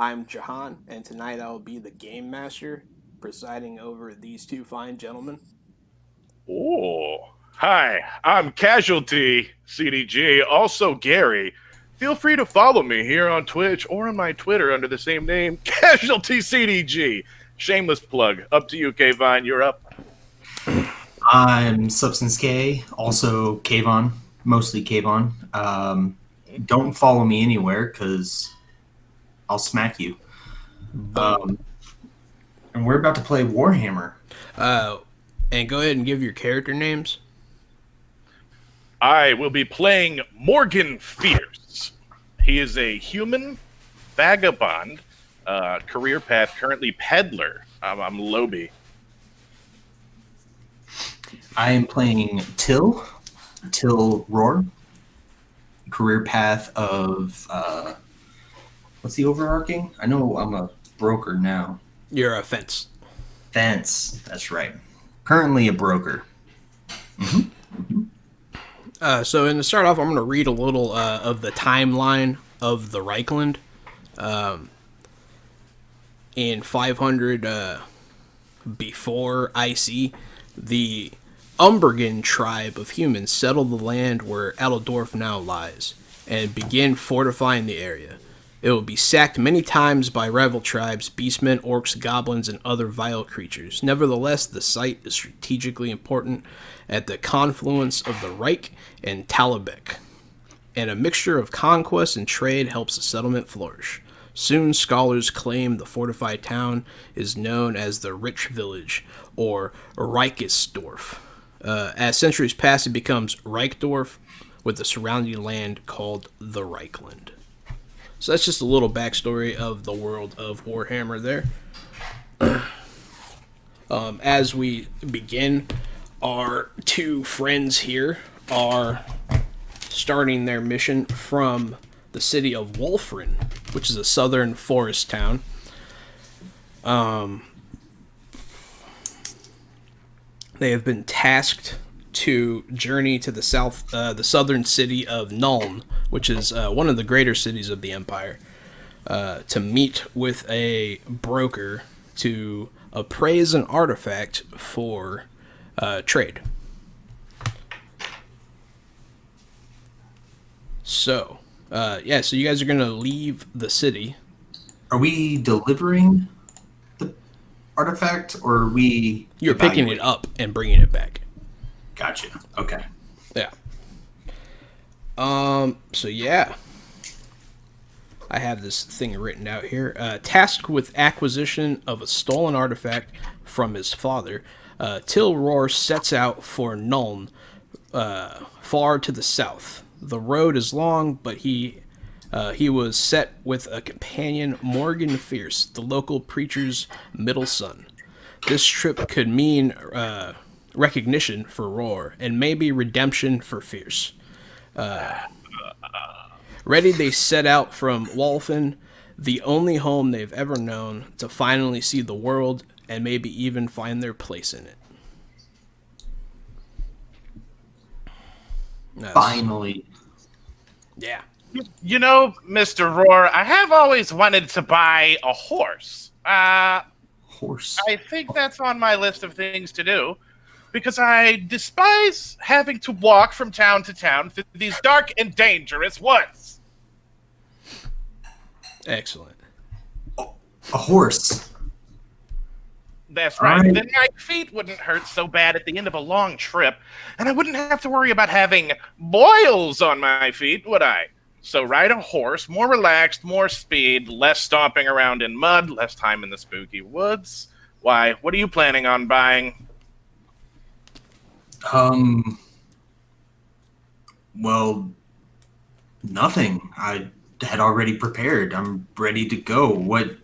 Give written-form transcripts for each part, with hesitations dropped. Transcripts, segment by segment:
I'm Jahan, and tonight I will be the game master, presiding over these two fine gentlemen. Oh, hi, I'm Casualty CDG, also Gary. Feel free to follow me here on Twitch or on my Twitter under the same name, Casualty CDG. Shameless plug. Up to you, Kavon. You're up. I'm Substance K, also Kavon, mostly Kavon. Don't follow me anywhere because I'll smack you. And we're about to play Warhammer. And go ahead and give your character names. I will be playing Morgan Fierce. He is a human vagabond, career path, currently peddler. I'm Lobi. I am playing Till Roar. Career path of what's the overarching? I know I'm a broker now. You're a fence. Fence. That's right. Currently a broker. So, to start off, I'm going to read a little of the timeline of the Reichland. In 500 before IC, the Umbergen tribe of humans settled the land where Adeldorf now lies and began fortifying the area. It will be sacked many times by rival tribes, beastmen, orcs, goblins, and other vile creatures. Nevertheless, the site is strategically important at the confluence of the Reich and Talabek, and a mixture of conquest and trade helps the settlement flourish. Soon, scholars claim the fortified town is known as the Rich Village, or Reichsdorf. As centuries pass, it becomes Reichdorf, with the surrounding land called the Reichland. So that's just a little backstory of the world of Warhammer there. As we begin, our two friends here are starting their mission from the city of Wolfrin, which is a southern forest town. They have been tasked to journey to the southern city of Nuln, which is one of the greater cities of the Empire, to meet with a broker to appraise an artifact for trade. So, so you guys are going to leave the city. Are we delivering the artifact, or are we... You're picking it up and bringing it back. Gotcha. Okay. Yeah. So yeah. I have this thing written out here. Tasked with acquisition of a stolen artifact from his father, Till Roar sets out for Nuln, far to the south. The road is long, but he was set with a companion, Morgan Fierce, the local preacher's middle son. This trip could mean recognition for Roar, and maybe redemption for Fierce. Ready, they set out from Wolfen, the only home they've ever known, to finally see the world and maybe even find their place in it. Finally. Yeah. You know, Mr. Roar, I have always wanted to buy a horse. Horse. I think that's on my list of things to do, because I despise having to walk from town to town through these dark and dangerous woods. Excellent. A horse. That's right. Then my feet wouldn't hurt so bad at the end of a long trip, and I wouldn't have to worry about having boils on my feet, would I? So ride a horse, more relaxed, more speed, less stomping around in mud, less time in the spooky woods. Why, what are you planning on buying? Well, nothing. I had already prepared. I'm ready to go. What?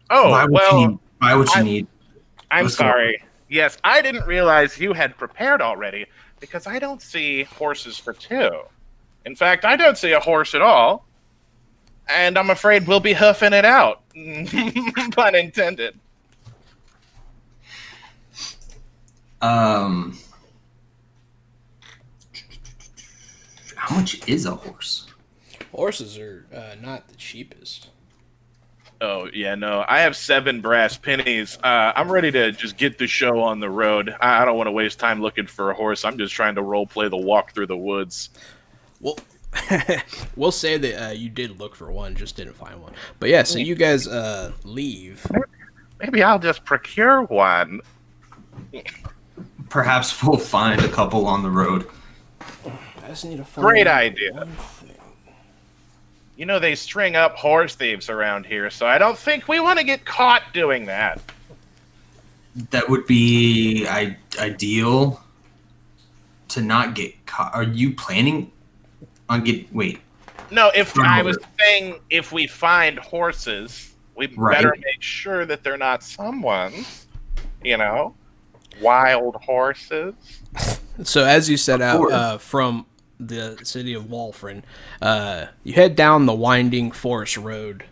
Oh, why would you need? I'm Let's go. sorry. Yes, I didn't realize you had prepared already, because I don't see horses for two. In fact, I don't see a horse at all. And I'm afraid we'll be hoofing it out. Pun intended. How much is a horse? Horses are not the cheapest. Oh, yeah, no. I have 7 brass pennies. I'm ready to just get the show on the road. I don't want to waste time looking for a horse. I'm just trying to role play the walk through the woods. Well, we'll say that you did look for one, just didn't find one. But yeah, so you guys leave. Maybe I'll just procure one. Perhaps we'll find a couple on the road. I just need to find Great idea. one thing. You know, they string up horse thieves around here, so I don't think we want to get caught doing that. That would be ideal to not get caught. Are you planning on wait? No, I was saying if we find horses, we better make sure that they're not someone's, wild horses. So as you set out from the city of Walfrin, you head down the winding forest road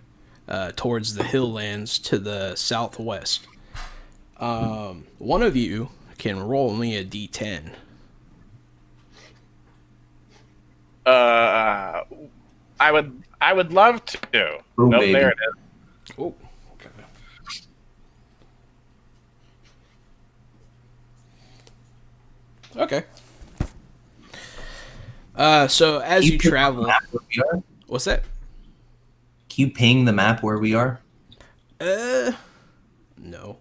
towards the hill lands to the southwest. One of you can roll me a d10. I would love to. Oh, nope, baby. there it is. Oh, okay. So as you travel, what's that? Can you ping the map where we are? No.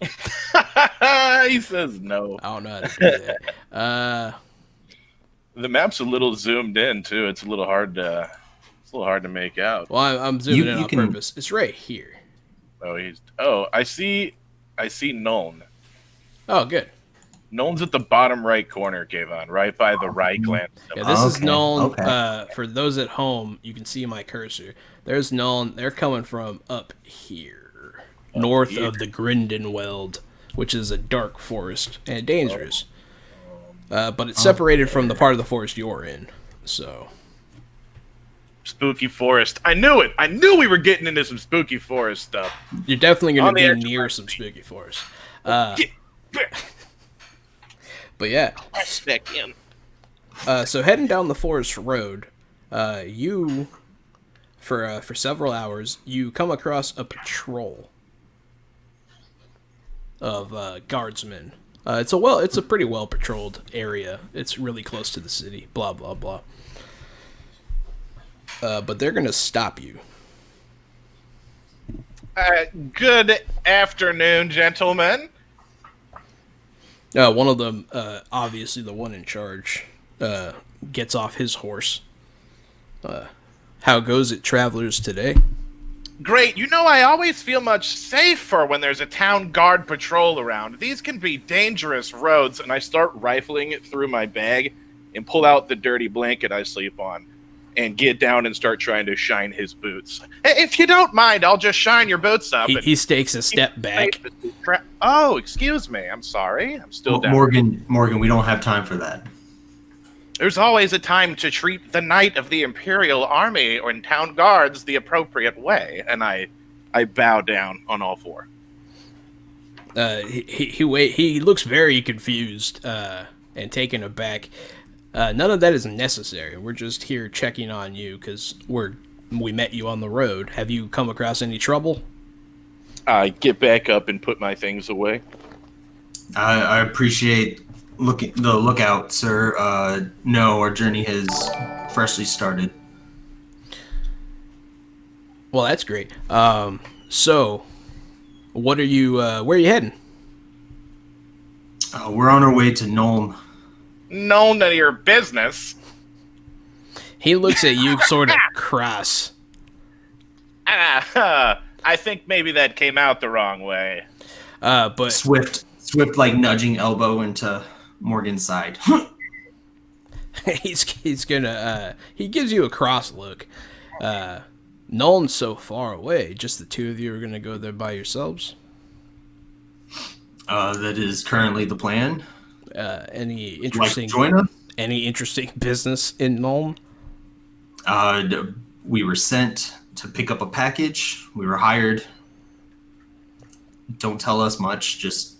He says no. I don't know how to do that. The map's a little zoomed in too. It's a little hard to make out. Well, I'm zooming in on purpose. It's right here. I see Nuln. Oh, good. Nuln's at the bottom right corner, Kavon, right by the right gland. Yeah, this is Nuln. For those at home, you can see my cursor. There's Nuln. They're coming from up here, north of the Grindenweld, which is a dark forest and dangerous. But it's separated from the part of the forest you're in. So, spooky forest. I knew it. I knew we were getting into some spooky forest stuff. You're definitely going to be near some spooky forest. But yeah. So heading down the forest road, you for several hours you come across a patrol of guardsmen. It's a pretty well patrolled area. It's really close to the city. Blah blah blah. But they're gonna stop you. Good afternoon, gentlemen. One of them, obviously the one in charge, gets off his horse. How goes it, travelers, today? Great. I always feel much safer when there's a town guard patrol around. These can be dangerous roads, and I start rifling it through my bag and pull out the dirty blanket I sleep on and get down and start trying to shine his boots. Hey, if you don't mind, I'll just shine your boots up. He takes a step back. Oh, excuse me. I'm sorry. I'm still down. Morgan, we don't have time for that. There's always a time to treat the knight of the Imperial Army or in town guards the appropriate way, and I bow down on all four. He looks very confused and taken aback. None of that is necessary. We're just here checking on you because we met you on the road. Have you come across any trouble? I get back up and put my things away. I appreciate the lookout, sir. No, our journey has freshly started. Well, that's great. So, what are you? Where are you heading? We're on our way to Nuln. None of your business. He looks at you sort of cross. I think maybe that came out the wrong way. But Swift like nudging elbow into Morgan's side. he's gonna he gives you a cross look. Nuln's so far away. Just the two of you are gonna go there by yourselves. That is currently the plan. Any interesting join us? Any interesting business in Nuln? We were sent to pick up a package. We were hired. Don't tell us much. Just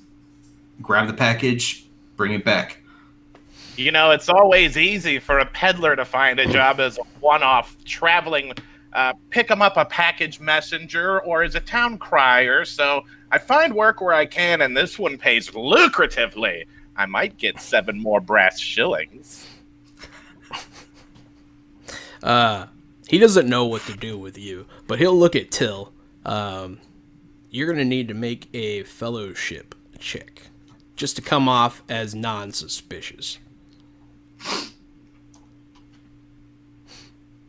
grab the package, bring it back. You know, it's always easy for a peddler to find a job as a one-off traveling, pick 'em up a package messenger or as a town crier, so I find work where I can, and this one pays lucratively. I might get 7 more brass shillings. He doesn't know what to do with you, but he'll look at Till. You're going to need to make a fellowship check just to come off as non-suspicious.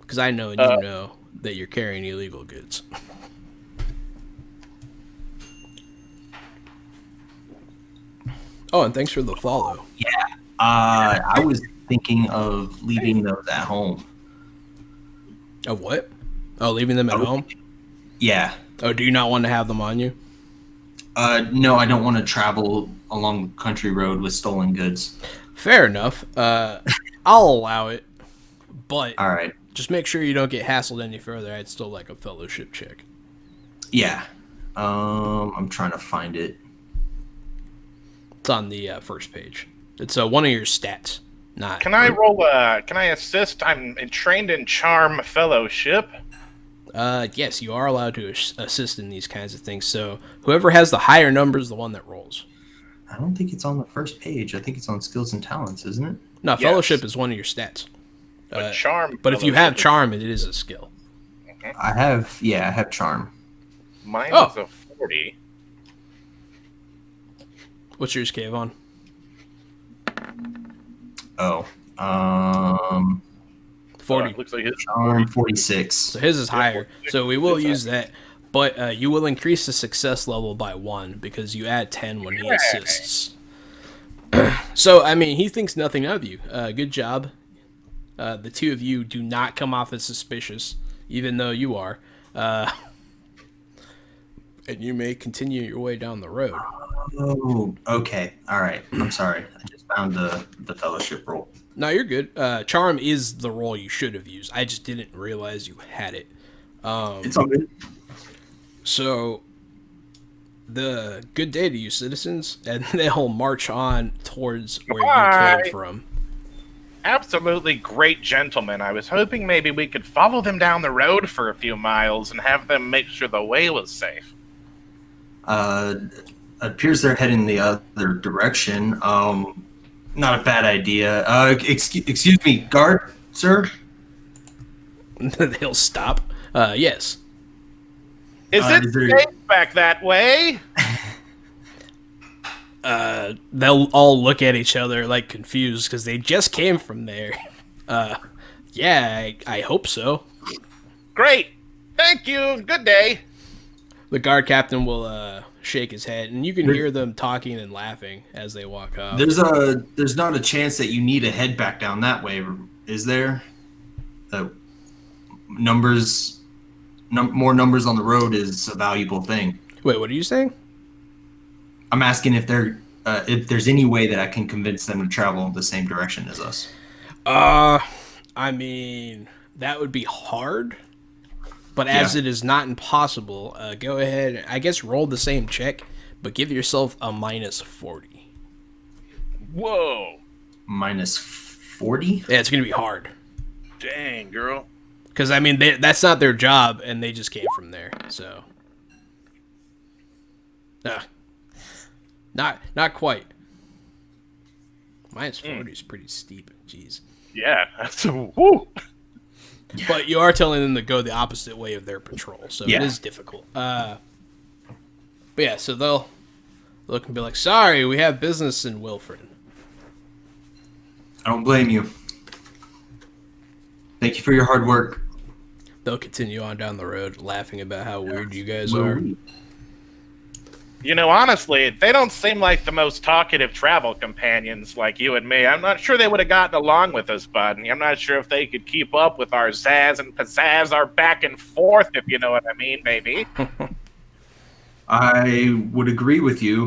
Because I know and you know that you're carrying illegal goods. Oh, and thanks for the follow. Yeah. I was thinking of leaving those at home. Of what? Oh, leaving them at home? Yeah. Oh, do you not want to have them on you? No, I don't want to travel along the country road with stolen goods. Fair enough. I'll allow it, but All right. just make sure you don't get hassled any further. I'd still like a fellowship check. Yeah. I'm trying to find it. It's on the first page. It's one of your stats. Not. Can I roll? Can I assist? I'm trained in charm fellowship. Yes, you are allowed to assist in these kinds of things. So whoever has the higher number is the one that rolls. I don't think it's on the first page. I think it's on skills and talents, isn't it? No, Yes. fellowship is one of your stats. But charm. But if you have charm, it is a skill. I have charm. Mine Oh. is a 40. What's yours, Kavon? Oh. 40. Looks like it's Charm 46. So his is higher. So we will use that. But you will increase the success level by 1 because you add 10 when he assists. So, I mean, he thinks nothing of you. Good job. The two of you do not come off as suspicious, even though you are. And you may continue your way down the road. Oh, okay. All right. I'm sorry. I just found the fellowship roll. No, you're good. Charm is the role you should have used. I just didn't realize you had it. It's all good. So, the good day to you, citizens, and they'll march on towards where you came from. absolutely great gentlemen. I was hoping maybe we could follow them down the road for a few miles and have them make sure the way was safe. Appears they're heading the other direction. Not a bad idea. Excuse me, guard, sir? They'll stop. Yes. Is it is there- safe back that way? They'll all look at each other like confused because they just came from there. Yeah, I hope so. Great. Thank you. Good day. The guard captain will shake his head, and you can hear them talking and laughing as they walk up. There's not a chance that you need to head back down that way, is there? More numbers on the road is a valuable thing. Wait, what are you saying? I'm asking if there's any way that I can convince them to travel the same direction as us. I mean, that would be hard, but as it is not impossible, go ahead. I guess roll the same check, but give yourself a minus 40. Whoa. Minus 40? Yeah, it's gonna be hard Dang, girl. because I mean that's not their job, and they just came from there. So, not quite. Minus 40 is pretty steep. Jeez. Yeah, that's woo. But you are telling them to go the opposite way of their patrol, so Yeah. it is difficult. But yeah, so they'll look and be like, "Sorry, we have business in Wilfred." I don't blame you. Thank you for your hard work. They'll continue on down the road, laughing about how weird you guys are. You know, honestly, they don't seem like the most talkative travel companions like you and me. I'm not sure they would have gotten along with us, bud. I'm not sure if they could keep up with our zazz and pizzazz, our back and forth, if you know what I mean, maybe. I would agree with you.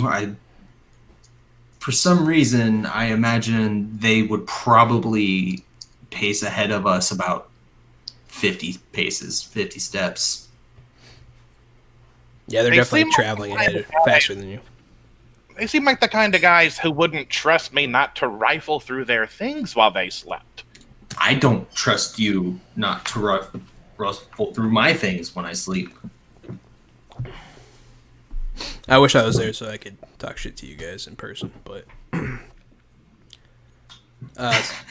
For some reason, I imagine they would probably pace ahead of us about 50 paces, 50 steps. Yeah, they're They definitely seem traveling like- ahead faster than you. They seem like the kind of guys who wouldn't trust me not to rifle through their things while they slept. I don't trust you not to rifle through my things when I sleep. I wish I was there so I could talk shit to you guys in person, but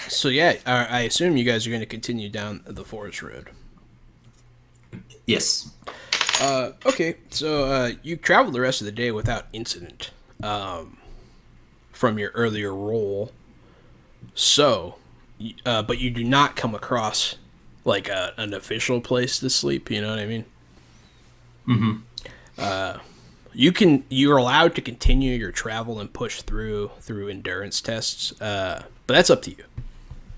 so yeah, I assume you guys are going to continue down the forest road. Yes. Okay, so you travel the rest of the day without incident from your earlier roll. So, but you do not come across like an official place to sleep. You know what I mean? Mm-hmm. You're allowed to continue your travel and push through endurance tests, but that's up to you.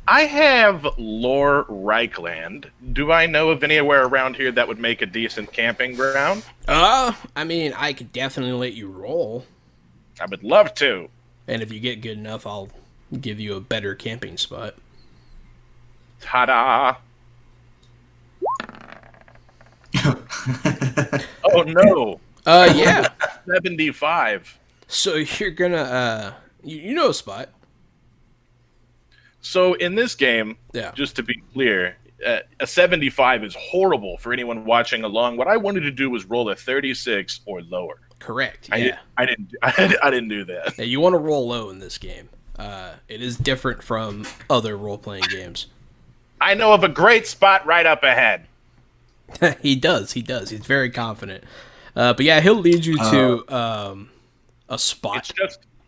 I have Lore Reichland. Do I know of anywhere around here that would make a decent camping ground? I mean, I could definitely let you roll. I would love to. And if you get good enough, I'll give you a better camping spot. Ta-da! Oh no! Yeah. 75. So you're gonna, you know a spot. So in this game, Yeah. just to be clear, a 75 is horrible for anyone watching along. What I wanted to do was roll a 36 or lower. Correct. Yeah. I didn't do that. Yeah, you want to roll low in this game. It is different from other role-playing games. I know of a great spot right up ahead. He does. He's very confident. But yeah, he'll lead you to a spot.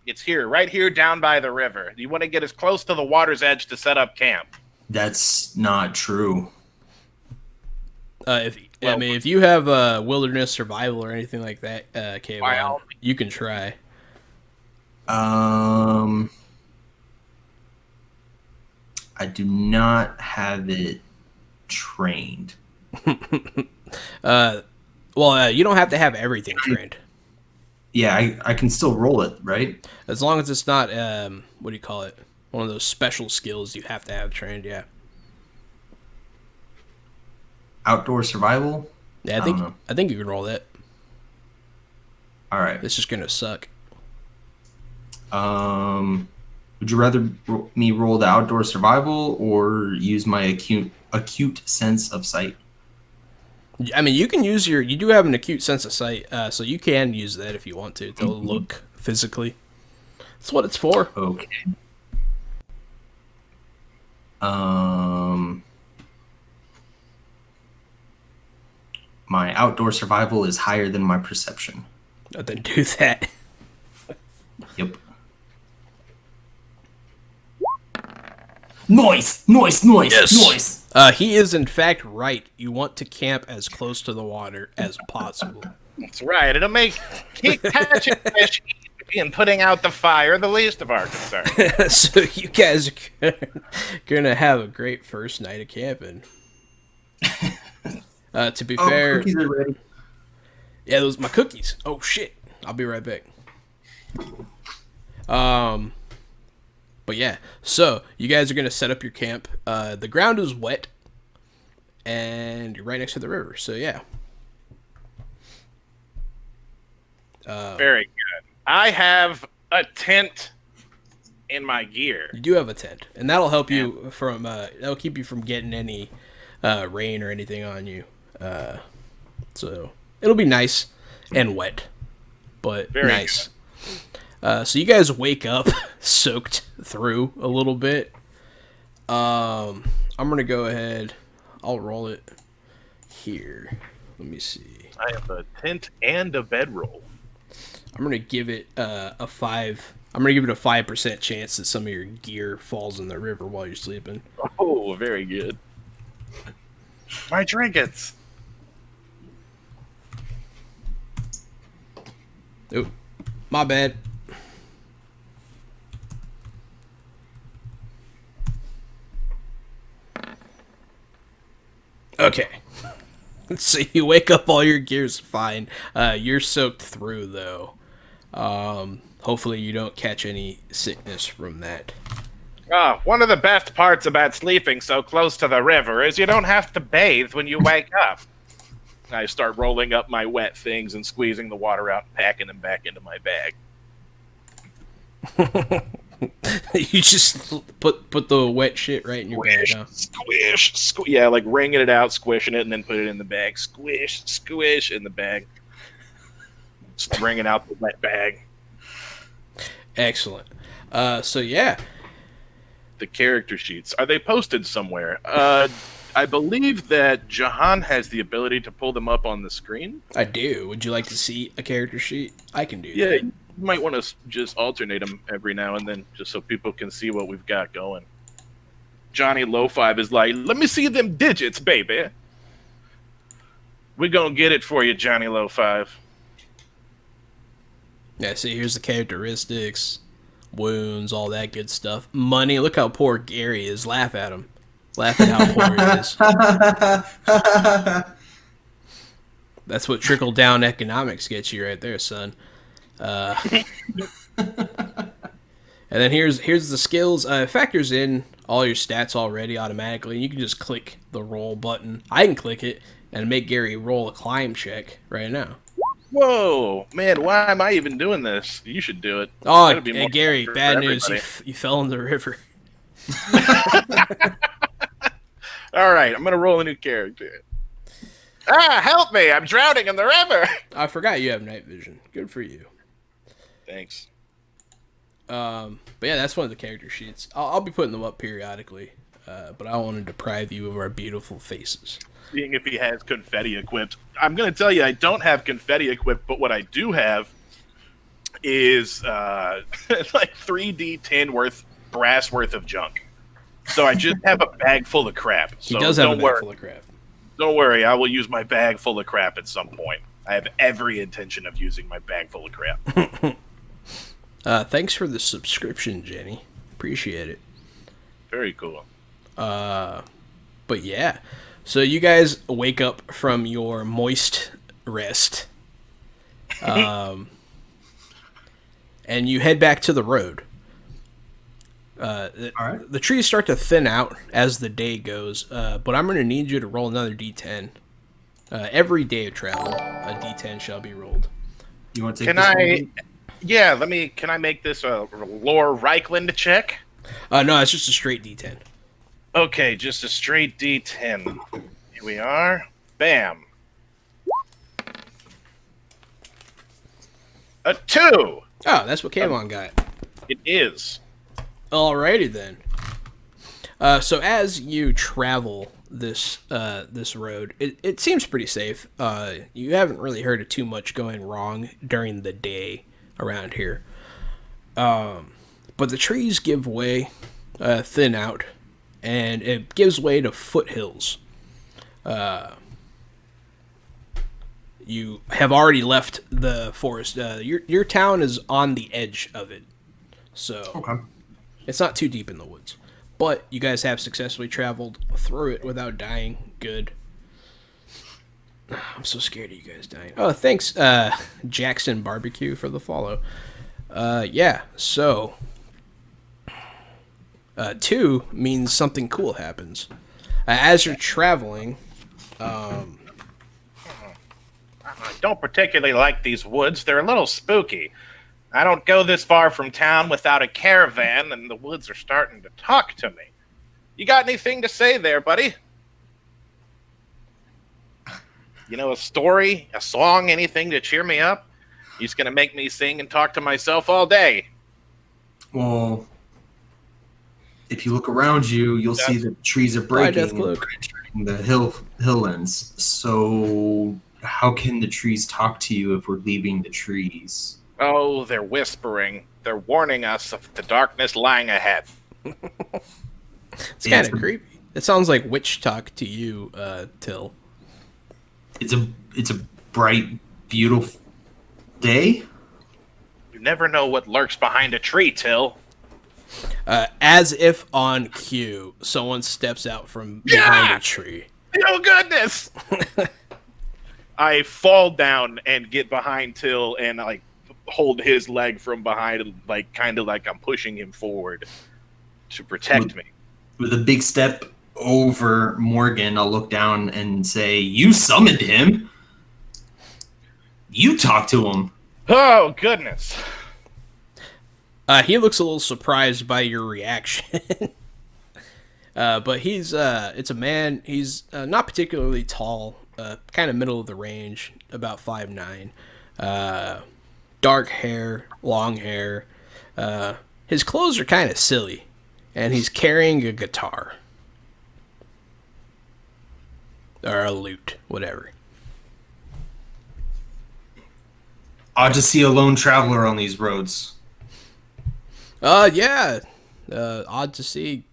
It's here, right here down by the river. You want to get as close to the water's edge to set up camp. That's not true. If you have wilderness survival or anything like that, Kavon, you can try. I do not have it trained. Well, you don't have to have everything trained. Yeah, I can still roll it, right? As long as it's not, what do you call it? One of those special skills you have to have trained, yeah. Outdoor survival? Yeah, I think you can roll that. All right. It's just gonna suck. Would you rather me roll the outdoor survival or use my acute sense of sight? I mean, you can use you do have an acute sense of sight, so you can use that if you want to look physically. That's what it's for. Okay. My outdoor survival is higher than my perception. Then do that. Yep. Noise! Yes. He is in fact right. You want to camp as close to the water as possible. That's right. It'll make catching fish and putting out the fire the least of our concerns. So you guys are gonna have a great first night of camping. To be fair, cookies are ready. Yeah, those my cookies. Oh shit! I'll be right back. But yeah, so you guys are gonna set up your camp. The ground is wet, and you're right next to the river. So yeah. Very good. I have a tent in my gear. You do have a tent, and that'll help you from. That'll keep you from getting any rain or anything on you. So it'll be nice and wet, but Very nice. So you guys wake up soaked through a little bit. I'm gonna go ahead. I'll roll it here. Let me see. I have a tent and a bedroll. I'm gonna give it a 5. I'm gonna give it a 5% chance that some of your gear falls in the river while you're sleeping. Oh, very good. My trinkets. Oh, my bad. Okay. So you wake up, all your gear's fine. You're soaked through, though. Hopefully you don't catch any sickness from that. One of the best parts about sleeping so close to the river is you don't have to bathe when you wake up. I start rolling up my wet things and squeezing the water out and packing them back into my bag. You just put the wet shit right in your bag, huh? Squish. Yeah, like wringing it out, squishing it, and then put it in the bag. Squish in the bag. Just wringing out the wet bag. Excellent. So yeah, The character sheets, are they posted somewhere? I believe that Jahan has the ability to pull them up on the screen. I do. Would you like to see a character sheet? I can do Yeah, that. you might want to just alternate them every now and then, just so people can see what we've got going. Johnny Low5 is like, let me see them digits, baby. We're gonna get it for you, Johnny Low5. Yeah, see, here's the characteristics, wounds, all that good stuff. Money. Look how poor Gary is. Laugh at him. Laugh at how poor he is. That's what trickle down economics gets you right there, son. And then here's the skills. It factors in all your stats already automatically. You can just click the roll button. I can click it and make Gary roll a climb check right now. Whoa, man, why am I even doing this? You should do it. Oh, That'd be more Gary, for bad news. everybody. You fell in the river. All right, I'm gonna roll a new character. Help me! I'm drowning in the river. I forgot you have night vision. Good for you. Thanks. But yeah, that's one of the character sheets. I'll be putting them up periodically, but I don't want to deprive you of our beautiful faces. Seeing if he has confetti equipped. I'm gonna tell you, I don't have confetti equipped, but what I do have is like 3d10 brass worth of junk. So I just have a bag full of crap. So He does have a bag worry. full of crap. Don't worry, I will use my bag full of crap at some point. I have every intention of using my bag full of crap. Thanks for the subscription, Jenny. Appreciate it. Very cool. But yeah, so you guys wake up from your moist rest, and you head back to the road. The trees start to thin out as the day goes, but I'm going to need you to roll another d10. Every day of travel, a d10 shall be rolled. You want to take Can this I? one? Yeah, can I make this a lore Reichland check? No, it's just a straight d10. Okay, just a straight D10. Here we are. Bam. A 2. Oh, that's what Kavon got. It is. Alrighty then. So as you travel this road, it seems pretty safe. You haven't really heard of too much going wrong during the day around here. But the trees give way, thin out, and it gives way to foothills. You have already left the forest. Your town is on the edge of it, so Okay. it's not too deep in the woods. But you guys have successfully traveled through it without dying. Good. I'm so scared of you guys dying. Oh, thanks, Jackson Barbecue, for the follow. Yeah, so 2 means something cool happens. As you're traveling, I don't particularly like these woods. They're a little spooky. I don't go this far from town without a caravan, and the woods are starting to talk to me. You got anything to say there, buddy? You know, a story, a song, anything to cheer me up? You're just going to make me sing and talk to myself all day. Well, if you look around you, you'll see that trees are breaking and Deathcloak. penetrating the highlands. So how can the trees talk to you if we're leaving the trees? Oh, they're whispering. They're warning us of the darkness lying ahead. it's kind of creepy. It sounds like witch talk to you, Till. It's a bright, beautiful day. You never know what lurks behind a tree, Till. As if on cue, someone steps out from behind a tree. Oh, goodness! I fall down and get behind Till and like hold his leg from behind, like kind of like I'm pushing him forward to protect me. With a big step over Morgan, I'll look down and say, "You summoned him. You talk to him." Oh, goodness. He looks a little surprised by your reaction. But it's a man. He's not particularly tall, kind of middle of the range, about 5'9". Dark hair, long hair. His clothes are kind of silly, and he's carrying a guitar. Or a lute, whatever. Odd to see a lone traveler on these roads. Yeah. Odd to see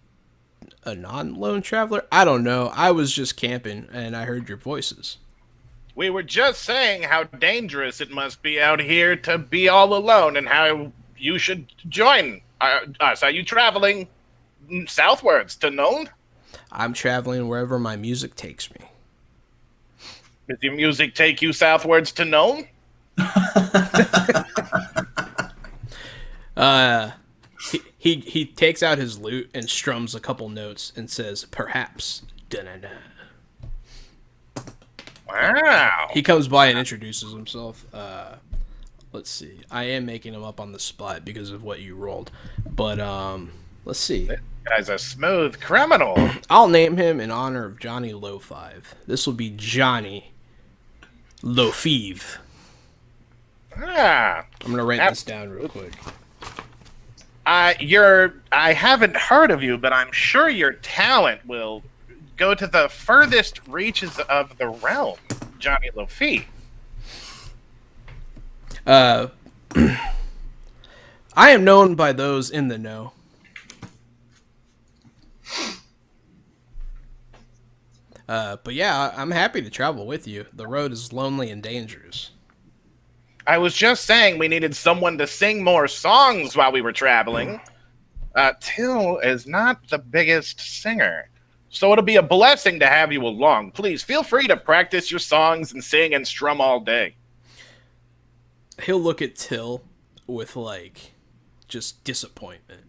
a non-lone traveler. I don't know. I was just camping, and I heard your voices. We were just saying how dangerous it must be out here to be all alone and how you should join us. Are you traveling southwards to Nuln? I'm traveling wherever my music takes me. Does your music take you southwards to Nuln? He takes out his lute and strums a couple notes and says, perhaps. Da-na-na. Wow. He comes by and introduces himself. Let's see. I am making him up on the spot because of what you rolled. But, let's see. This guy's a smooth criminal. I'll name him in honor of Johnny Low5. This will be Johnny Low5. Ah. I'm going to write this down real quick. I haven't heard of you, but I'm sure your talent will go to the furthest reaches of the realm, Johnny Lofi. I am known by those in the know. But yeah, I'm happy to travel with you. The road is lonely and dangerous. I was just saying we needed someone to sing more songs while we were traveling. Till is not the biggest singer, so it'll be a blessing to have you along. Please feel free to practice your songs and sing and strum all day. He'll look at Till with, like, just disappointment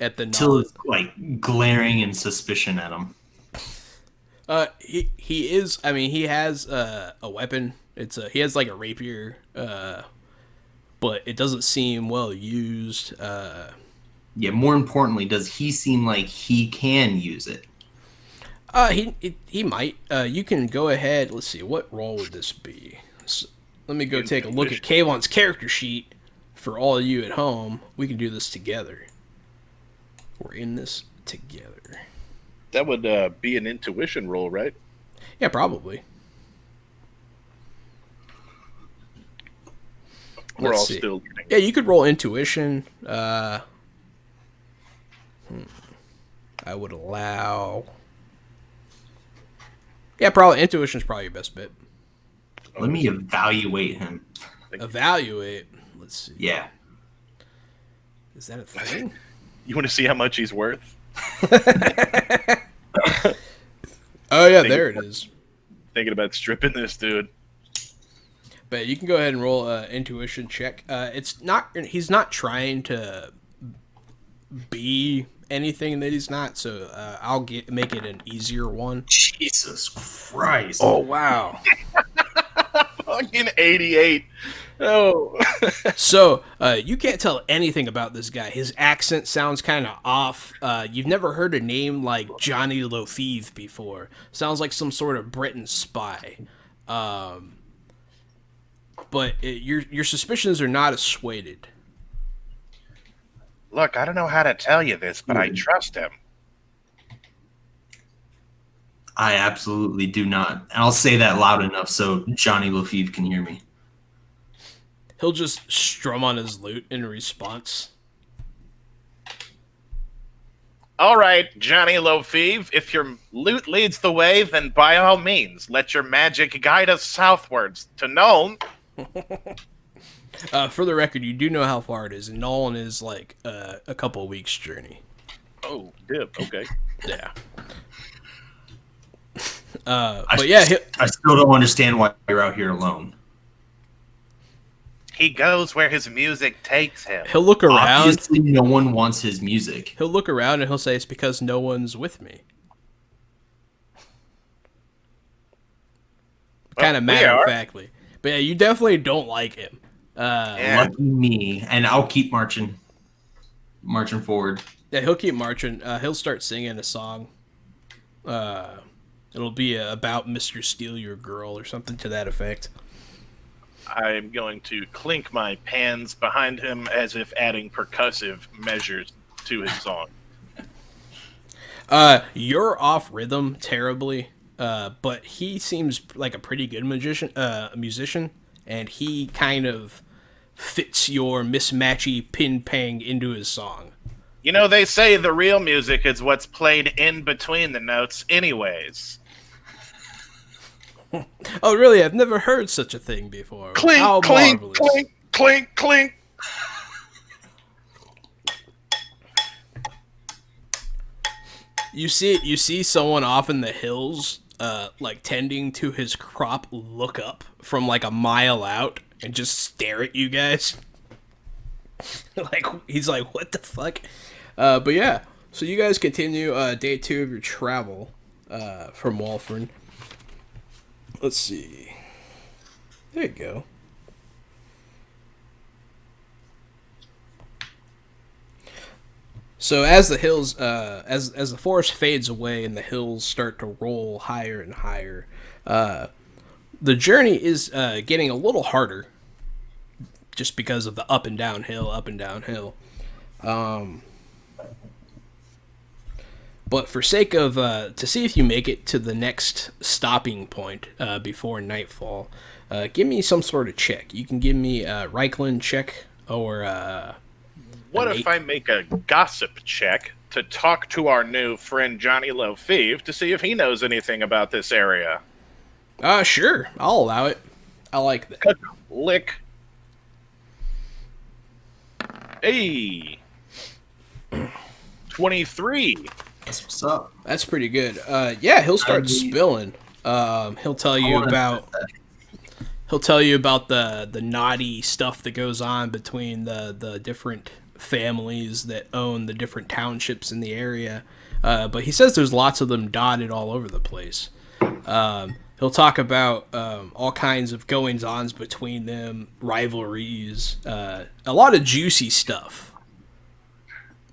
at the Till is, like, glaring in suspicion at him. He is. I mean, he has a weapon. He has like a rapier, but it doesn't seem well used. Yeah. More importantly, does he seem like he can use it? He might. You can go ahead. Let's see. What role would this be? So, let me go take a look at Kavon's character sheet for all of you at home. We can do this together. We're in this together. That would be an intuition roll, right? Yeah, probably. We're Let's all see. still learning. Yeah, you could roll intuition. I would allow. Yeah, probably intuition's probably your best bet. Let me evaluate him. Evaluate. Let's see. Yeah. Is that a thing? You want to see how much he's worth? Oh yeah, there it is. Thinking about stripping this dude. But you can go ahead and roll intuition check. It's not. He's not trying to be anything that he's not. So I'll make it an easier one. Jesus Christ! Oh wow. Fucking 88. Oh. So you can't tell anything about this guy. His accent sounds kind of off. You've never heard a name like Johnny Lofive before. Sounds like some sort of Britain spy. But your suspicions are not assuaded. Look, I don't know how to tell you this, but I trust him. I absolutely do not. And I'll say that loud enough so Johnny Lafeve can hear me. He'll just strum on his lute in response. All right, Johnny Lofive, if your lute leads the way, then by all means, let your magic guide us southwards to Nuln. For the record, you do know how far it is, and Nolan is like a couple of weeks' journey. Oh, dip. Okay. Yeah. I still don't understand why you're out here alone. He goes where his music takes him. He'll look around. Obviously, no one wants his music. He'll look around and he'll say, "It's because no one's with me." Kind of matter of factly. But yeah, you definitely don't like him. Lucky me, and I'll keep marching forward. Yeah, he'll keep marching. He'll start singing a song. It'll be about Mr. Steal Your Girl or something to that effect. I'm going to clink my pans behind him as if adding percussive measures to his song. You're off rhythm terribly, but he seems like a pretty good musician, and he kind of fits your mismatchy pin-pang into his song. You know, they say the real music is what's played in between the notes anyways. Oh, really? I've never heard such a thing before. Clink, How clink, marvelous. clink, clink, clink. You see someone off in the hills, like tending to his crop, look up from like a mile out and just stare at you guys. Like he's like, what the fuck? But yeah, so you guys continue day 2 of your travel from Walford. Let's see. There you go. So as the hills, as the forest fades away and the hills start to roll higher and higher, the journey is getting a little harder, just because of the up and down hill. But for sake of to see if you make it to the next stopping point before nightfall, give me some sort of check. You can give me a Reichland check or. What if I make a gossip check to talk to our new friend Johnny Lofive to see if he knows anything about this area? Sure. I'll allow it. I like that. Lick. Hey. 23. That's what's up. That's pretty good. Yeah, he'll start spilling. He'll tell you about the naughty stuff that goes on between the different families that own the different townships in the area. But he says there's lots of them dotted all over the place. He'll talk about all kinds of goings-ons between them, rivalries, a lot of juicy stuff.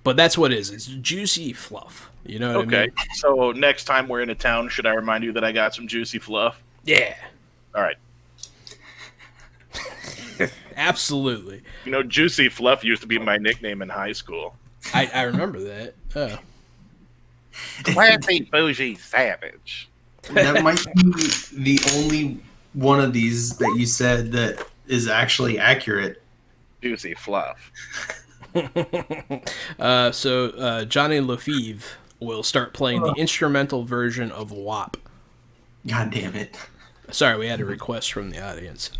But that's what it is. It's juicy fluff. You know what I mean? Okay. So next time we're in a town, should I remind you that I got some juicy fluff? Yeah. All right. Absolutely. You know, Juicy Fluff used to be my nickname in high school. I remember that. Oh. Classy, bougie, savage. That might be the only one of these that you said that is actually accurate. Juicy Fluff. So Johnny Lofive will start playing the instrumental version of WAP. God damn it. Sorry, we had a request from the audience.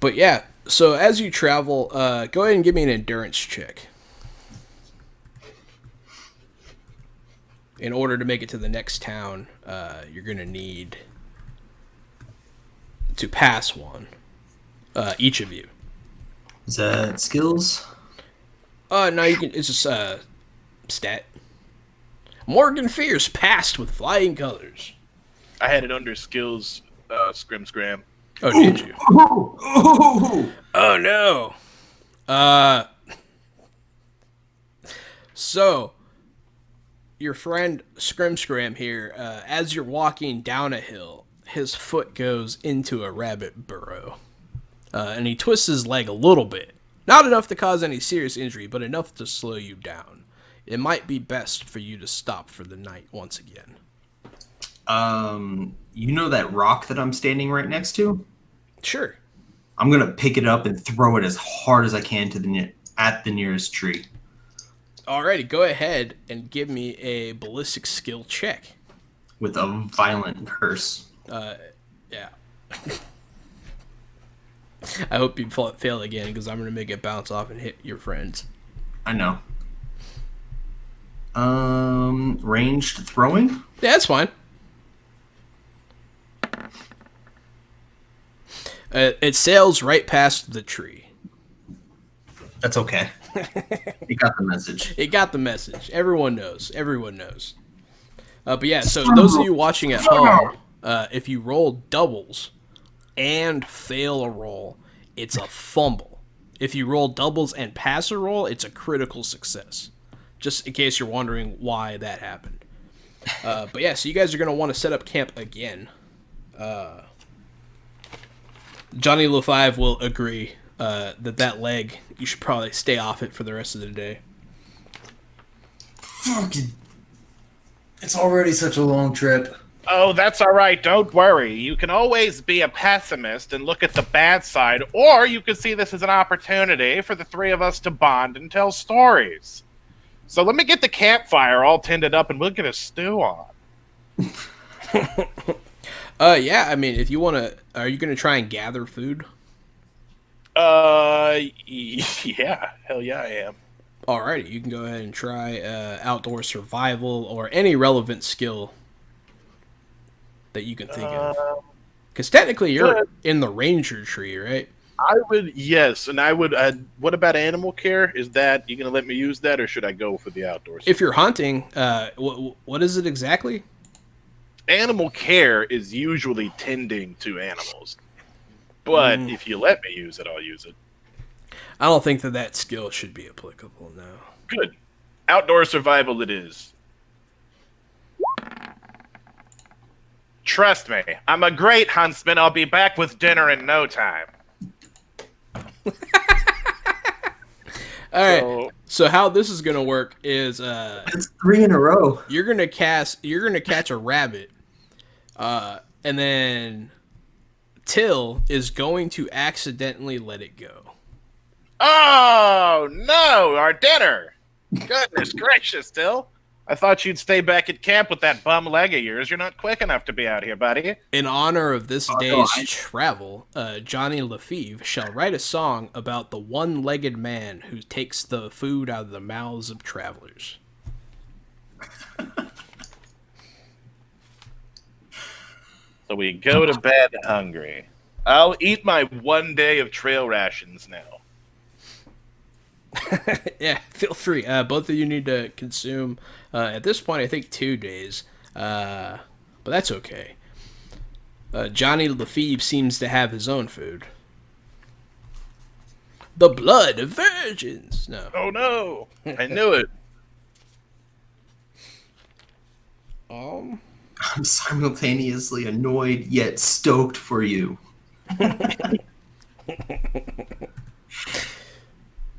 But yeah, so as you travel, go ahead and give me an endurance check. In order to make it to the next town, you're going to need to pass one. Each of you. Is that skills? No, you can. It's just stat. Morgan Fierce passed with flying colors. I had it under skills, Scrim Scram. Oh, did you? Oh no. So your friend Scrim Scram here, as you're walking down a hill, his foot goes into a rabbit burrow. And he twists his leg a little bit. Not enough to cause any serious injury, but enough to slow you down. It might be best for you to stop for the night once again. You know that rock that I'm standing right next to? Sure. I'm gonna pick it up and throw it as hard as I can to at the nearest tree. Alrighty, go ahead and give me a ballistic skill check. With a violent curse. Yeah. I hope you fail again, because I'm going to make it bounce off and hit your friends. I know. Ranged throwing? Yeah, that's fine. It sails right past the tree. That's okay. You got the message. It got the message. Everyone knows. But yeah, so those of you watching at home, if you roll doubles and fail a roll, it's a fumble. If you roll doubles and pass a roll, it's a critical success. Just in case you're wondering why that happened. But yeah, so you guys are going to want to set up camp again. Johnny LaFive will agree that leg, you should probably stay off it for the rest of the day. Fucking... It's already such a long trip. Oh, that's all right. Don't worry. You can always be a pessimist and look at the bad side, or you could see this as an opportunity for the three of us to bond and tell stories. So let me get the campfire all tended up and we'll get a stew on. Yeah, I mean, if you want to... Are you going to try and gather food? Yeah. Hell yeah, I am. Alrighty, you can go ahead and try outdoor survival or any relevant skill that you can think of. Because technically you're in the ranger tree, right? I would, yes, and I would. What about animal care? Is that you gonna let me use that, or should I go for the outdoors? If you're hunting, what is it exactly? Animal care is usually tending to animals, but if you let me use it, I'll use it. I don't think that skill should be applicable now. Good. Outdoor survival it is. Trust me, I'm a great huntsman. I'll be back with dinner in no time. All right. So how this is gonna work is it's 3 in a row. You're gonna catch a rabbit, and then Till is going to accidentally let it go. Oh no, our dinner! Goodness gracious, Till. I thought you'd stay back at camp with that bum leg of yours. You're not quick enough to be out here, buddy. In honor of this day's travel, Johnny LaFive shall write a song about the one-legged man who takes the food out of the mouths of travelers. So we go to bed hungry. I'll eat my 1 day of trail rations now. Yeah, feel free. Both of you need to consume, at this point, I think 2 days. But that's okay. Johnny LaFive seems to have his own food. The blood of virgins. No. Oh no! I knew it. I'm simultaneously annoyed yet stoked for you.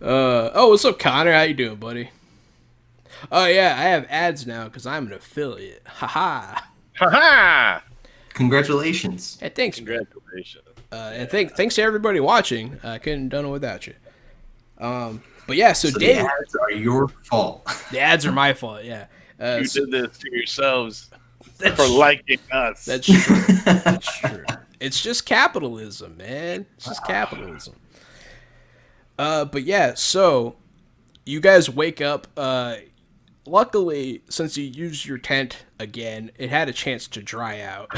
What's up, Connor? How you doing, buddy? Oh yeah, I have ads now because I'm an affiliate. Haha. Haha! Congratulations. Hey, thanks. Congratulations. And thanks to everybody watching. I couldn't have done it without you. But yeah, so Dave, the ads are your fault. The ads are my fault. Yeah. You did this to yourselves for liking us. That's true. That's true. It's just capitalism, man. It's just capitalism. But yeah, so you guys wake up. Luckily, since you used your tent again, it had a chance to dry out.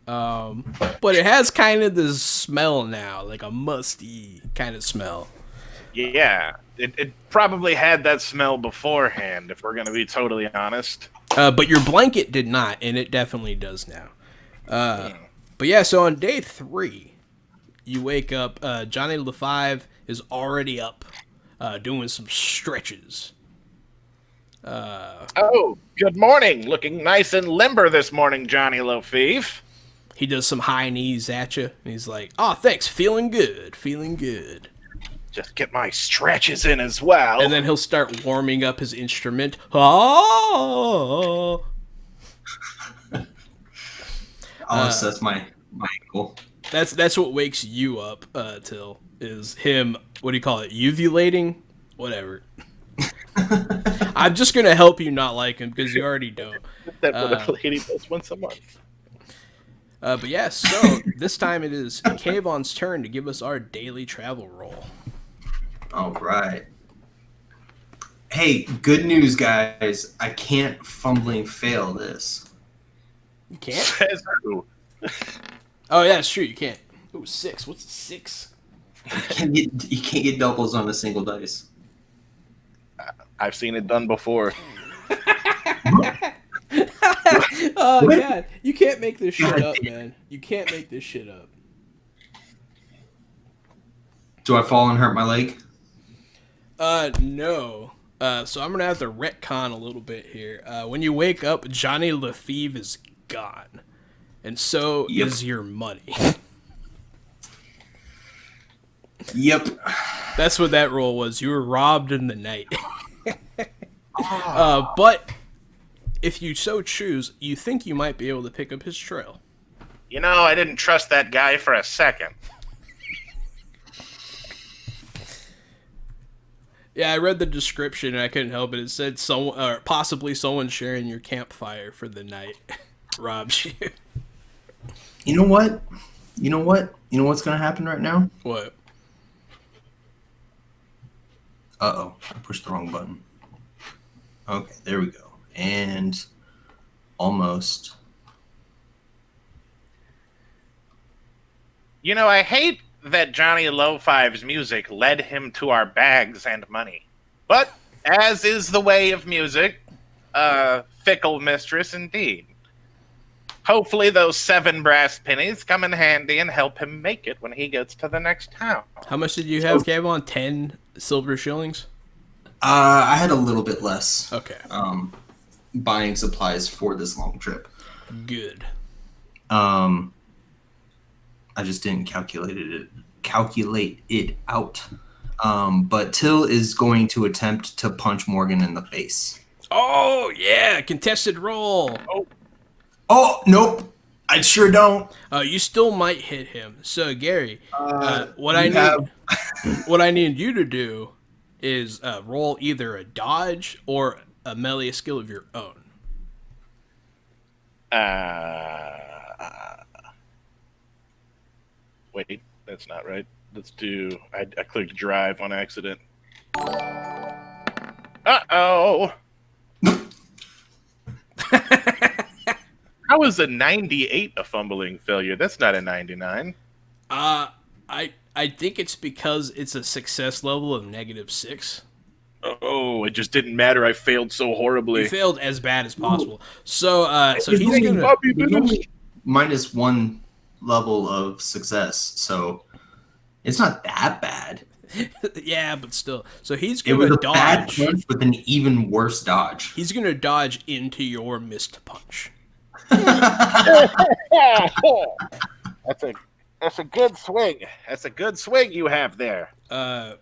But it has kind of this smell now, like a musty kind of smell. Yeah, it probably had that smell beforehand, if we're going to be totally honest. But your blanket did not, and it definitely does now. But yeah, so on day 3, you wake up. Johnny LaFive is already up, doing some stretches. Oh, good morning. Looking nice and limber this morning, Johnny LaFive. He does some high knees at you, and he's like, "Oh, thanks, feeling good, feeling good." Just get my stretches in as well. And then he'll start warming up his instrument. Oh. I'll assess my ankle. That's what wakes you up, Till, is him, what do you call it, uvulating? Whatever. I'm just going to help you not like him, because you already don't. That's what a lady does once a month. But yeah, so this time it is Kavon's turn to give us our daily travel roll. All right. Hey, good news, guys. I can't fumbling fail this. You can't? Says who? Oh, yeah, it's true. You can't. Ooh, 6. What's a 6? You can't get doubles on a single dice. I've seen it done before. Oh, God. You can't make this shit up, man. You can't make this shit up. Do I fall and hurt my leg? No. So I'm gonna have to retcon a little bit here. When you wake up, Johnny Lefebvre is gone, and so is your money. Yep. That's what that roll was. You were robbed in the night. But if you so choose, you think you might be able to pick up his trail. You know, I didn't trust that guy for a second. Yeah, I read the description and I couldn't help it. It said someone, or possibly someone sharing your campfire for the night robs you. You know what? You know what's gonna happen right now? What? Uh-oh, I pushed the wrong button. Okay, there we go. And almost. You know, I hate that Johnny Lo-Five's music led him to our bags and money. But, as is the way of music, fickle mistress indeed. Hopefully those 7 brass pennies come in handy and help him make it when he gets to the next town. How much did you have, Kavon? 10 silver shillings? I had a little bit less. Okay. Buying supplies for this long trip. Good. I just didn't calculate it out. But Till is going to attempt to punch Morgan in the face. Oh, yeah. Contested roll. Oh, nope. I sure don't. You still might hit him. So, Gary, what I need you to do is roll either a dodge or a melee skill of your own. Wait, that's not right. Let's do... I clicked drive on accident. Uh-oh! How is a 98 a fumbling failure? That's not a 99. I think it's because it's a success level of -6. Oh, it just didn't matter. I failed so horribly. You failed as bad as possible. So he's gonna -1 level of success, so it's not that bad. yeah, but still. So he's It gonna was a dodge. bad punch with an even worse dodge. He's gonna dodge into your missed punch. That's a good swing. That's a good swing you have there. I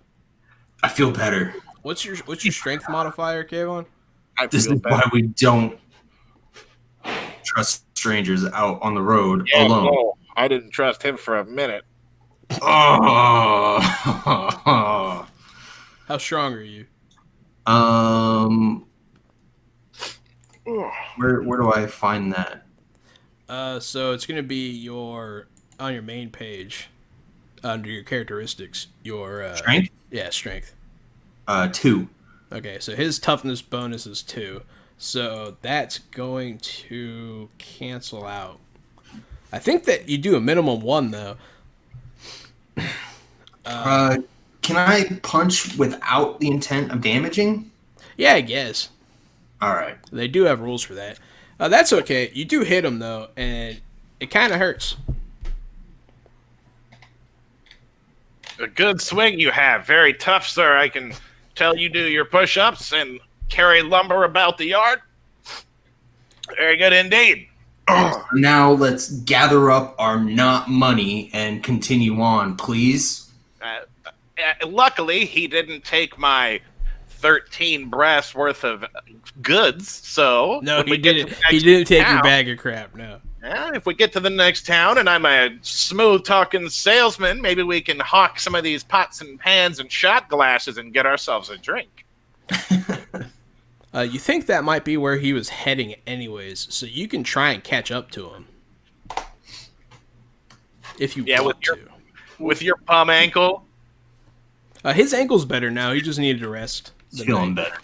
feel better. What's your strength modifier, Kavon? This is why we don't trust strangers out on the road alone. No, I didn't trust him for a minute. Oh. How strong are you? Where do I find that? So it's gonna be on your main page, under your characteristics. Your Strength? Yeah, strength. 2. Okay, so his toughness bonus is 2, so that's going to cancel out. I think that you do a minimum 1 though. Can I punch without the intent of damaging? Yeah, I guess. All right. They do have rules for that. That's okay. You do hit him, though, and it kind of hurts. A good swing you have. Very tough, sir. I can tell you do your push-ups and carry lumber about the yard. Very good indeed. Now let's gather up our not money and continue on, please. Luckily, he didn't take my 13 brass worth of goods, so... No, he didn't. He didn't take your bag of crap, no. If we get to the next town and I'm a smooth-talking salesman, maybe we can hawk some of these pots and pans and shot glasses and get ourselves a drink. You think that might be where he was heading anyways, so you can try and catch up to him. If you want to. With your bum ankle? His ankle's better now. He just needed to rest. He's feeling better.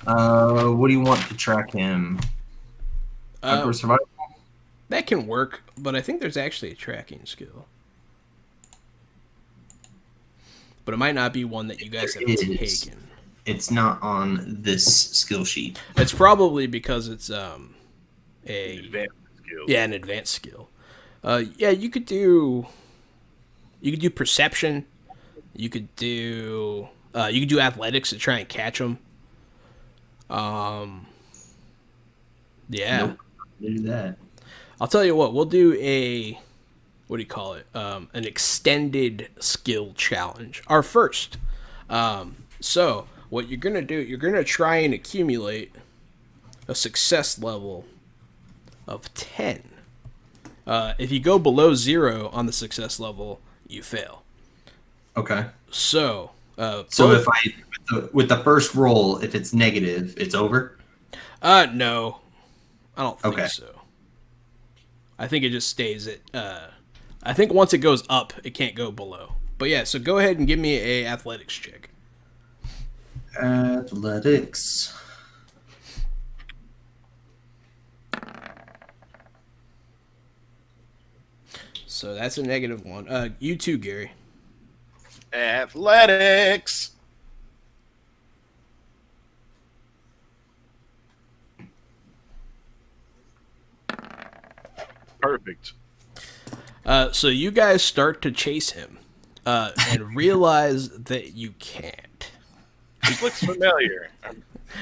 What do you want to track him? For survival? That can work, but I think there's actually a tracking skill. But it might not be one that you guys have taken. It's not on this skill sheet. It's probably because it's an advanced skill. Yeah, an advanced skill. Yeah, you could You could do perception. You could do athletics to try and catch them. Yeah. Nope. Do that. I'll tell you what. We'll do a what do you call it? An extended skill challenge. Our first. So what you're gonna do? You're gonna try and accumulate a success level of 10. If you go below 0 on the success level, you fail. Okay. So if with the first roll, if it's negative, it's over. No, I don't think Okay. so. I think it just stays at. I think once it goes up, it can't go below. But yeah, so go ahead and give me a athletics check. Athletics. So that's a -1. You too, Gary. Athletics. Perfect. So you guys start to chase him, and realize that you can't. This looks familiar.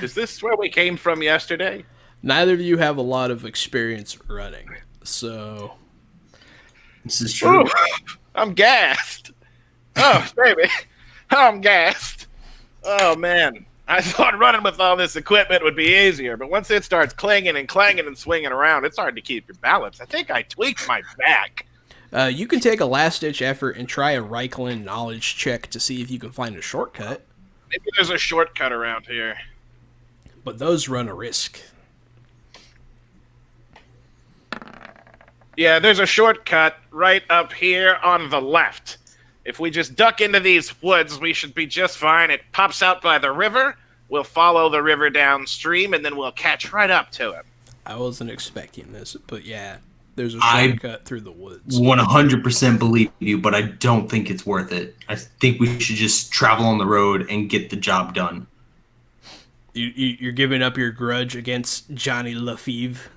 Is this where we came from yesterday? Neither of you have a lot of experience running, so This is true. Ooh, I'm gassed. Oh, baby. I'm gassed. Oh, man. I thought running with all this equipment would be easier, but once it starts clanging and clanging and swinging around, it's hard to keep your balance. I think I tweaked my back. you can take a last-ditch effort and try a Reichland knowledge check to see if you can find a shortcut, Maybe there's a shortcut around here. but those run a risk. Yeah, there's a shortcut right up here on the left. If we just duck into these woods, we should be just fine. It pops out by the river. We'll follow the river downstream, and then we'll catch right up to it. I wasn't expecting this, but yeah, there's a I- shortcut through the woods. 100% believe you, but I don't think it's worth it. I think we should just travel on the road and get the job done. You're giving up your grudge against Johnny Lefevre.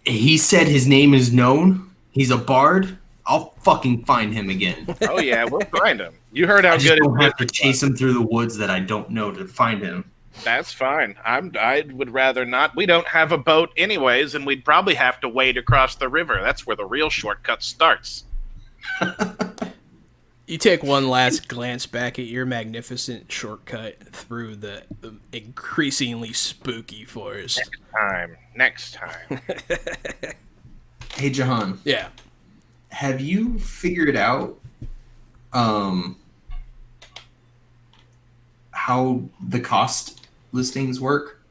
He said his name is known. He's a bard. I'll fucking find him again. Oh, yeah, we'll find him. You heard how I just good don't his have to business chase him through the woods that I don't know to find him. was. That's fine. I would rather not. We don't have a boat anyways, and we'd probably have to wade across the river. That's where the real shortcut starts. You take one last glance back at your magnificent shortcut through the increasingly spooky forest. Next time. Hey, Jahan, Yeah. have you figured out how the cost listings work?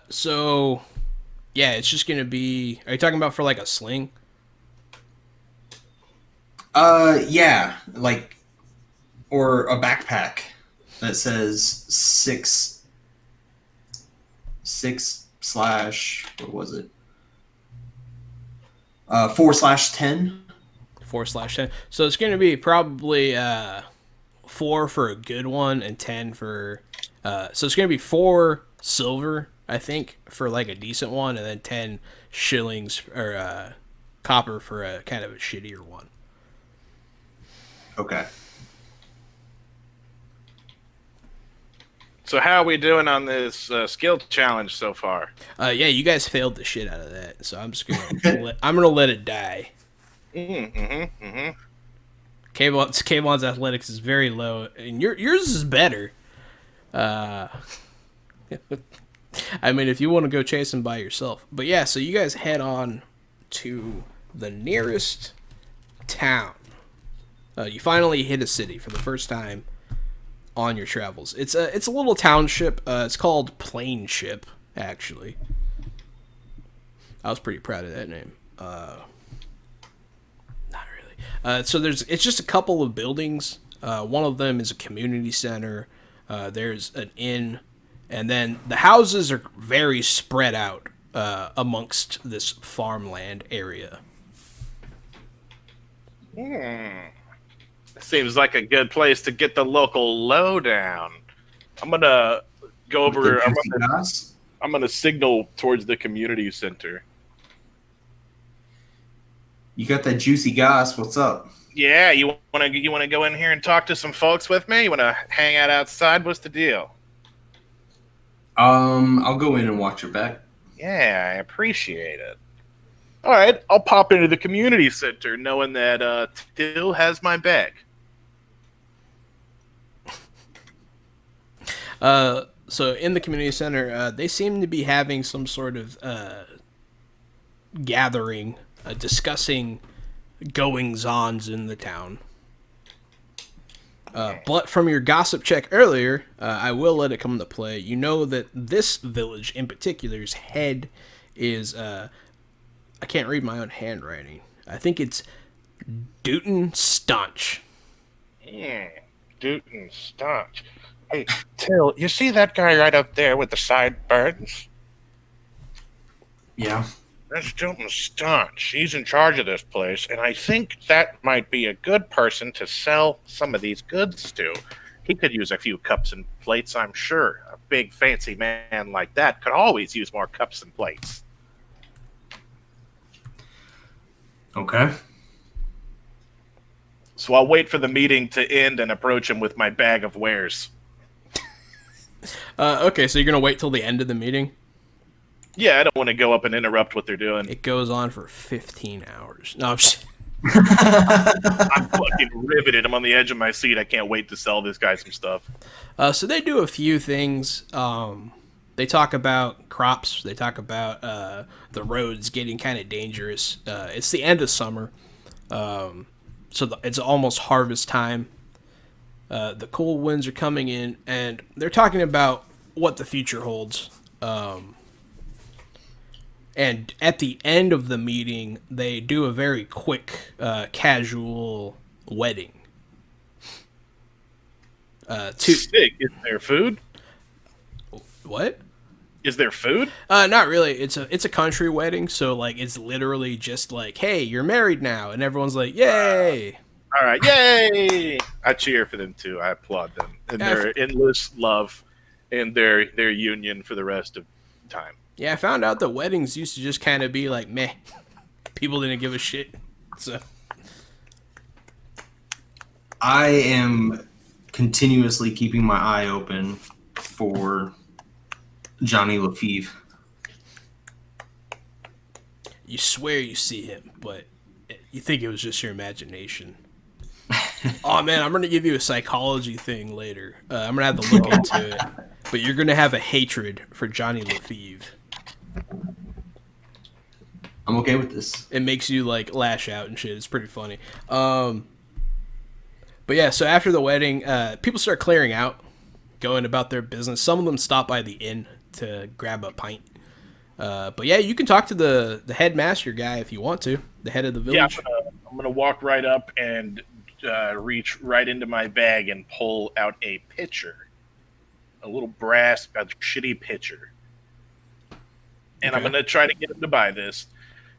So, yeah, it's just gonna be. Are you talking about for like a sling? Yeah, like, or a backpack that says six slash, what was it? 4/10. 4/10. So it's gonna be probably 4 for a good one and 10 for. So it's gonna be 4 silver, I think, for like a decent one, and then 10 shillings or copper for a kind of a shittier one. Okay. So how are we doing on this skill challenge so far? Yeah, you guys failed the shit out of that, so I'm just gonna I'm gonna let it die. Kavon's athletics is very low, and yours is better. I mean, if you want to go chase him by yourself, but yeah, so you guys head on to the nearest town. You finally hit a city for the first time on your travels. It's a little township. It's called Plainship, actually. I was pretty proud of that name. Not really. So it's just a couple of buildings. One of them is a community center. There's an inn, and then the houses are very spread out amongst this farmland area. Seems like a good place to get the local lowdown. I'm gonna go over. I'm gonna signal towards the community center. You got that juicy goss. What's up? Yeah, you wanna go in here and talk to some folks with me? You wanna hang out outside? What's the deal? I'll go in and watch your back. Yeah, I appreciate it. All right, I'll pop into the community center knowing that Till has my back. So in the community center, they seem to be having some sort of gathering, discussing goings-ons in the town. But from your gossip check earlier, I will let it come into play. You know that this village in particular's head is, I can't read my own handwriting. I think it's Dootin Staunch. Yeah, Dootin Staunch. Hey, Till, you see that guy right up there with the sideburns? Yeah. That's Dootin Staunch. He's in charge of this place, and I think that might be a good person to sell some of these goods to. He could use a few cups and plates, I'm sure. A big, fancy man like that could always use more cups and plates. Okay. So I'll wait for the meeting to end and approach him with my bag of wares. Okay, so you're going to wait till the end of the meeting? Yeah, I don't want to go up and interrupt what they're doing. It goes on for 15 hours. No, I'm just... I'm fucking riveted. I'm on the edge of my seat. I can't wait to sell this guy some stuff. So they do a few things. They talk about crops. They talk about the roads getting kind of dangerous. It's the end of summer, so it's almost harvest time. The cold winds are coming in, and they're talking about what the future holds. And at the end of the meeting, they do a very quick, casual wedding. Sick. Is there food? What? Is there food? Not really. It's a country wedding, so like it's literally just like, hey, you're married now, and everyone's like, yay! All right, yay! I cheer for them too. I applaud them and their endless love and their union for the rest of time. Yeah, I found out that weddings used to just kind of be like, meh. People didn't give a shit. So I am continuously keeping my eye open for Johnny Lafeve. you swear you see him, but you think it was just your imagination. Oh man, I'm gonna give you a psychology thing later. I'm gonna have to look into it. But you're gonna have a hatred for Johnny Lafeve. I'm okay with this. It makes you like lash out and shit. It's pretty funny. But yeah, so after the wedding, people start clearing out, going about their business. Some of them stop by the inn to grab a pint. But yeah, you can talk to the headmaster guy if you want to, the head of the village. Yeah, I'm gonna walk right up and reach right into my bag and pull out a pitcher, a little brass, a shitty pitcher, and okay. I'm gonna try to get him to buy this.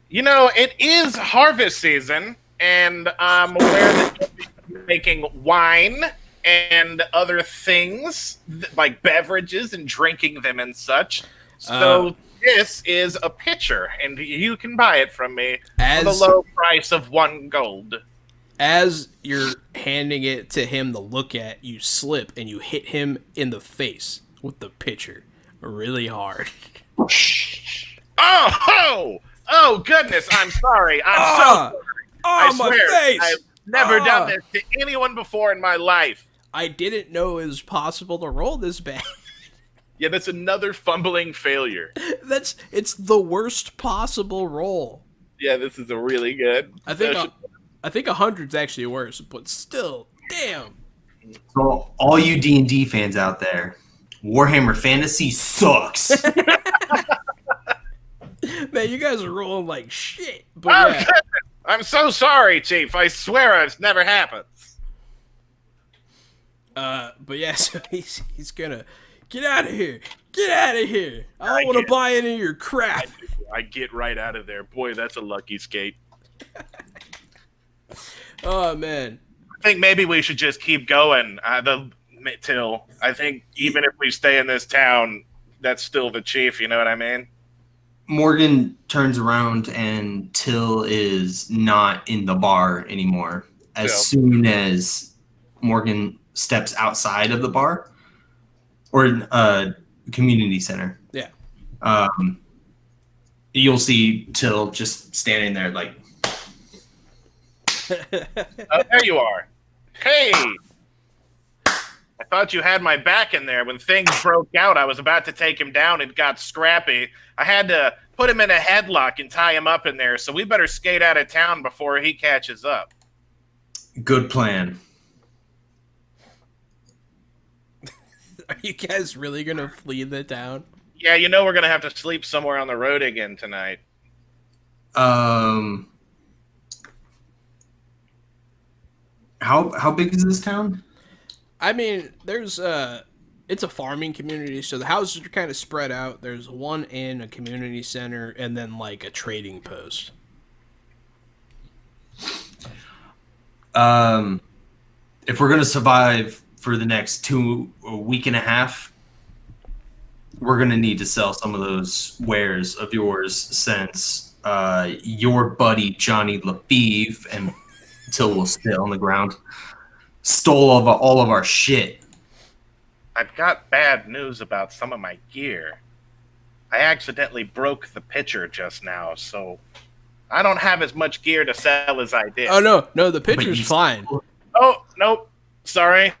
You know, it is harvest season, and I'm aware that you're making wine and other things like beverages and drinking them and such. So this is a pitcher, and you can buy it from me for the low price of 1 gold. As you're handing it to him to look at, you slip and you hit him in the face with the pitcher really hard. Oh, goodness, I'm sorry. I'm so sorry. I swear, my face! I've never done this to anyone before in my life. I didn't know it was possible to roll this bad. Yeah, that's another fumbling failure. It's the worst possible roll. Yeah, this is a really good. I think 100's actually worse, but still, damn. So all you D&D fans out there, Warhammer Fantasy sucks. Man, you guys are rolling like shit. But yeah. I'm so sorry, Chief. I swear it never happens. But yeah, so he's gonna get out of here. Get out of here. I don't want to buy any of your crap. I get right out of there. Boy, that's a lucky skate. Oh man. I think maybe we should just keep going. Till I think even if we stay in this town, that's still the chief. You know what I mean? Morgan turns around and Till is not in the bar anymore. As soon as Morgan steps outside of the bar or community center, you'll see Till just standing there like. There you are. Hey! I thought you had my back in there. When things broke out, I was about to take him down. It got scrappy. I had to put him in a headlock and tie him up in there, so we better skate out of town before he catches up. Good plan. Are you guys really going to flee the town? Yeah, you know we're going to have to sleep somewhere on the road again tonight. How big is this town? I mean, there's it's a farming community, so the houses are kind of spread out. There's one in a community center, and then like a trading post. If we're gonna survive for the next a week and a half, we're gonna need to sell some of those wares of yours, since your buddy Johnny Lefebvre and Till will sit on the ground. Stole all of our shit. I've got bad news about some of my gear. I accidentally broke the pitcher just now, so I don't have as much gear to sell as I did. Oh, no, the pitcher's fine. Oh, nope. Sorry.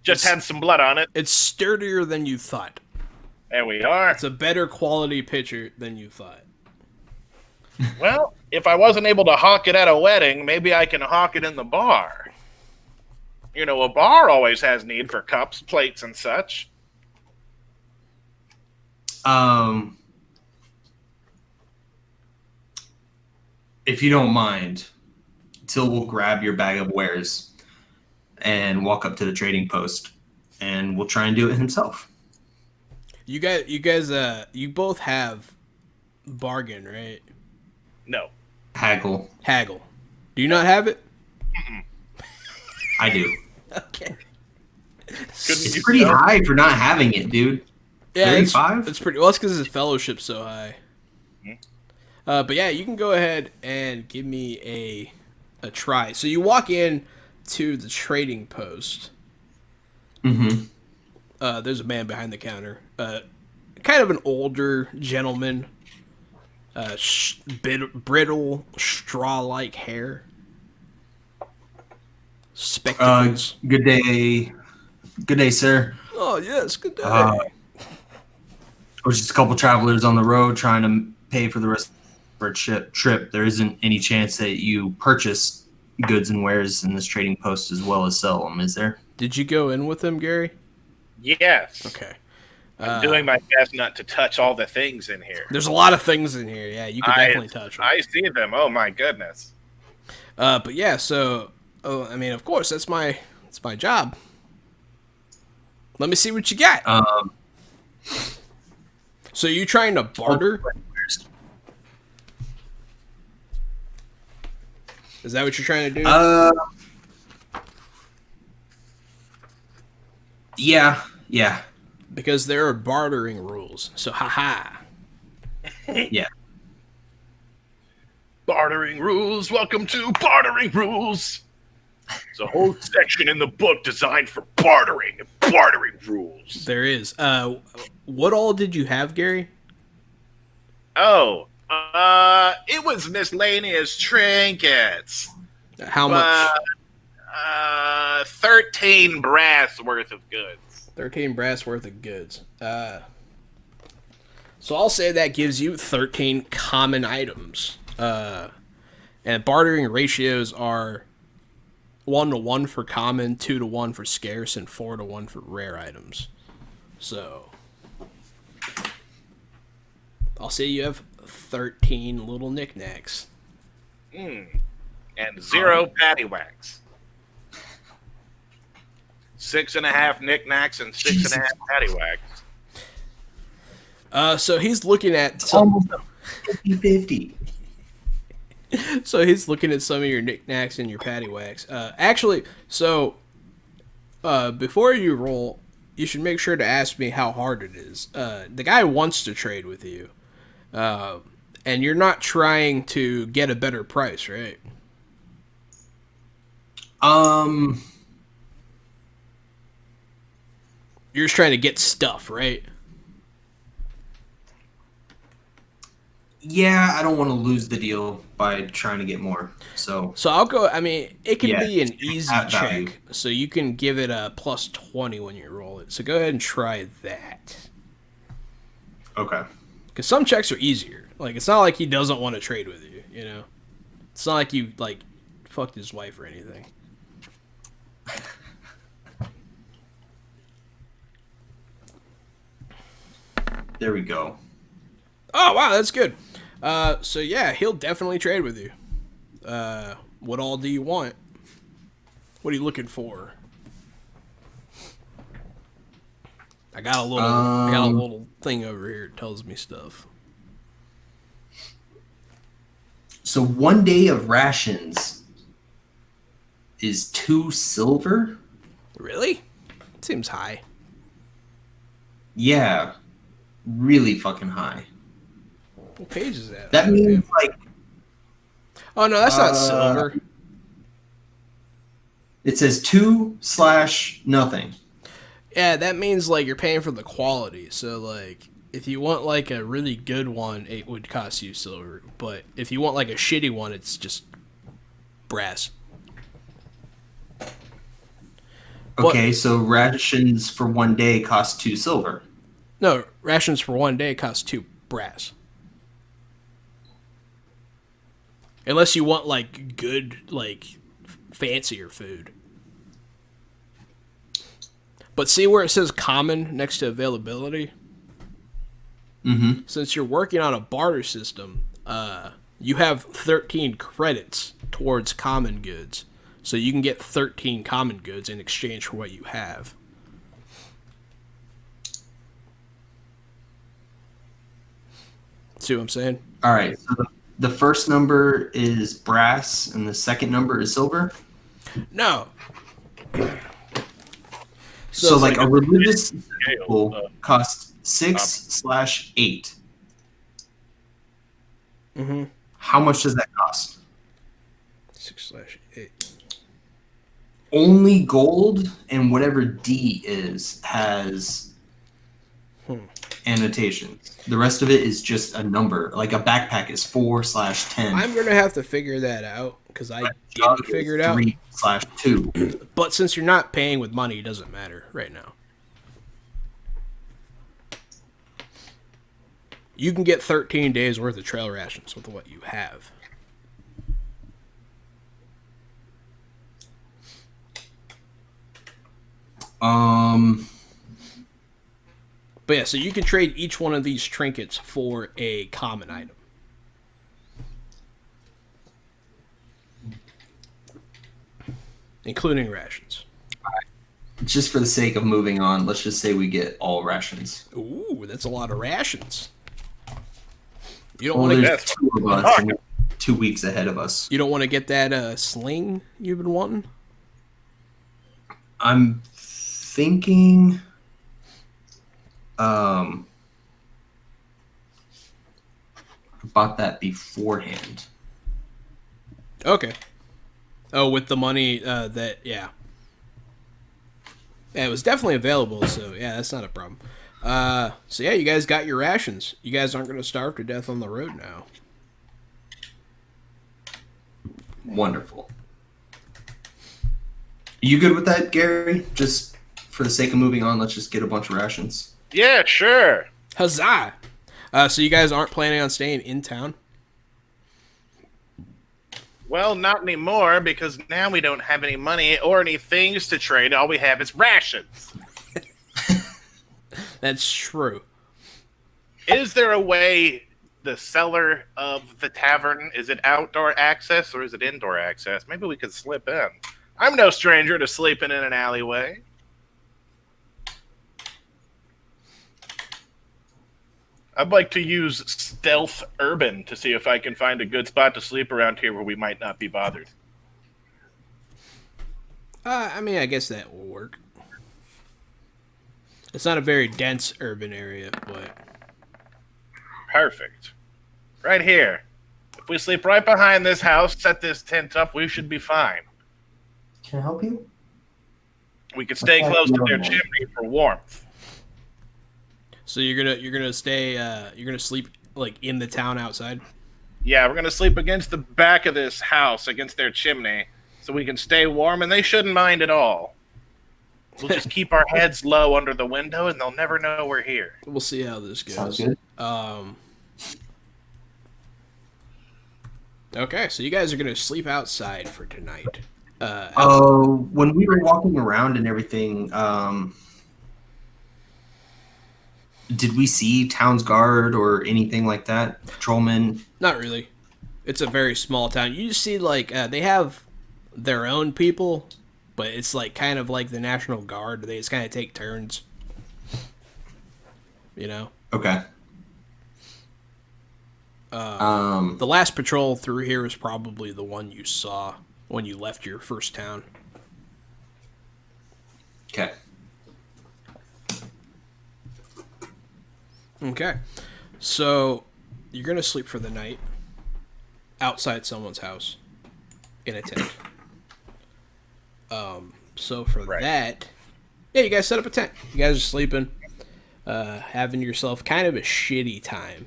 Just had some blood on it. It's sturdier than you thought. There we are. It's a better quality pitcher than you thought. Well, if I wasn't able to hawk it at a wedding, maybe I can hawk it in the bar. You know, a bar always has need for cups, plates, and such. If you don't mind, Till will grab your bag of wares and walk up to the trading post, and we'll try and do it himself. You guys, you both have bargain, right? No. Haggle. Do you not have it? Mm-mm. I do. Okay. It's pretty high for not having it, dude. Yeah, 35? it's pretty. Well, it's because his fellowship's so high. But yeah, you can go ahead and give me a try. So you walk in to the trading post. Mm-hmm. There's a man behind the counter. Kind of an older gentleman. Brittle, straw-like hair. Spectacles. Good day, sir. Oh yes, good day. We're just a couple travelers on the road trying to pay for the rest of our trip. There isn't any chance that you purchase goods and wares in this trading post as well as sell them, is there? Did you go in with him, Gary? Yes. Okay. I'm doing my best not to touch all the things in here. There's a lot of things in here. Yeah, you can definitely touch them. I see them. Oh my goodness. But yeah, so I mean, of course, that's my job. Let me see what you got. So you trying to barter? Is that what you're trying to do? Yeah. Because there are bartering rules. So haha. Yeah. Bartering rules. Welcome to Bartering Rules. There's a whole section in the book designed for bartering and bartering rules. There is. What all did you have, Gary? Oh, it was miscellaneous trinkets. How much? 13 brass worth of goods. 13 brass worth of goods. So I'll say that gives you 13 common items. And bartering ratios are 1-to-1 for common, 2-to-1 for scarce, and 4-to-1 for rare items. So I'll say you have 13 little knickknacks. And 0 paddywhacks. 6.5 knickknacks and 6.5 paddywhacks. So he's looking at Almost 50-50. So he's looking at some of your knickknacks and your paddywhacks. Actually, so before you roll, you should make sure to ask me how hard it is. The guy wants to trade with you, And you're not trying to get a better price, right? You're just trying to get stuff, right? Yeah, I don't want to lose the deal by trying to get more. So I'll go. I mean, it can be an easy at value. check, so you can give it a plus 20 when you roll it. So go ahead and try that. Okay. Because some checks are easier. Like, it's not like he doesn't want to trade with you, you know? It's not like you, like, fucked his wife or anything. There we go. Oh, wow, that's good. So, yeah, he'll definitely trade with you. What all do you want? What are you looking for? I got a little thing over here that tells me stuff. So 1 day of rations is 2 silver? Really? Seems high. Yeah. Really fucking high. What page is that? That means like... Oh, no, that's not silver. It says 2/nothing. Yeah, that means, like, you're paying for the quality. So, like, if you want, like, a really good one, it would cost you silver. But if you want, like, a shitty one, it's just brass. Okay, so rations for 1 day cost 2 silver. No, rations for 1 day cost 2 brass. Unless you want, like, good, like, fancier food. But see where it says common next to availability? Mm-hmm. Since you're working on a barter system, you have 13 credits towards common goods. So you can get 13 common goods in exchange for what you have. See what I'm saying? All right, so the first number is brass and the second number is silver? No. So it's like a religious scale, symbol costs 6/8. Mm-hmm. How much does that cost? 6/8. Only gold and whatever D is has annotations. The rest of it is just a number. Like a backpack is 4/10. I'm gonna have to figure that out because I didn't figure it out. 3/2. But since you're not paying with money, it doesn't matter right now. You can get 13 days worth of trail rations with what you have. But yeah, so you can trade each one of these trinkets for a common item. Including rations. Just for the sake of moving on, let's just say we get all rations. Ooh, that's a lot of rations. You don't Well, want to there's get 2 of us and 2 weeks ahead of us. You don't want to get that sling you've been wanting? I'm thinking bought that beforehand. Okay. Oh, with the money yeah, it was definitely available, so yeah, that's not a problem. So yeah, you guys got your rations. You guys aren't going to starve to death on the road now. Wonderful. You good with that, Gary? Just for the sake of moving on, let's just get a bunch of rations. Yeah, sure. Huzzah! So you guys aren't planning on staying in town? Well, not anymore, because now we don't have any money or any things to trade. All we have is rations. That's true. Is there a way the cellar of the tavern, is it outdoor access or is it indoor access? Maybe we could slip in. I'm no stranger to sleeping in an alleyway. I'd like to use stealth urban to see if I can find a good spot to sleep around here where we might not be bothered. I mean, I guess that will work. It's not a very dense urban area, but... Perfect. Right here. If we sleep right behind this house, set this tent up, we should be fine. Can I help you? We could stay close to their chimney for warmth. So you're gonna stay you're gonna sleep like in the town outside? Yeah, we're gonna sleep against the back of this house, against their chimney, so we can stay warm, and they shouldn't mind at all. We'll just keep our heads low under the window, and they'll never know we're here. We'll see how this goes. Sounds good. Okay, so you guys are gonna sleep outside for tonight. When we were walking around and everything, did we see town's guard or anything like that? Patrolmen? Not really. It's a very small town. You just see like they have their own people, but it's like kind of like the National Guard. They just kind of take turns. You know. Okay. The last patrol through here is probably the one you saw when you left your first town. Okay. Okay. So you're gonna sleep for the night outside someone's house in a tent. So for that, yeah, you guys set up a tent. You guys are sleeping, having yourself kind of a shitty time.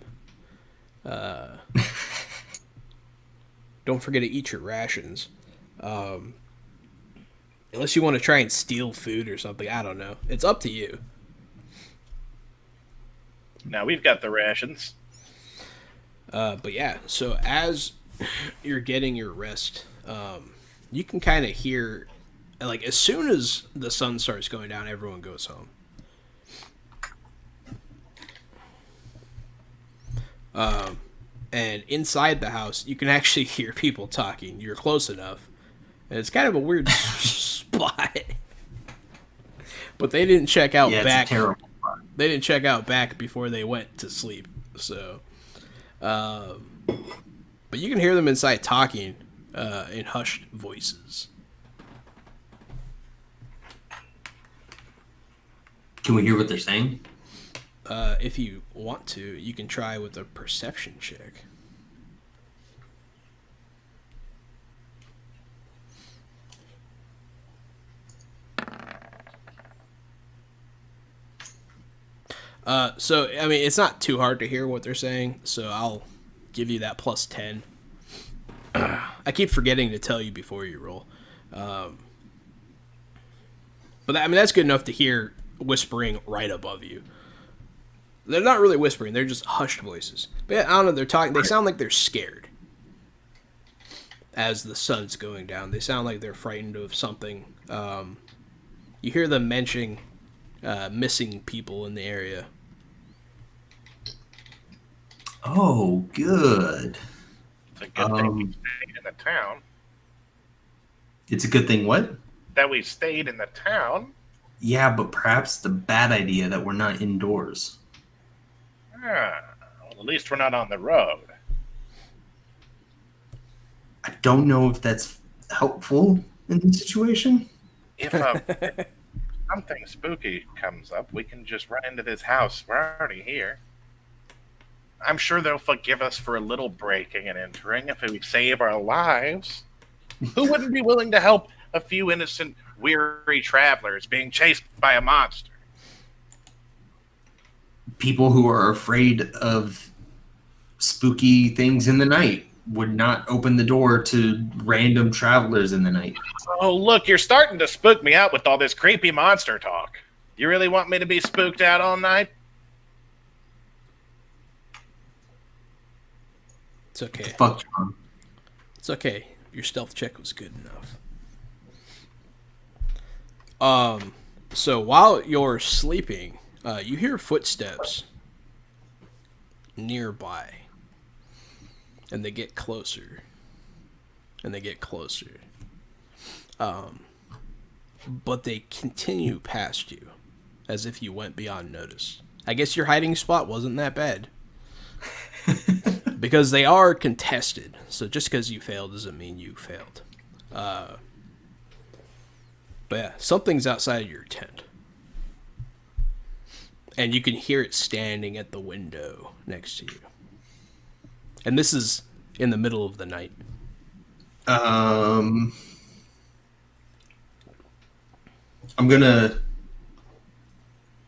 Don't forget to eat your rations. Unless you want to try and steal food or something, I don't know. It's up to you. Now we've got the rations. But yeah, so as you're getting your rest, you can kind of hear, like, as soon as the sun starts going down, everyone goes home. And inside the house, you can actually hear people talking. You're close enough. And it's kind of a weird spot. But they didn't check out back. It's a terrible spot. They didn't check out back before they went to sleep. So, but you can hear them inside talking in hushed voices. Can we hear what they're saying? If you want to, you can try with a perception check. So, I mean, it's not too hard to hear what they're saying, so I'll give you that plus 10. I keep forgetting to tell you before you roll. But, I mean, that's good enough to hear whispering right above you. They're not really whispering, they're just hushed voices. But yeah, I don't know, they're talking, they sound like they're scared. As the sun's going down, they sound like they're frightened of something. You hear them mentioning missing people in the area. Oh, good. It's a good thing we stayed in the town. It's a good thing what? That we stayed in the town. Yeah, but perhaps the bad idea that we're not indoors. Well, at least we're not on the road. I don't know if that's helpful in this situation. If something spooky comes up, we can just run into this house. We're already here. I'm sure they'll forgive us for a little breaking and entering if we save our lives. Who wouldn't be willing to help a few innocent, weary travelers being chased by a monster? People who are afraid of spooky things in the night would not open the door to random travelers in the night. Oh, look, you're starting to spook me out with all this creepy monster talk. You really want me to be spooked out all night? It's okay. Fuck, John. It's okay. Your stealth check was good enough. So while you're sleeping, you hear footsteps nearby. And they get closer. And they get closer. But they continue past you. As if you went beyond notice. I guess your hiding spot wasn't that bad. Because they are contested. So just because you failed doesn't mean you failed. But yeah, something's outside of your tent. And you can hear it standing at the window next to you. And this is in the middle of the night. I'm gonna,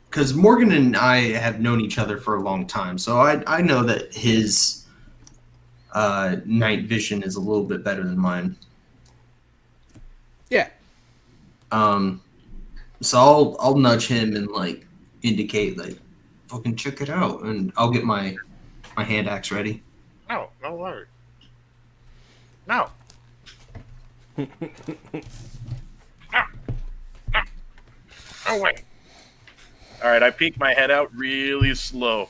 because Morgan and I have known each other for a long time, so I know that his night vision is a little bit better than mine. Yeah. So I'll nudge him and like indicate like, fucking check it out, and I'll get my hand axe ready. No worries. No. No, wait. All right, I peek my head out really slow.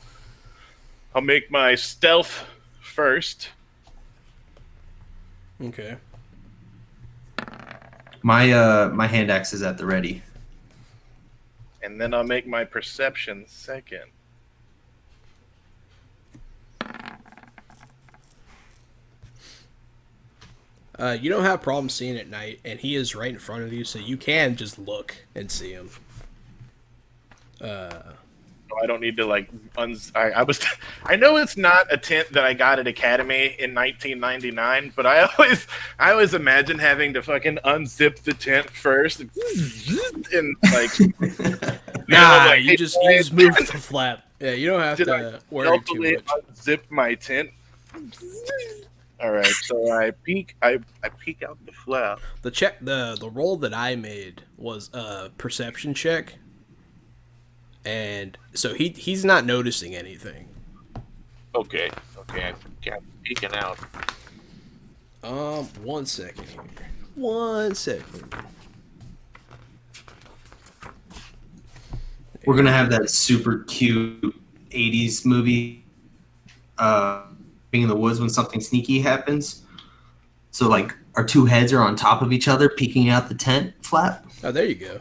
I'll make my stealth first. Okay. My hand axe is at the ready. And then I'll make my perception second. You don't have problems seeing at night, and he is right in front of you, so you can just look and see him. I don't need to like I know it's not a tent that I got at Academy in 1999, but I always imagine having to fucking unzip the tent first and like you just move the flap. Yeah, you don't have to worry too much. Unzip my tent. All right, so I peek out the flap. The roll that I made was a perception check. And so he's not noticing anything. Okay, I'm peeking out. 1 second here. 1 second. We're gonna have that super cute '80s movie, being in the woods when something sneaky happens. So like our two heads are on top of each other, peeking out the tent flap. Oh, there you go.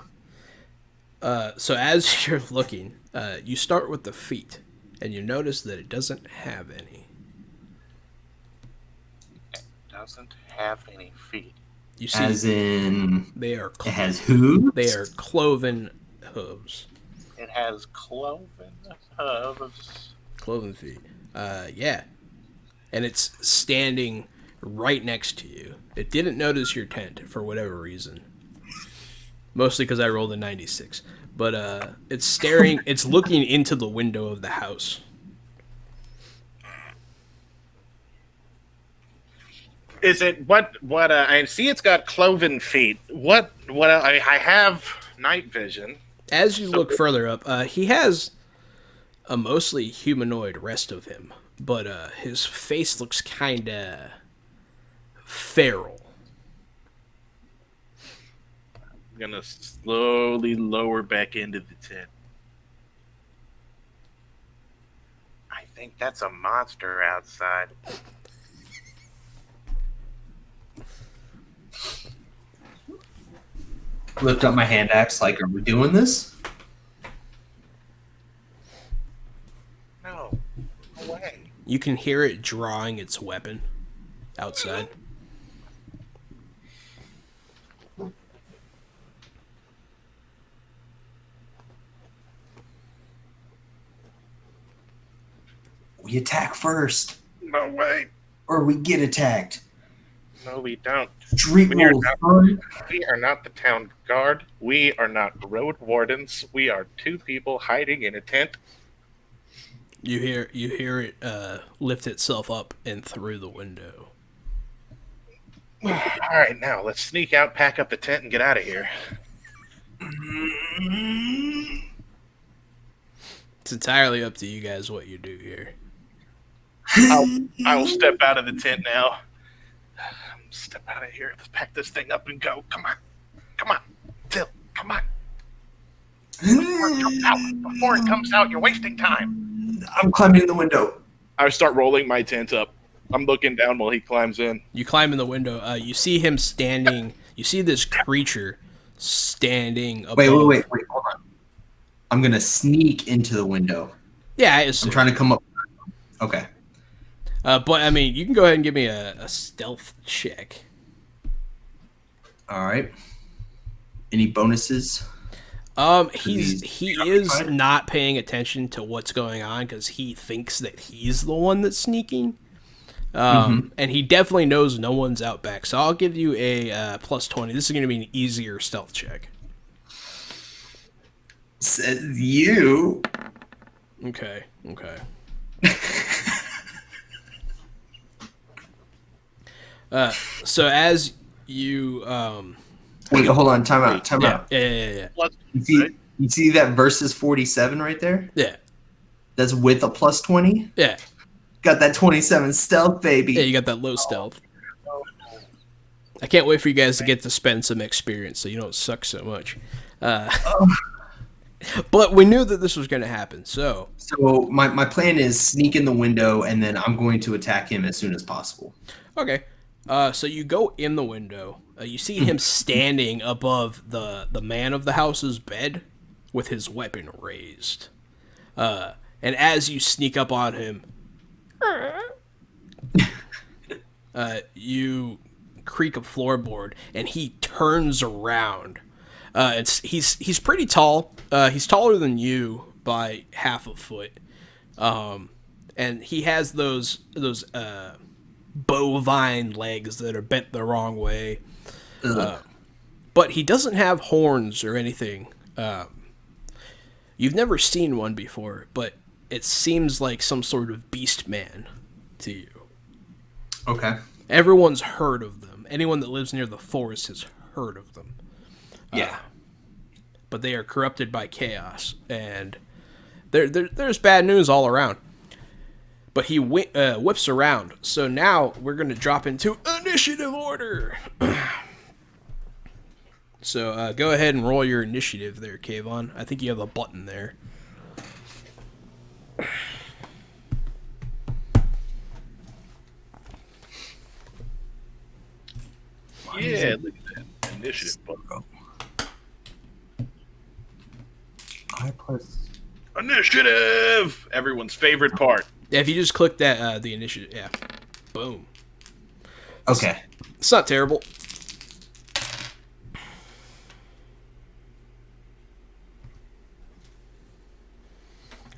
So as you're looking, you start with the feet, and you notice that it doesn't have any. It doesn't have any feet. You see, as in it has hooves. They are cloven hooves. It has cloven hooves. Cloven feet. Yeah. And it's standing right next to you. It didn't notice your tent for whatever reason. Mostly because I rolled a 96. But it's staring, it's looking into the window of the house. Is it what I see it's got cloven feet. What I have night vision. As you look further up, he has a mostly humanoid rest of him, but his face looks kinda feral. I'm gonna slowly lower back into the tent. I think that's a monster outside. Lift up my hand axe like, are we doing this? No way. You can hear it drawing its weapon outside. We attack first. No way. Or we get attacked. No, we don't. Street We are rules, not- son. We are not the town guard. We are not road wardens. We are two people hiding in a tent. You hear it lift itself up and through the window. All right, now let's sneak out, pack up the tent, and get out of here. It's entirely up to you guys what you do here. I will step out of the tent now. Step out of here. Let's pack this thing up and go. Come on, Till. Come on. Before it comes out, you're wasting time. I'm climbing the window. I start rolling my tent up. I'm looking down while he climbs in. You climb in the window. You see him standing. You see this creature standing above. Wait, hold on. I'm gonna sneak into the window. Yeah, I assume. I'm trying to come up. Okay. But I mean, you can go ahead and give me a stealth check. All right. Any bonuses? He is not paying attention to what's going on because he thinks that he's the one that's sneaking. And he definitely knows no one's out back. So I'll give you a plus 20. This is going to be an easier stealth check. Says you. Okay. So as you wait, hold on, time out. Yeah. You see that versus 47 right there? Yeah. That's with a plus 20? Yeah. Got that 27 stealth, baby. Yeah, you got that low stealth. I can't wait for you guys to get to spend some experience so you don't suck so much. But we knew that this was going to happen, so... So my plan is sneak in the window, and then I'm going to attack him as soon as possible. Okay. So you go in the window. You see him standing above the man of the house's bed with his weapon raised. And as you sneak up on him, you creak a floorboard, and he turns around. He's pretty tall. He's taller than you by half a foot. And he has those bovine legs that are bent the wrong way. But he doesn't have horns or anything. You've never seen one before, but it seems like some sort of beast man to you. Okay. Everyone's heard of them. Anyone that lives near the forest has heard of them. Yeah. But they are corrupted by chaos, and there's bad news all around. But he whips around, so now we're going to drop into initiative order. So go ahead and roll your initiative there, Kavon. I think you have a button there. Yeah, look at that initiative button. Initiative! Everyone's favorite part. Yeah, if you just click that, the initiative, yeah. Boom. Okay. It's not terrible.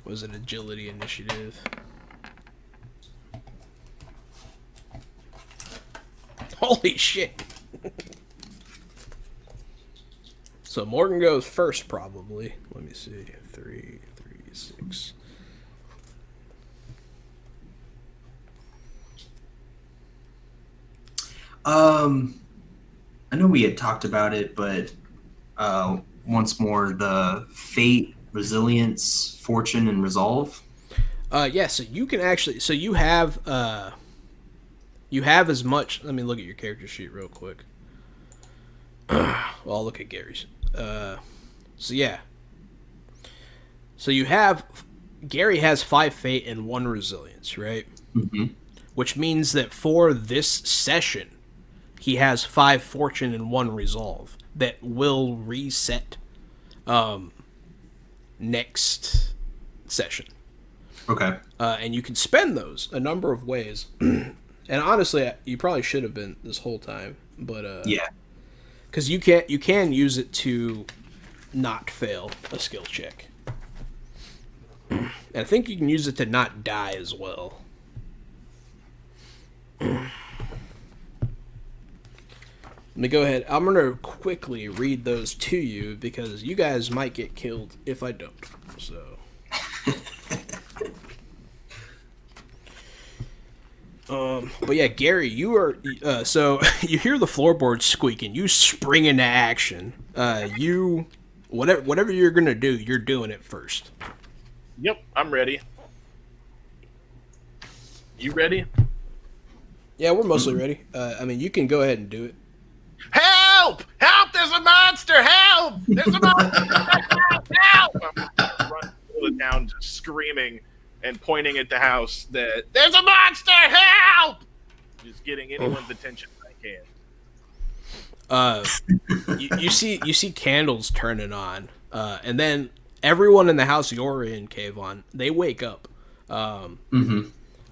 Was it agility initiative? Holy shit. So Morgan goes first, probably. Let me see. 3, 6. I know we had talked about it, but once more, the fate, resilience, fortune, and resolve. Yeah, so you can actually, so you have as much. Let me look at your character sheet real quick. Well, I'll look at Gary's. So yeah. So you have, Gary has 5 fate and 1 resilience, right? Mm-hmm. Which means that for this session, he has 5 fortune and 1 resolve that will reset next session. Okay. And you can spend those a number of ways. And honestly, you probably should have been this whole time, but yeah, because you can use it to not fail a skill check. And I think you can use it to not die as well. Let me go ahead. I'm going to quickly read those to you because you guys might get killed if I don't. So. But yeah, Gary, you are, so you hear the floorboard squeak and you spring into action. Whatever you're going to do, you're doing it first. Yep, I'm ready. You ready? Yeah, we're mostly ready. I mean, you can go ahead and do it. Help! Help! There's a monster! Help! There's a monster! Help! I'm running through the town just screaming and pointing at the house that there's a monster! Help! Just getting anyone's attention I can. You see candles turning on, and then everyone in the house you're in, Kavon, they wake up. And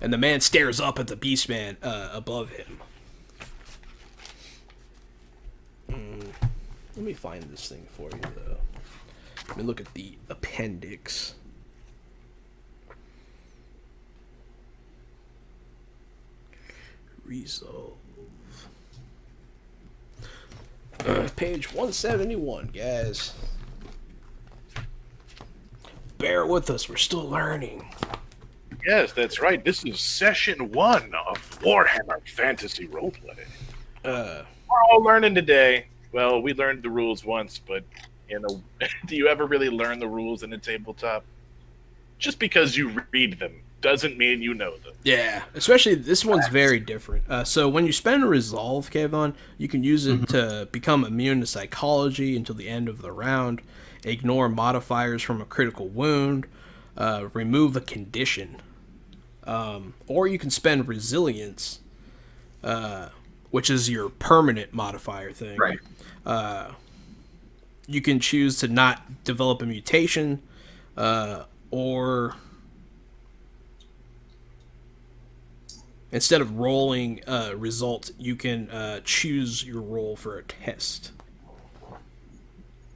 the man stares up at the beast man above him. Let me find this thing for you, though. Let me look at the appendix. Resolve. Page 171, guys. Bear with us, we're still learning. Yes, that's right. This is session 1 of Warhammer Fantasy Roleplay. We're all learning today. Well, we learned the rules once, but do you ever really learn the rules in a tabletop? Just because you read them doesn't mean you know them. Yeah, especially this one's very different. So when you spend a resolve, Kavon, you can use it to become immune to psychology until the end of the round, ignore modifiers from a critical wound, remove a condition, or you can spend resilience, which is your permanent modifier thing. Right. You can choose to not develop a mutation, or instead of rolling results, you can choose your roll for a test.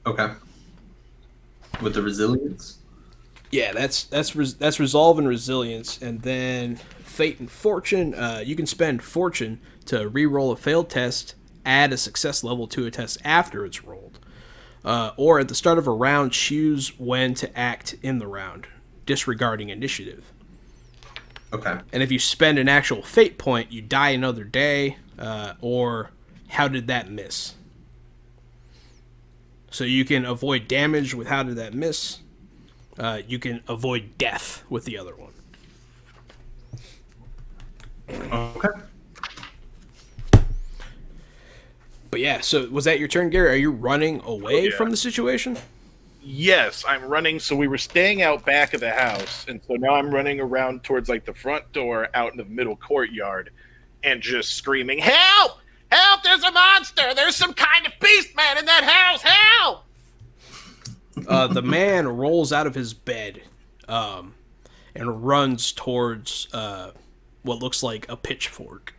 Okay. With the resilience? Yeah, that's resolve and resilience, and then fate and fortune. You can spend fortune to re-roll a failed test, add a success level to a test after it's rolled, or at the start of a round, choose when to act in the round, disregarding initiative. Okay. And if you spend an actual fate point, you die another day, or how did that miss? So you can avoid damage with how did that miss. You can avoid death with the other one. Okay. But yeah, so was that your turn, Gary? Are you running away from the situation? Yes, I'm running. So we were staying out back of the house, and so now I'm running around towards like the front door out in the middle courtyard and just screaming, "Help! Help! There's a monster! There's some kind of beast man in that house! Help!" The man rolls out of his bed and runs towards what looks like a pitchfork.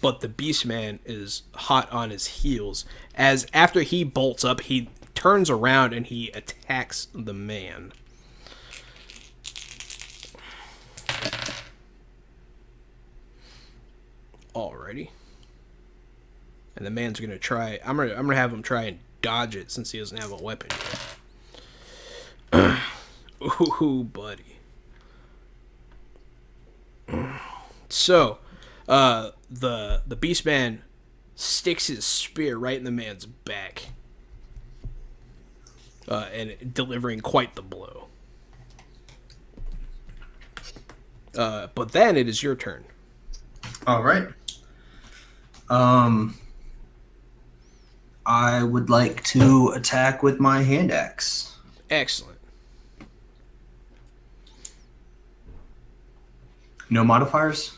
But the beast man is hot on his heels. As after he bolts up, he turns around and he attacks the man. Alrighty. And the man's gonna try. I'm gonna have him try and dodge it since he doesn't have a weapon yet. Ooh, buddy. So, the beast man sticks his spear right in the man's back, and delivering quite the blow. But then it is your turn. All right. I would like to attack with my hand axe. Excellent. No modifiers?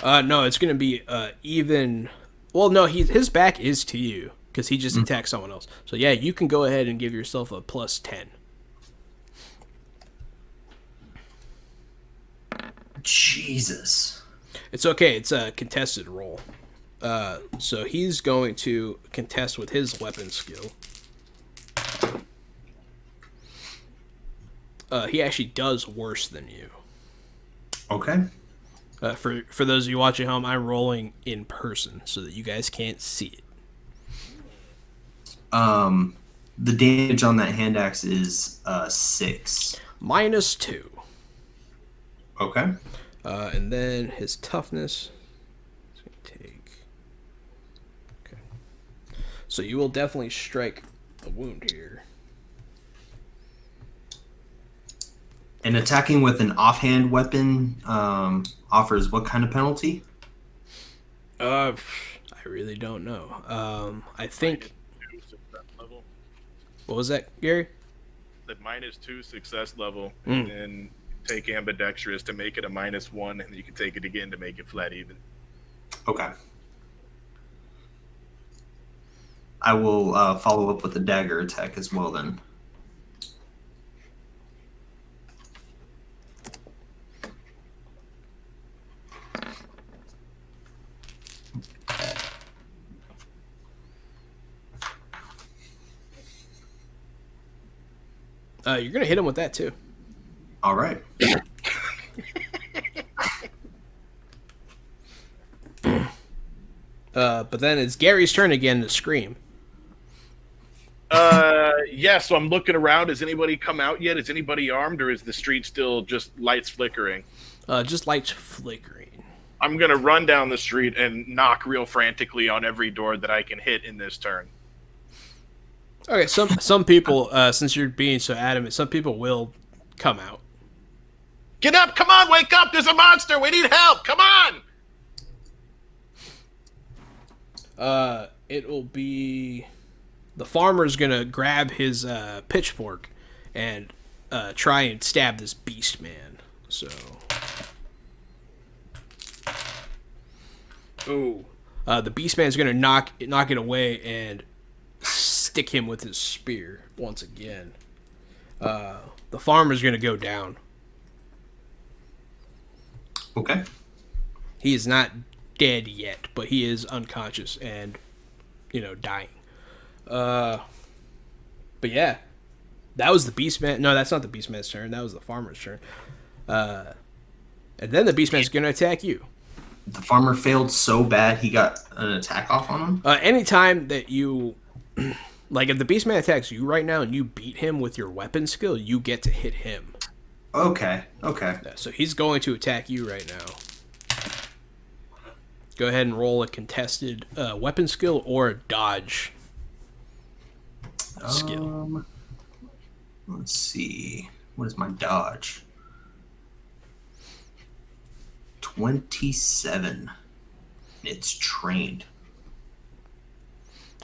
No, it's going to be even. Well, no, his back is to you because he just attacked someone else. So yeah, you can go ahead and give yourself a plus 10. Jesus. It's okay. It's a contested roll. So he's going to contest with his weapon skill. He actually does worse than you. Okay. For those of you watching at home, I'm rolling in person so that you guys can't see it. The damage on that hand axe is 6. -2. Okay. And then his toughness is going to take. Okay. So you will definitely strike a wound here. And attacking with an offhand weapon offers what kind of penalty? I really don't know. I think. What was that, Gary? The -2 success level, and then take ambidextrous to make it a -1, and you can take it again to make it flat even. Okay. I will follow up with a dagger attack as well then. You're going to hit him with that, too. All right. But then it's Gary's turn again to scream. Yeah, so I'm looking around. Has anybody come out yet? Is anybody armed, or is the street still just lights flickering? Just lights flickering. I'm going to run down the street and knock real frantically on every door that I can hit in this turn. Okay, some people, since you're being so adamant, some people will come out. Get up! Come on, wake up! There's a monster! We need help! Come on! It will be... The farmer's gonna grab his pitchfork and try and stab this beast man. So... Ooh. The beast man's gonna knock it away and stick him with his spear once again. The farmer's gonna go down. Okay. He is not dead yet, but he is unconscious and, dying. But yeah, that was the Beastman. No, that's not the Beastman's turn. That was the farmer's turn. And then the Beastman's going to attack you. The farmer failed so bad he got an attack off on him? Anytime that you... Like, if the Beastman attacks you right now and you beat him with your weapon skill, you get to hit him. Okay. So he's going to attack you right now. Go ahead and roll a contested weapon skill or a dodge skill. Let's see. What is my dodge? 27. It's trained.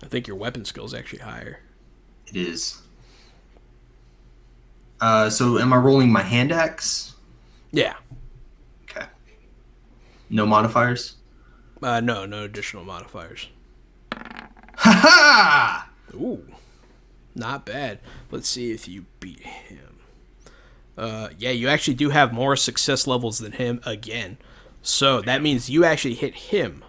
I think your weapon skill is actually higher. It is. So am I rolling my hand axe? Yeah. Okay. No modifiers? No additional modifiers. Ha ha! Ooh. Not bad. Let's see if you beat him. Yeah, you actually do have more success levels than him again. So that means you actually hit him.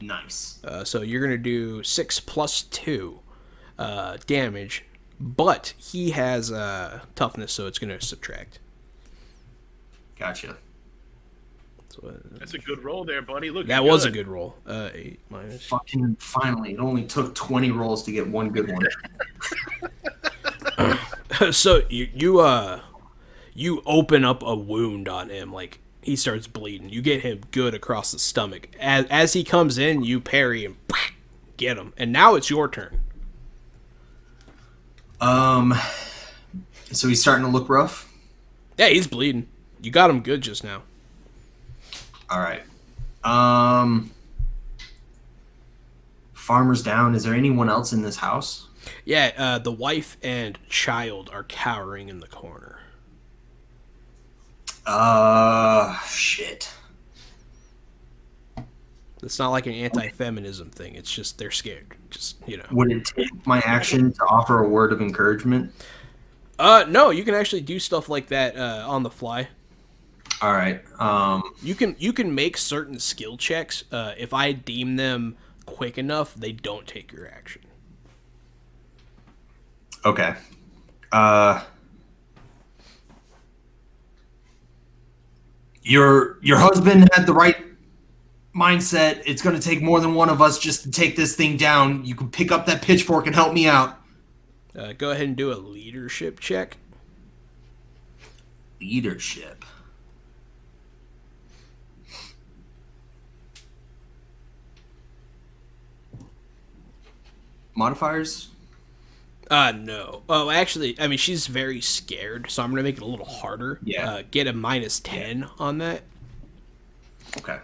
Nice. So you're going to do 6 plus 2 damage. But he has toughness, so it's going to subtract. Gotcha. So, That's a good roll there, buddy. Look, that was a good roll. 8 minus. Fucking finally. It only took 20 rolls to get one good one. So you open up a wound on him, like he starts bleeding. You get him good across the stomach. As he comes in, you parry and get him. And now it's your turn. So he's starting to look rough? Yeah, he's bleeding. You got him good just now. All right. Farmer's down. Is there anyone else in this house? Yeah, the wife and child are cowering in the corner. Shit. It's not like an anti-feminism thing. It's just they're scared. Just, Would it take my action to offer a word of encouragement? No, you can actually do stuff like that on the fly. All right. You can make certain skill checks. If I deem them quick enough, they don't take your action. Okay. Your husband had the right mindset. It's going to take more than one of us just to take this thing down. You can pick up that pitchfork and help me out. Go ahead and do a leadership check. Leadership. Modifiers? No. Oh, actually, I mean, she's very scared, so I'm going to make it a little harder. Yeah. Get a minus 10 on that. Okay.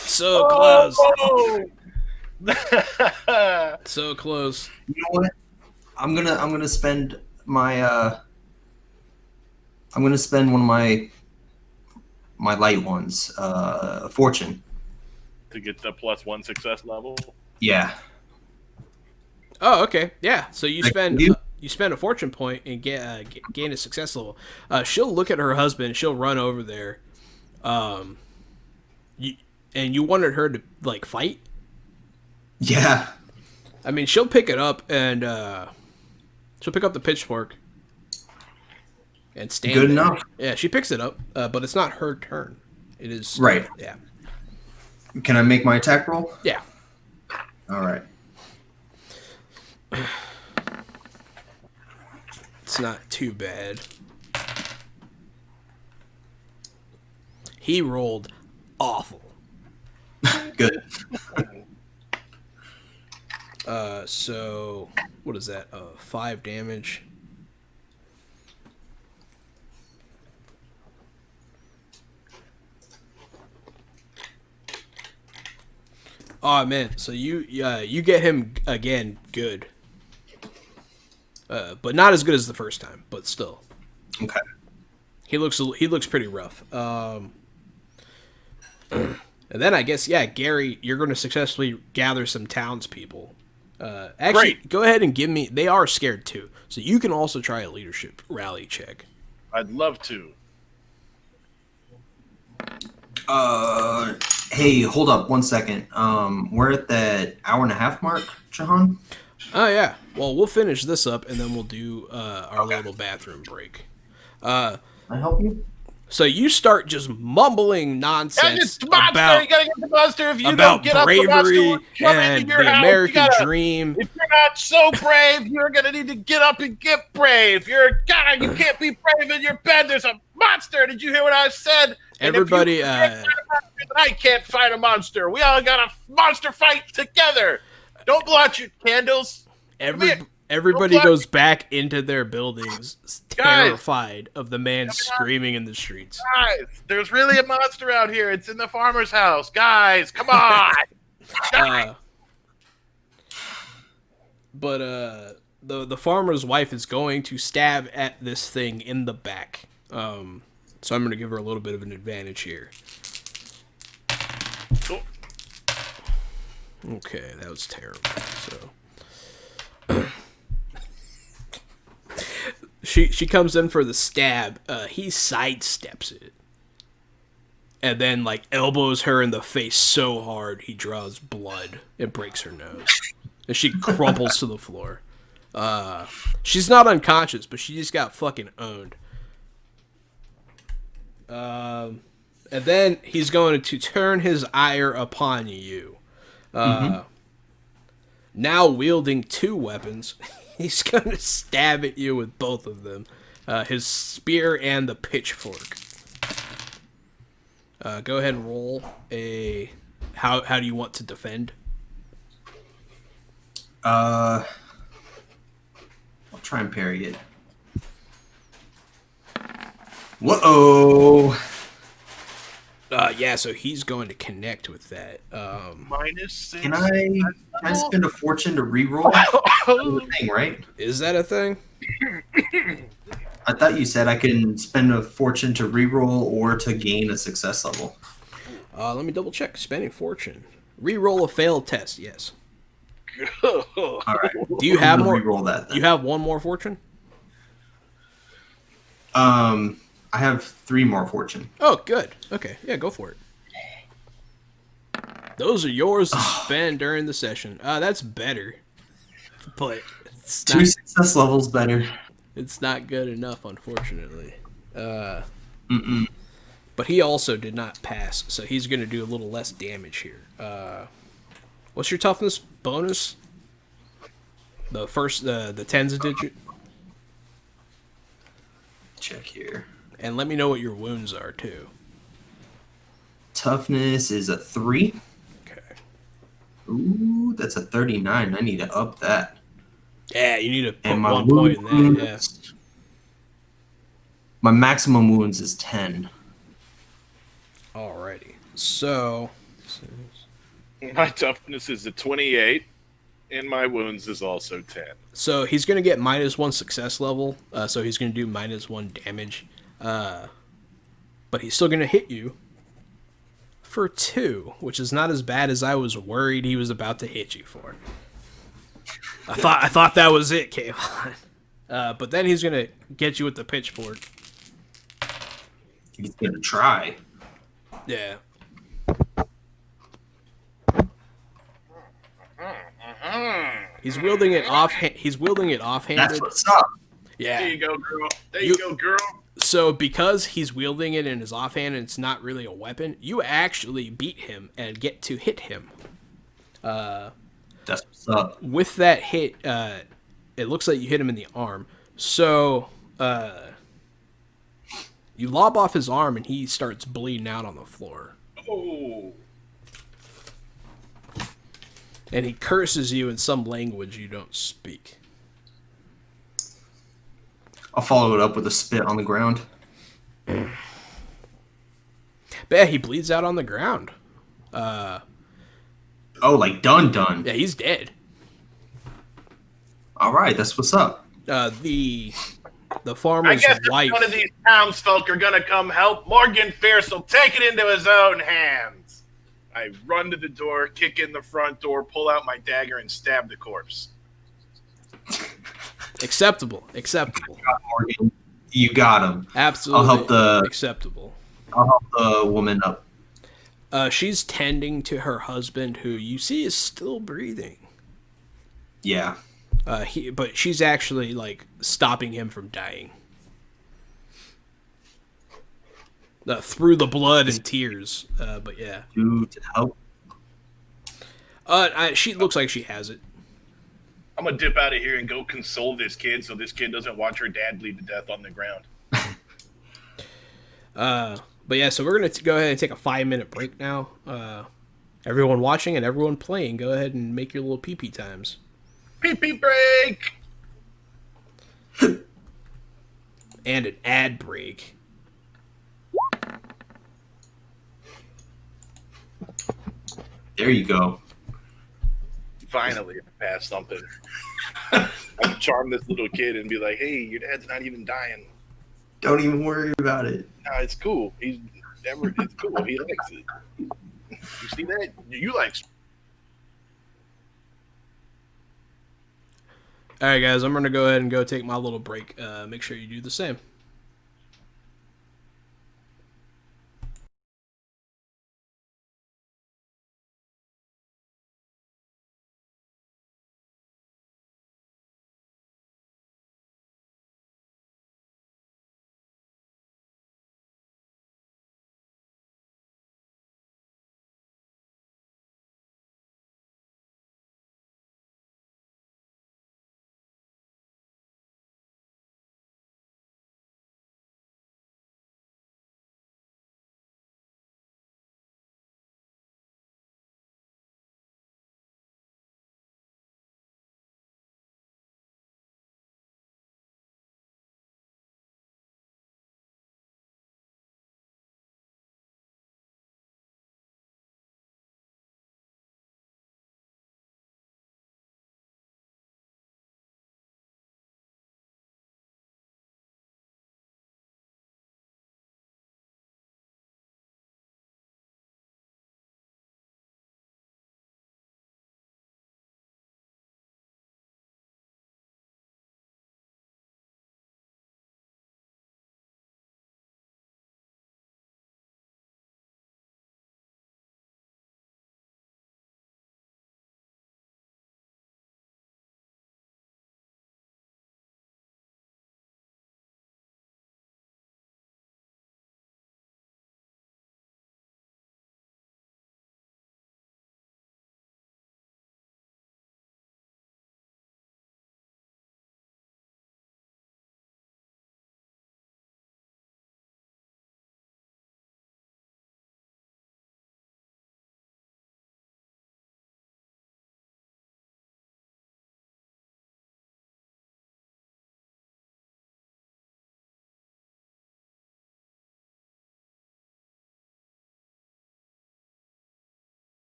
So close. Oh! So close. You know what? I'm gonna spend my I'm gonna spend one of my light ones, fortune. To get the +1 success level. Yeah. Oh, okay. Yeah. So you spend you. You spend a fortune point and gain a success level. She'll look at her husband. She'll run over there. You wanted her to like fight. Yeah. I mean, she'll pick it up and she'll pick up the pitchfork. and stand Good there. enough. Yeah, she picks it up, but it's not her turn. It is Right. Yeah. Can I make my attack roll? Yeah. All right. It's not too bad. He rolled awful. Good. So what is that? 5 damage. Oh man, so you get him again good. But not as good as the first time, but still. Okay. He looks pretty rough. And then I guess, yeah, Gary, you're going to successfully gather some townspeople. Actually, Great. Go ahead and give me. They are scared too, so you can also try a leadership rally check. I'd love to. Hey, hold up 1 second. We're at that hour and a half mark, Jahan. Oh yeah. Well, we'll finish this up and then we'll do our little bathroom break. Can I help you? So you start just mumbling And nonsense it's monster. about You gotta get the monster. If you about don't get up, the monster bravery will come and into your the house. American dream. If you're not so brave, you're gonna need to get up and get brave. You're a guy. You can't be brave in your bed. There's a monster. Did you hear what I said? And Everybody, if you can't fight a monster, then I can't fight a monster. We all got a monster fight together. Don't blow out your candles. Everybody goes back into their buildings, Guys. terrified of the man screaming in the streets. Guys, there's really a monster out here. It's in the farmer's house. Guys, come on. But the farmer's wife is going to stab at this thing in the back. So I'm going to give her a little bit of an advantage here. Okay, that was terrible. So she comes in for the stab. He sidesteps it, and then like elbows her in the face so hard he draws blood and breaks her nose, and she crumples to the floor. She's not unconscious, but she just got fucking owned. And then he's going to turn his ire upon you. Now wielding 2 weapons, he's going to stab at you with both of them. His spear and the pitchfork. Go ahead and roll a... How do you want to defend? I'll try and parry it. Whoa! Yeah, so he's going to connect with that. -6. Can I spend a fortune to reroll? That's the thing, right? Is that a thing? I thought you said I can spend a fortune to reroll or to gain a success level. Let me double check. Spending fortune. Reroll a failed test, yes. All right. Do you have I'm gonna more? Reroll that. Then. You have 1 more fortune? I have 3 more fortune. Oh, good. Okay, yeah, go for it. Those are yours to spend during the session. That's better, but it's 2 success levels better. It's not good enough, unfortunately. Mm-mm. But he also did not pass, so he's going to do a little less damage here. What's your toughness bonus? The first, the tens digit. Check here. And let me know what your wounds are, too. Toughness is a 3. Okay. Ooh, that's a 39. I need to up that. Yeah, you need to put And my 1 point in that, yeah. My maximum wounds is 10. Alrighty. So... My toughness is a 28, and my wounds is also 10. So he's going to get -1 success level, so he's going to do -1 damage. But he's still going to hit you for 2, which is not as bad as I was worried he was about to hit you for. I thought that was it, Kavon. But then he's going to get you with the pitchfork. He's going to try. Yeah. He's wielding it offhanded. That's what's up. Yeah. There you go, girl. There you go, girl. So because he's wielding it in his offhand and it's not really a weapon, you actually beat him and get to hit him. That's what's up. With that hit, it looks like you hit him in the arm. So you lob off his arm and he starts bleeding out on the floor. Oh. And he curses you in some language you don't speak. I'll follow it up with a spit on the ground. But yeah, he bleeds out on the ground. Oh, like done. Yeah, he's dead. All right, that's what's up. The I farmer's guess if wife. one of these townsfolk are gonna come help, Morgan Fierce will take it into his own hands. I run to the door, kick in the front door, pull out my dagger, and stab the corpse. Acceptable. Morgan, you got him. Absolutely acceptable. I'll help the woman up. She's tending to her husband, who you see is still breathing. Yeah. But she's actually like stopping him from dying. Through the blood and tears. But yeah. To help. She looks like she has it. I'm gonna dip out of here and go console this kid so this kid doesn't watch her dad bleed to death on the ground. But yeah, so we're gonna go ahead and take a 5-minute break now. Everyone watching and everyone playing, go ahead and make your little pee-pee times. Pee-pee break! And an ad break. There you go. Finally, I passed something. I'll charm this little kid and be like, hey, your dad's not even dying. Don't even worry about it. Nah, it's cool. It's cool. He likes it. You see that? You like. All right, guys, I'm gonna go ahead and go take my little break. Make sure you do the same.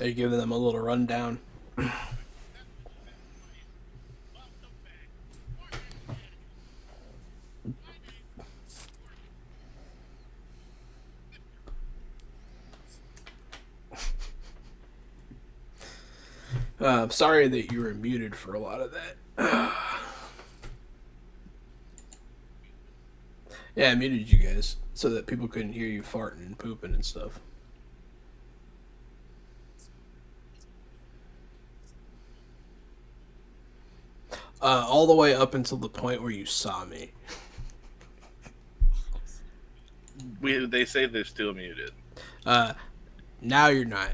Are you giving them a little rundown? Sorry that you were muted for a lot of that. Yeah, I muted you guys so that people couldn't hear you farting and pooping and stuff. All the way up until the point where you saw me. They say they're still muted. Now you're not.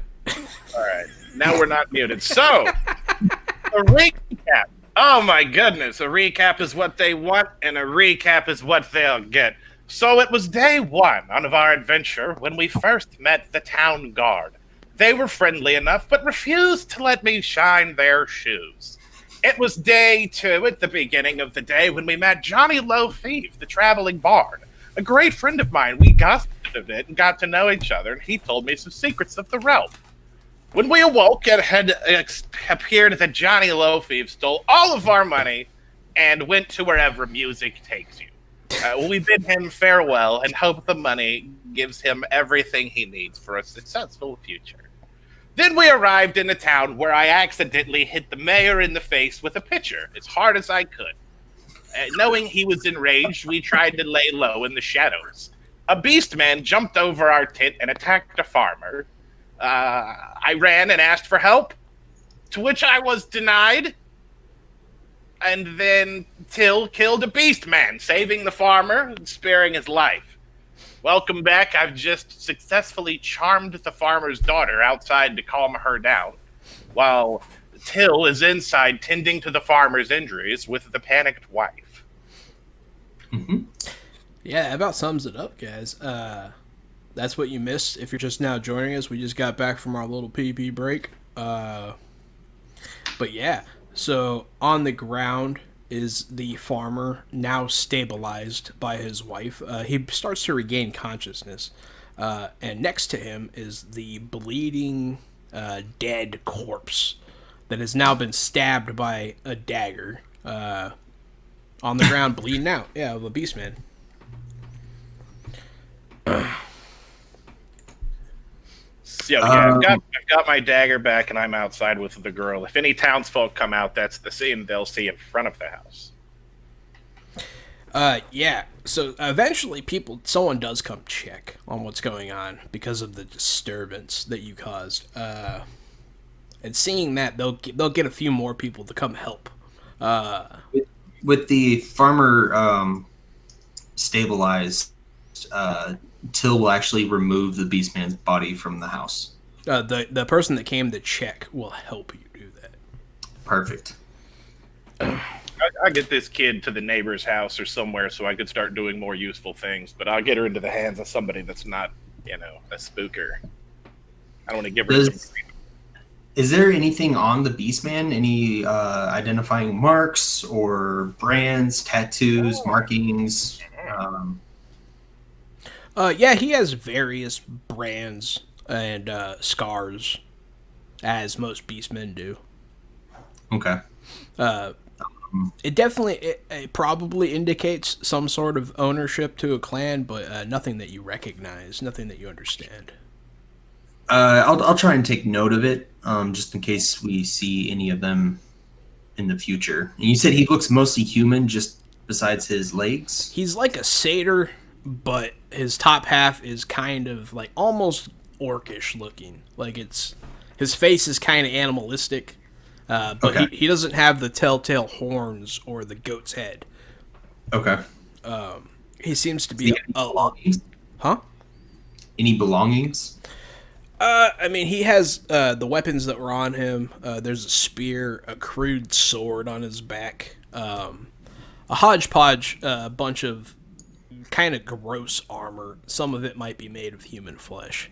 All right. Now we're not muted. So, a recap. Oh my goodness. A recap is what they want, and a recap is what they'll get. So it was day one of our adventure when we first met the town guard. They were friendly enough, but refused to let me shine their shoes. It was day two at the beginning of the day when we met Johnny Low Thief, the traveling bard. A great friend of mine. We gossiped a bit and got to know each other, and he told me some secrets of the realm. When we awoke, it had appeared that Johnny Low Thief stole all of our money and went to wherever music takes you. We bid him farewell and hope the money gives him everything he needs for a successful future. Then we arrived in a town where I accidentally hit the mayor in the face with a pitcher as hard as I could. Knowing he was enraged, we tried to lay low in the shadows. A beast man jumped over our tent and attacked a farmer. I ran and asked for help, to which I was denied. And then Till killed a beast man, saving the farmer and sparing his life. Welcome back. I've just successfully charmed the farmer's daughter outside to calm her down, while Till is inside tending to the farmer's injuries with the panicked wife. Mm-hmm. Yeah, that about sums it up, guys. That's what you missed if you're just now joining us. We just got back from our little PP break. But yeah, so on the ground is the farmer, now stabilized by his wife. He starts to regain consciousness. And next to him is the bleeding, dead corpse that has now been stabbed by a dagger. On the ground, bleeding out. Yeah, of a beast man. So yeah, I've got my dagger back, and I'm outside with the girl. If any townsfolk come out, that's the scene they'll see in front of the house. Yeah. So eventually, someone does come check on what's going on because of the disturbance that you caused. And seeing that, they'll get a few more people to come help. With the farmer stabilized, Till will actually remove the Beastman's body from the house. The person that came to check will help you do that. Perfect. I get this kid to the neighbor's house or somewhere so I could start doing more useful things, but I'll get her into the hands of somebody that's not, a spooker. I don't want to give her some... Is there anything on the Beastman? Any identifying marks or brands, tattoos, markings? Yeah, he has various brands and scars, as most beastmen do. Okay. It definitely, it probably indicates some sort of ownership to a clan, but nothing that you recognize, nothing that you understand. I'll try and take note of it, just in case we see any of them in the future. And you said he looks mostly human, just besides his legs? He's like a satyr, but his top half is kind of like almost orcish looking. Like his face is kind of animalistic, but okay. he doesn't have the telltale horns or the goat's head. Okay. He seems to be huh? Any belongings? I mean, he has the weapons that were on him. There's a spear, a crude sword on his back, a hodgepodge, bunch of kind of gross armor. Some of it might be made of human flesh.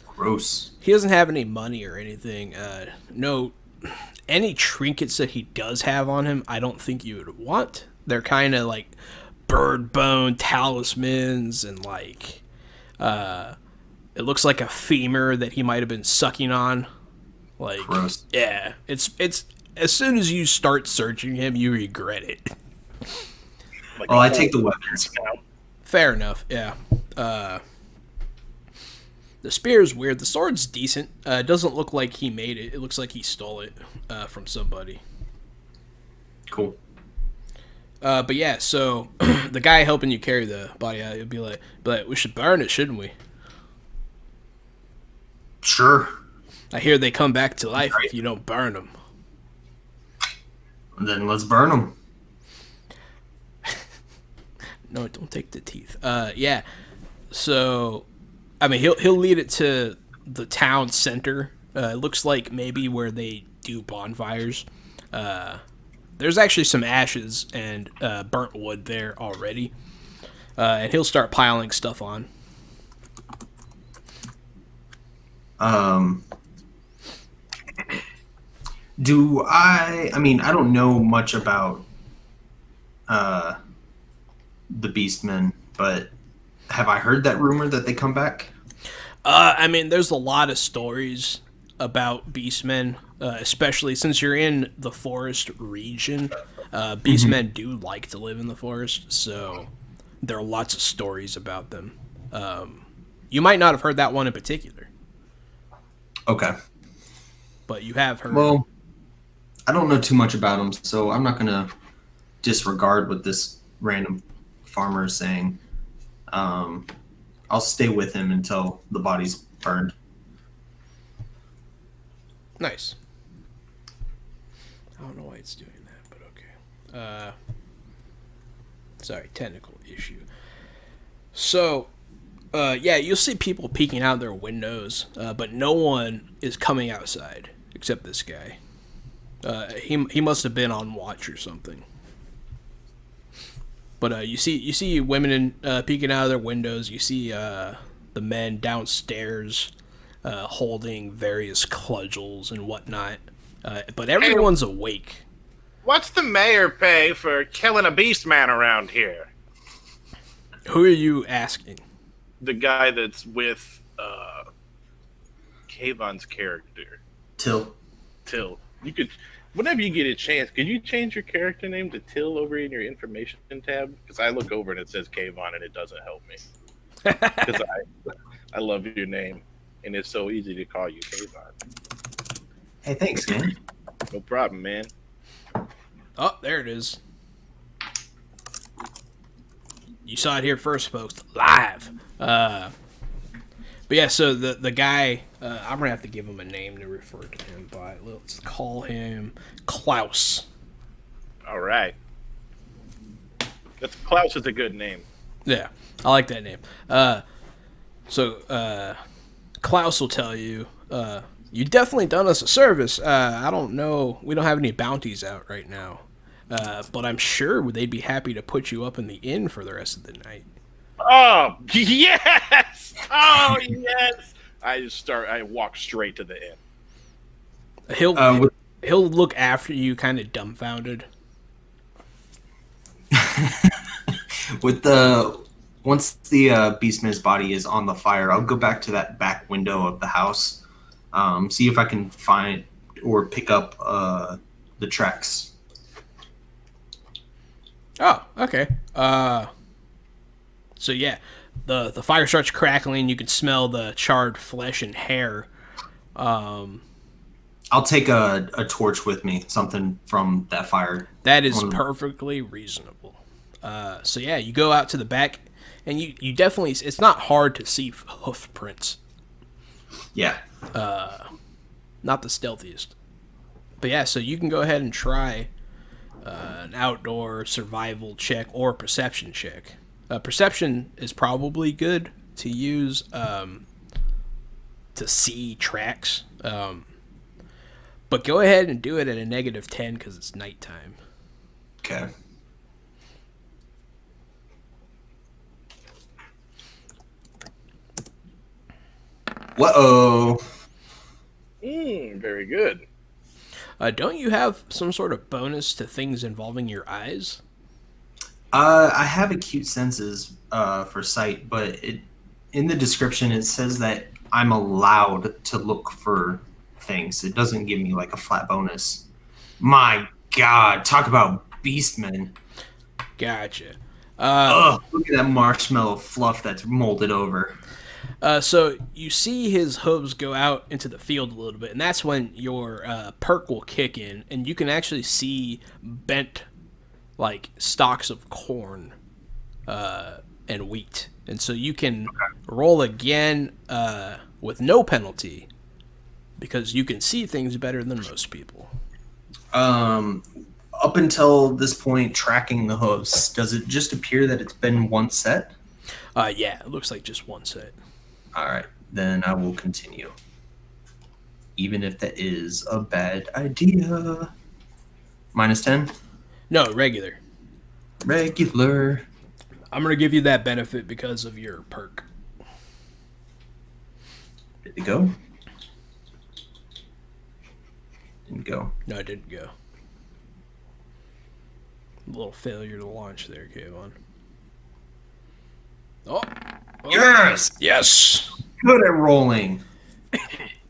Gross. He doesn't have any money or anything. No, any trinkets that he does have on him, I don't think you would want. They're kind of like bird bone talismans and like It looks like a femur that he might have been sucking on. Like, Gross. yeah, it's as soon as you start searching him, you regret it. Like Well, I take the weapons. Fair enough, yeah. The spear is weird. The sword's decent. It doesn't look like he made it. It looks like he stole it from somebody. Cool. But yeah, so the guy helping you carry the body out, he'll be like, we should burn it, shouldn't we? Sure. I hear they come back to life Right. if you don't burn them. Then let's burn them. No, don't take the teeth. Yeah. So, I mean, he'll lead it to the town center. It looks like maybe where they do bonfires. There's actually some ashes and burnt wood there already. And he'll start piling stuff on. I mean, I don't know much about the Beastmen, but have I heard that rumor that they come back? I mean, there's a lot of stories about beastmen, especially since you're in the forest region. Beastmen do like to live in the forest, so there are lots of stories about them. You might not have heard that one in particular, Okay. but you have heard. Well, I don't know too much about them, so I'm not going to disregard what this random farmer is saying. I'll stay with him until the body's burned. Nice. I don't know why it's doing that, but okay. Sorry, technical issue. So, yeah, you'll see people peeking out their windows, but no one is coming outside except this guy. He must have been on watch or something. But you see women peeking out of their windows. You see the men downstairs holding various cudgels and whatnot. But everyone's awake. What's the mayor pay for killing a beast man around here? Who are you asking? The guy that's with Kavon's character, Till. Till. You could, whenever you get a chance, could you change your character name to Till over in your information tab? Because I look over and it says Kavon and it doesn't help me. Because I love your name and it's so easy to call you Kavon. Hey, thanks, man. No problem, man. Oh, there it is. You saw it here first, folks. Live. But yeah, so the guy, I'm gonna have to give him a name to refer to him by. Let's call him Klaus. All right. Klaus is a good name. Yeah, I like that name. So Klaus will tell you, you definitely done us a service. I don't know, we don't have any bounties out right now, but I'm sure they'd be happy to put you up in the inn for the rest of the night. Oh, yes! Oh, yes! I walk straight to the inn. He'll look after you, kind of dumbfounded. Once the Beastman's body is on the fire, I'll go back to that back window of the house, see if I can find or pick up the tracks. Oh, okay. So yeah, the fire starts crackling. You can smell the charred flesh and hair. I'll take a torch with me, something from that fire. That is perfectly reasonable. So yeah, you go out to the back, and you definitely, it's not hard to see hoof prints. Yeah. Not the stealthiest. But yeah, so you can go ahead and try an outdoor survival check or perception check. Perception is probably good to use to see tracks. But go ahead and do it at a -10 because it's nighttime. Okay. Whoa. Very good. Don't you have some sort of bonus to things involving your eyes? I have acute senses for sight, but in the description it says that I'm allowed to look for things. It doesn't give me like a flat bonus. My God, talk about beastmen. Gotcha. Ugh, look at that marshmallow fluff that's molded over. So you see his hooves go out into the field a little bit, and that's when your perk will kick in, and you can actually see bent, like, stalks of corn and wheat. And so you can roll again with no penalty, because you can see things better than most people. Up until this point, tracking the hooves, does it just appear that it's been one set? Yeah, it looks like just one set. All right, then I will continue. Even if that is a bad idea. -10? No, regular. Regular. I'm going to give you that benefit because of your perk. Did it go? Didn't go. No, it didn't go. A little failure to launch there, Kavon. Oh. Yes! Yes! Good at rolling.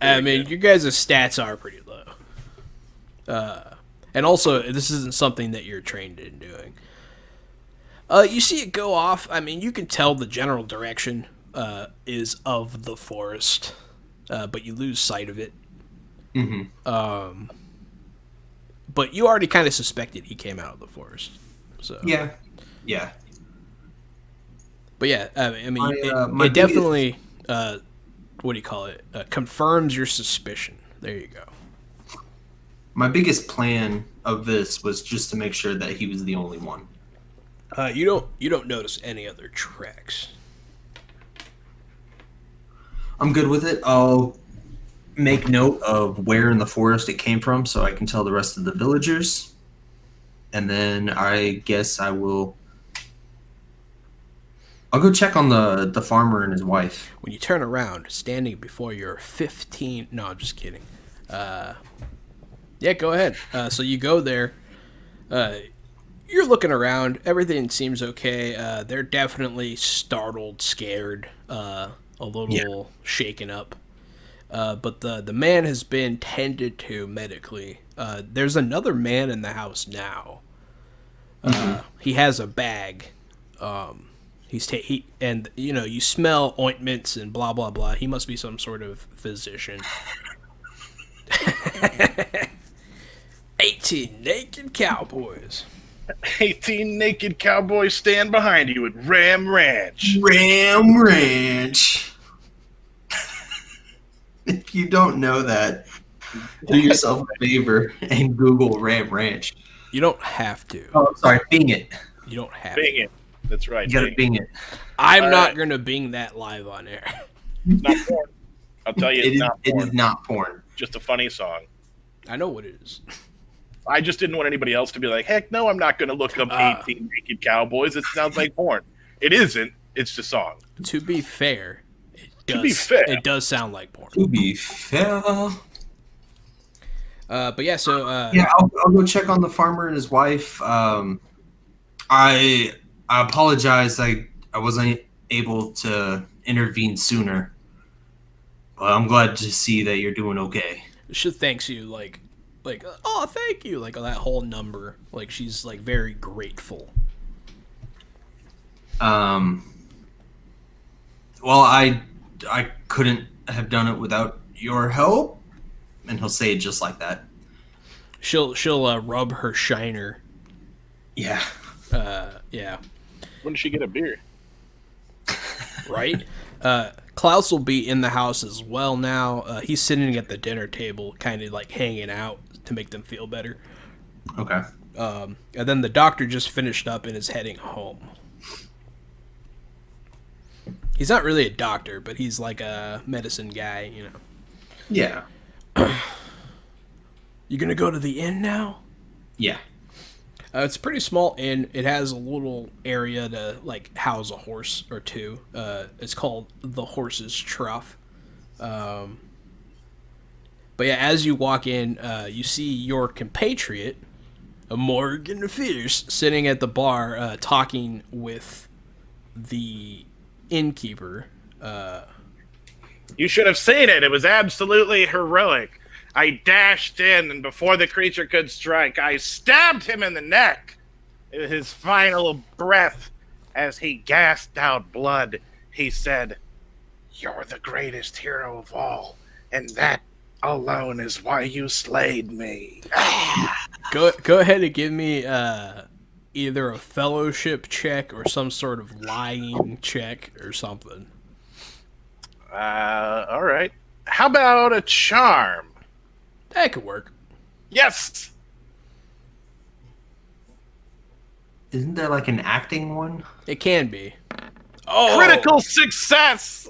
I mean, you guys' stats are pretty low. And also, this isn't something that you're trained in doing. You see it go off. I mean, you can tell the general direction is of the forest, but you lose sight of it. Mm-hmm. But you already kind of suspected he came out of the forest. So Yeah. But yeah, I mean, my it definitely, what do you call it? Confirms your suspicion. There you go. My biggest plan of this was just to make sure that he was the only one. You don't notice any other tracks. I'm good with it. I'll make note of where in the forest it came from so I can tell the rest of the villagers. And then I guess I'll go check on the farmer and his wife. When you turn around, standing before your 15... No, I'm just kidding. Yeah, go ahead. So you go there. You're looking around. Everything seems okay. They're definitely startled, scared, a little shaken up. But the man has been tended to medically. There's another man in the house now. He has a bag. And you smell ointments and blah blah blah. He must be some sort of physician. 18 naked cowboys. 18 naked cowboys stand behind you at Ram Ranch. Ram Ranch. If you don't know that, do yourself a favor and Google Ram Ranch. You don't have to. Oh, sorry, Bing it. You don't have Bing to. it. That's right. You gotta Bing it. I'm not going to Bing that live on air. It's not porn. I'll tell you, it's not porn. It is not porn. Just a funny song. I know what it is. I just didn't want anybody else to be like, heck no, I'm not going to look up 18 naked cowboys. It sounds like porn. It isn't. It's the song. To be fair, it does sound like porn. To be fair. But yeah, so... yeah, I'll go check on the farmer and his wife. I apologize. I wasn't able to intervene sooner. But I'm glad to see that you're doing okay. She thanks you, like, oh, thank you, like that whole number. Like, she's like very grateful. Well, I couldn't have done it without your help, and he'll say it just like that. She'll rub her shiner. Yeah. Yeah. When did she get a beer? Right? Klaus will be in the house as well now. He's sitting at the dinner table, kind of like hanging out to make them feel better. Okay. And then the doctor just finished up and is heading home. He's not really a doctor, but he's like a medicine guy, you know. Yeah. You gonna go to the inn now? Yeah. It's a pretty small inn. It has a little area to like house a horse or two. It's called the Horse's Trough. But yeah, as you walk in, you see your compatriot, Morgan Fierce, sitting at the bar talking with the innkeeper. You should have seen it. It was absolutely heroic. I dashed in, and before the creature could strike, I stabbed him in the neck. His final breath, as he gasped out blood, he said, "You're the greatest hero of all, and that alone is why you slayed me." Go ahead and give me either a fellowship check or some sort of lying check or something. All right. How about a charm? That could work. Yes! Isn't there like an acting one? It can be. Oh, Critical success!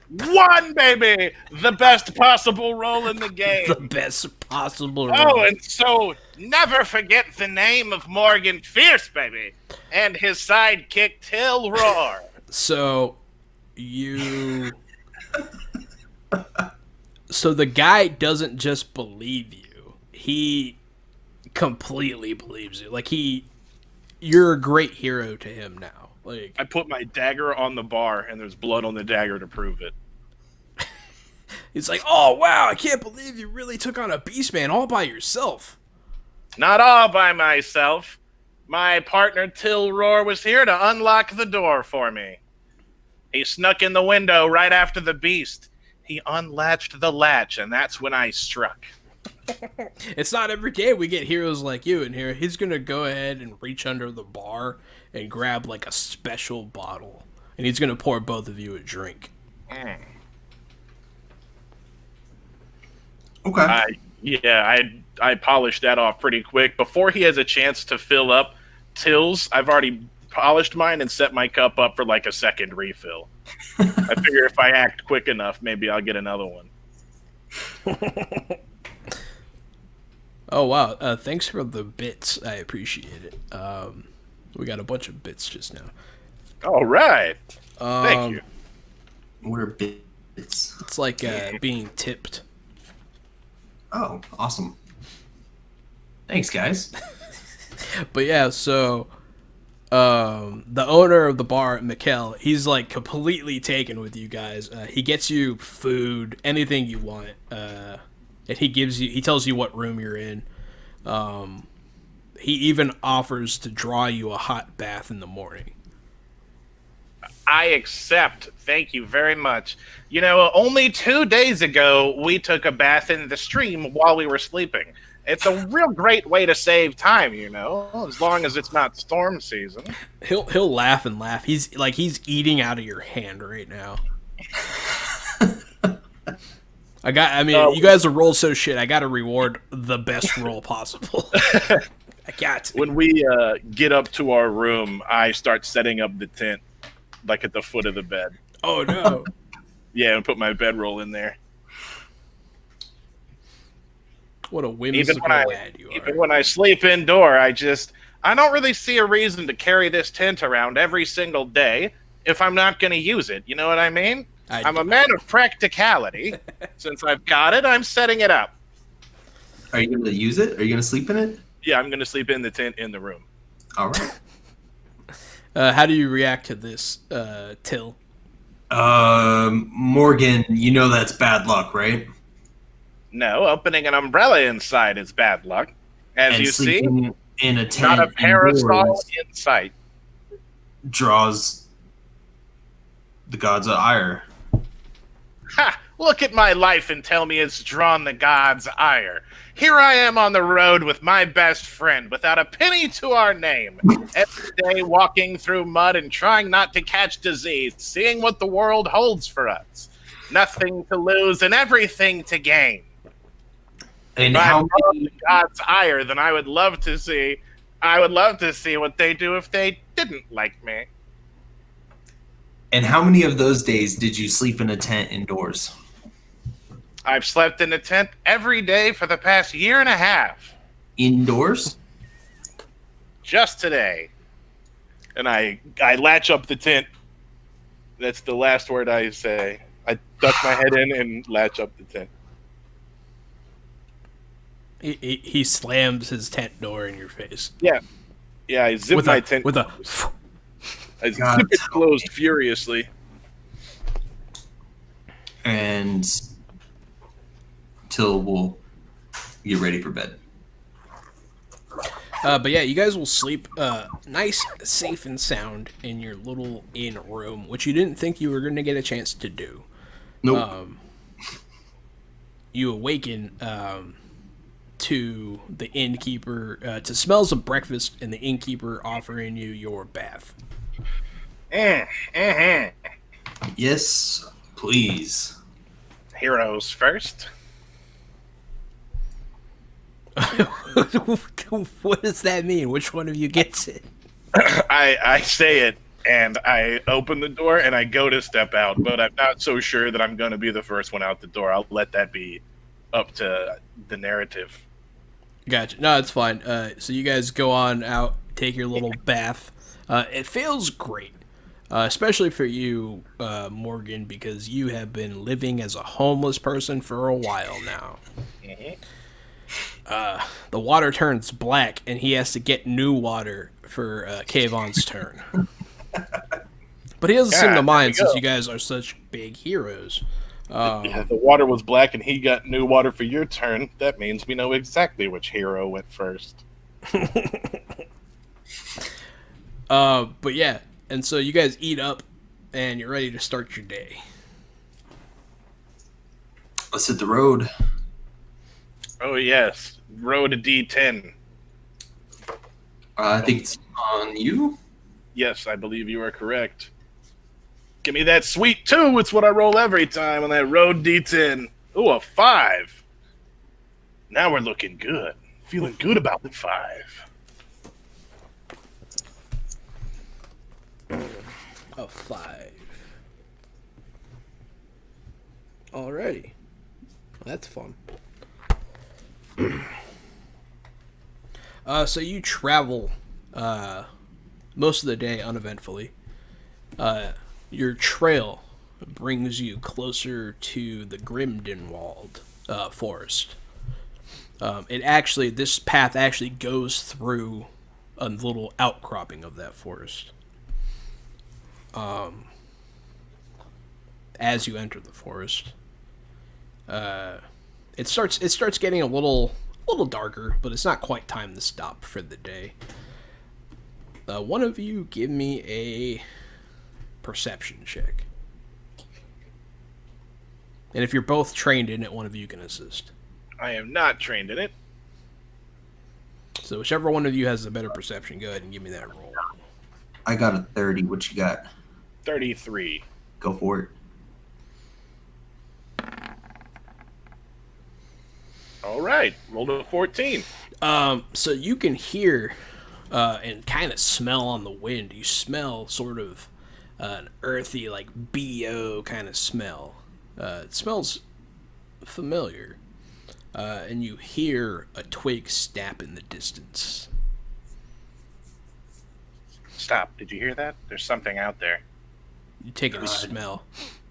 1, baby! The best possible roll in the game. the best possible. Oh, role. and so never forget the name of Morgan Fierce, baby, and his sidekick Till Roar. So you. So the guy doesn't just believe you; he completely believes you. Like you're a great hero to him now. Like I put my dagger on the bar, and there's blood on the dagger to prove it. he's like, "Oh wow, I can't believe you really took on a beast man all by yourself." Not all by myself. My partner Till Roar was here to unlock the door for me. He snuck in the window right after the beast. He unlatched the latch, and that's when I struck. It's not every day we get heroes like you in here. He's gonna go ahead and reach under the bar and grab like a special bottle, and he's gonna pour both of you a drink. Okay. I polished that off pretty quick. Before he has a chance to fill up Till's, I've already polished mine and set my cup up for like a second refill. I figure if I act quick enough, maybe I'll get another one. Oh wow! Thanks for the bits. I appreciate it. We got a bunch of bits just now. All right. Thank you. What are bits? It's like being tipped. Oh, awesome. Thanks, guys. But yeah, so the owner of the bar, Mikkel, he's like completely taken with you guys. He gets you food, anything you want, and he tells you what room you're in. He even offers to draw you a hot bath in the morning. I accept. Thank you very much. You know, only 2 days ago, we took a bath in the stream while we were sleeping. It's a real great way to save time, you know, as long as it's not storm season. He'll laugh and laugh. He's eating out of your hand right now. You guys have rolled so shit. I got to reward the best roll possible. I got to. When we get up to our room, I start setting up the tent, like at the foot of the bed. Oh no! Yeah, and put my bedroll in there. What a whimsical lad you are. Even when I sleep indoor, I don't really see a reason to carry this tent around every single day if I'm not going to use it. You know what I mean? I'm a man of practicality. Since I've got it, I'm setting it up. Are you going to use it? Are you going to sleep in it? Yeah, I'm going to sleep in the tent in the room. All right. How do you react to this, Till? Morgan, you know that's bad luck, right? No, opening an umbrella inside is bad luck. As you see, in a tent, not a parasol in sight. Draws the gods of ire. Ha! Look at my life and tell me it's drawn the gods' ire. Here I am on the road with my best friend, without a penny to our name. Every day walking through mud and trying not to catch disease, seeing what the world holds for us. Nothing to lose and everything to gain. And if how I the gods' ire, then I would love to see what they do if they didn't like me. And how many of those days did you sleep in a tent indoors? I've slept in a tent every day for the past 1.5 years. Indoors? Just today. And I latch up the tent. That's the last word I say. I duck my head in and latch up the tent. He slams his tent door in your face. Yeah, I zip my tent with a. I zip it closed furiously. and Till will get ready for bed. But yeah, you guys will sleep nice, safe, and sound in your little inn room, which you didn't think you were going to get a chance to do. Nope. You awaken to the innkeeper, to smells of breakfast, and the innkeeper offering you your bath. Yes, please. Heroes first. What does that mean? Which one of you gets it? I say it, and I open the door, and I go to step out, but I'm not so sure that I'm going to be the first one out the door. I'll let that be up to the narrative. Gotcha. No, it's fine. So you guys go on out, take your little bath. It feels great, especially for you, Morgan, because you have been living as a homeless person for a while now. The water turns black, and he has to get new water for Kavon's turn. But he doesn't seem to mind since you guys are such big heroes. Yeah, the water was black, and he got new water for your turn. That means we know exactly which hero went first. But yeah, and so you guys eat up, and you're ready to start your day. Let's hit the road. Oh, yes. Road to D10. I think it's on you. Yes, I believe you are correct. Give me that sweet 2. It's what I roll every time on that road D10. Ooh, a 5. Now we're looking good. Feeling good about the 5. A 5. Alrighty. That's fun. So you travel most of the day uneventfully. Your trail brings you closer to the Grimdenwald forest. This path actually goes through a little outcropping of that forest. As you enter the forest, it starts getting a little darker, but it's not quite time to stop for the day. One of you give me a perception check. And if you're both trained in it, one of you can assist. I am not trained in it. So whichever one of you has the better perception, go ahead and give me that roll. I got a 30. What you got? 33. Go for it. All right. Rolled a 14. So you can hear and kind of smell on the wind. You smell sort of an earthy, like BO kind of smell. It smells familiar. And you hear a twig snap in the distance. Stop. Did you hear that? There's something out there. You take a smell,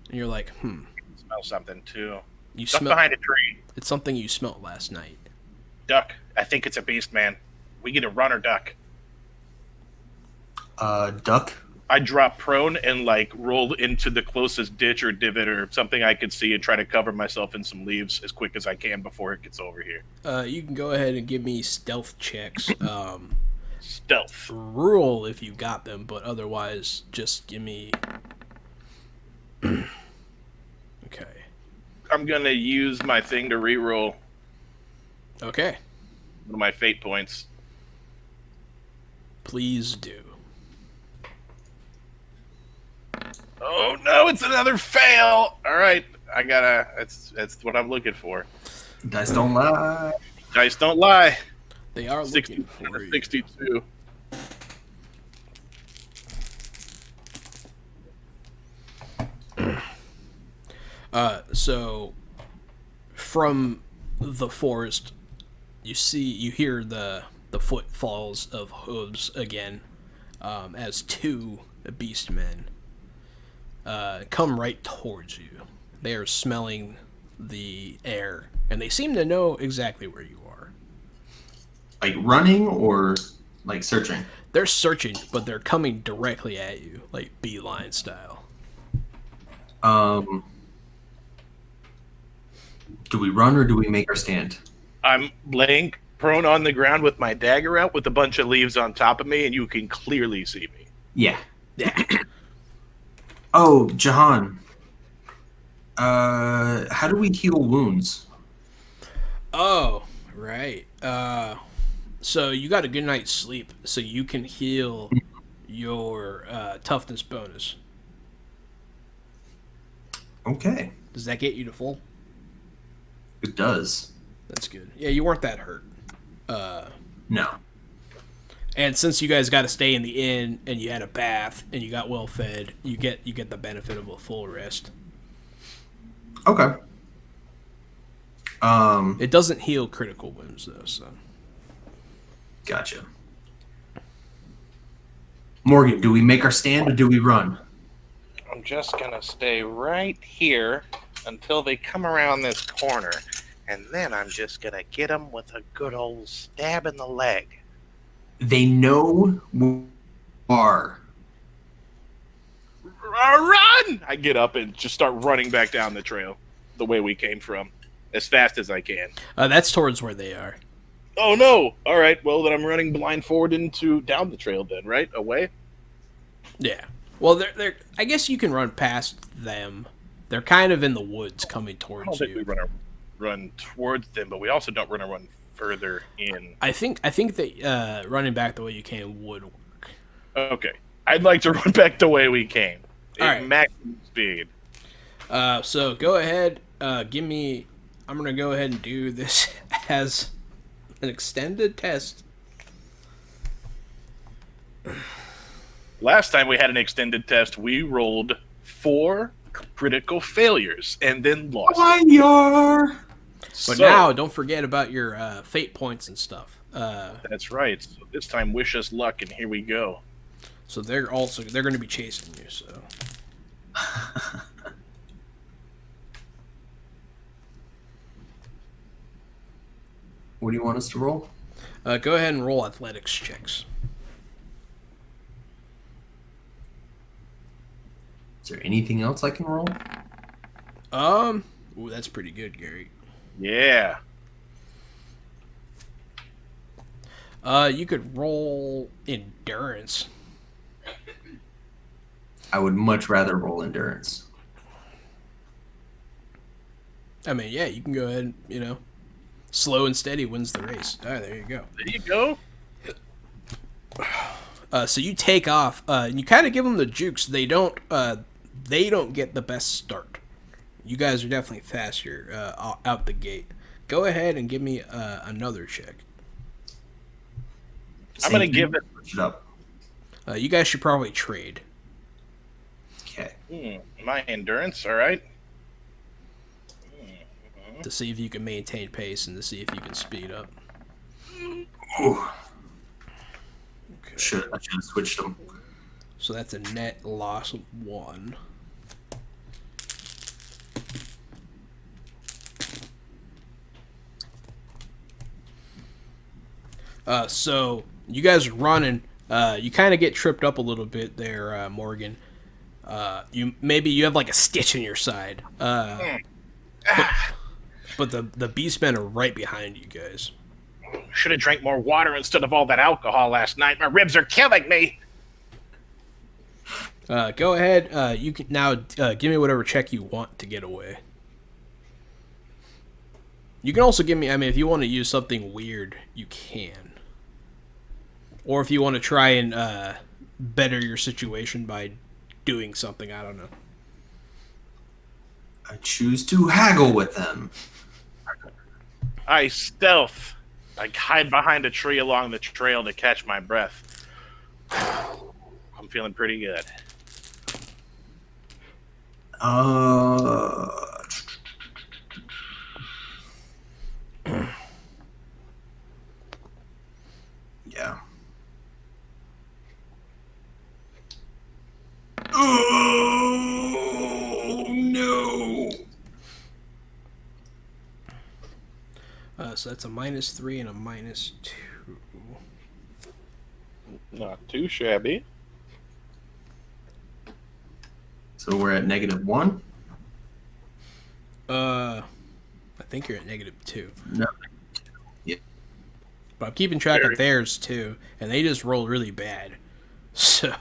and you're like, Smell something, too. You Duck smell behind a tree. It's something you smelled last night. Duck. I think it's a beast, man. We get a run or duck. Duck. I drop prone and roll into the closest ditch or divot or something I could see and try to cover myself in some leaves as quick as I can before it gets over here. You can go ahead and give me stealth checks. Stealth. Rule if you got them, but otherwise just give me... Okay. I'm going to use my thing to reroll Okay. one of my fate points. Please do. Oh, no, it's another fail. All right. That's what I'm looking for. Dice don't lie. Dice don't lie. They are looking for you. 62. So from the forest, you hear the footfalls of hooves again, as two beast men come right towards you. They are smelling the air, and they seem to know exactly where you are. Like running or like searching? They're searching, but they're coming directly at you, like beeline style. Do we run or do we make our stand? I'm laying prone on the ground with my dagger out with a bunch of leaves on top of me, and you can clearly see me. Yeah. Yeah. Oh, Jahan. How do we heal wounds? Oh, right. So you got a good night's sleep, so you can heal your toughness bonus. Okay. Does that get you to full? It does. That's good. Yeah, you weren't that hurt. No. And since you guys got to stay in the inn and you had a bath and you got well fed, you get the benefit of a full rest. Okay. It doesn't heal critical wounds though, so. Gotcha. Morgan, do we make our stand or do we run? I'm just gonna stay right here until they come around this corner, and then I'm just gonna get them with a good old stab in the leg. They know we are. Run! I get up and just start running back down the trail the way we came from, as fast as I can. That's towards where they are. Oh no! All right, well then I'm running blind forward down the trail then, right? Away? Yeah. Well, they're. I guess you can run past them. They're kind of in the woods coming I don't towards think we you. run towards them, but we also don't run further in. I think that running back the way you came would work. Okay. I'd like to run back the way we came. All At right. maximum speed. So go ahead. Give me. I'm gonna go ahead and do this as an extended test. Last time we had an extended test, we rolled 4 critical failures and then lost. But now, don't forget about your fate points and stuff. That's right. So this time, wish us luck, and here we go. So they're going to be chasing you. So What do you want us to roll? go ahead and roll athletics checks. Is there anything else I can roll? Ooh, that's pretty good, Gary. Yeah. You could roll endurance. I would much rather roll endurance. I mean, yeah, you can go ahead. Slow and steady wins the race. All right, there you go. There you go. So you take off, and you kind of give them the jukes. They don't get the best start. You guys are definitely faster out the gate. Go ahead and give me another check. I'm going to give it... Switch it up. You guys should probably trade Okay. My endurance, all right. to see if you can maintain pace and to see if you can speed up. Ooh. Okay. I should have switched them. So that's a net loss of 1. So you guys are running. You kind of get tripped up a little bit there, Morgan. You have like a stitch in your side. But the beastmen are right behind you guys. Should have drank more water instead of all that alcohol last night. My ribs are killing me. Go ahead. You can now give me whatever check you want to get away. You can also give me. I mean, if you want to use something weird, you can. Or if you want to try and better your situation by doing something, I don't know. I choose to haggle with them. I stealth. I hide behind a tree along the trail to catch my breath. I'm feeling pretty good. Yeah. Oh no! So that's a -3 and a -2. Not too shabby. So we're at -1. I think you're at -2. No. Yeah. But I'm keeping track of theirs too, and they just rolled really bad. So.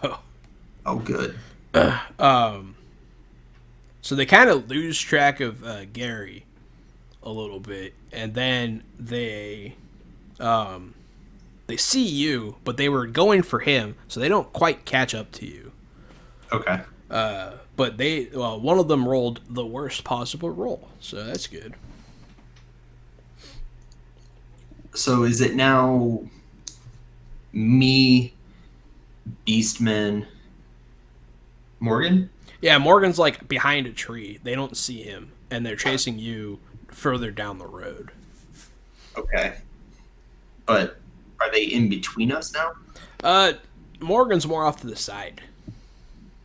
Oh, good. So they kind of lose track of Gary a little bit, and then they see you, but they were going for him, so they don't quite catch up to you. Okay. But one of them rolled the worst possible roll, so that's good. So is it now me, Beastman, Morgan? Yeah, Morgan's like behind a tree. They don't see him, and they're chasing you further down the road. Okay. But are they in between us now? Morgan's more off to the side.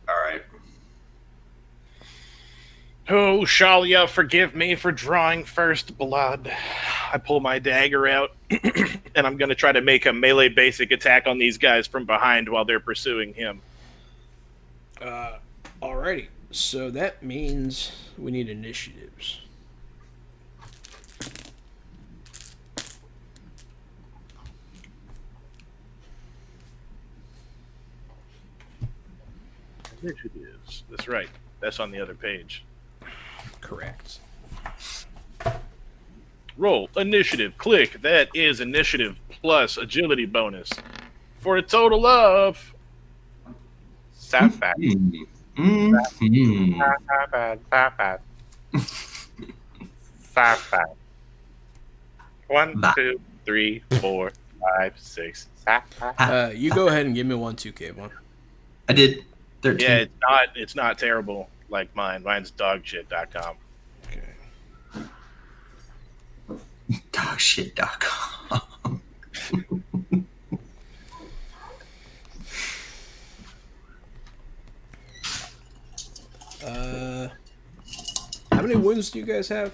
All right. Oh, Shalia, forgive me for drawing first blood. I pull my dagger out, and I'm going to try to make a melee basic attack on these guys from behind while they're pursuing him. Alrighty. So that means we need initiatives. Initiatives. That's right. That's on the other page. Correct. Roll initiative. Click. That is initiative plus agility bonus for a total of 7. Mm-hmm. 1, 2, 3, 4, 5, 6. You go ahead and give me 1, 2, Kavon. I did 13. Yeah, it's not terrible like mine. Mine's dogshit.com. Okay. Dogshit.com. How many wounds do you guys have?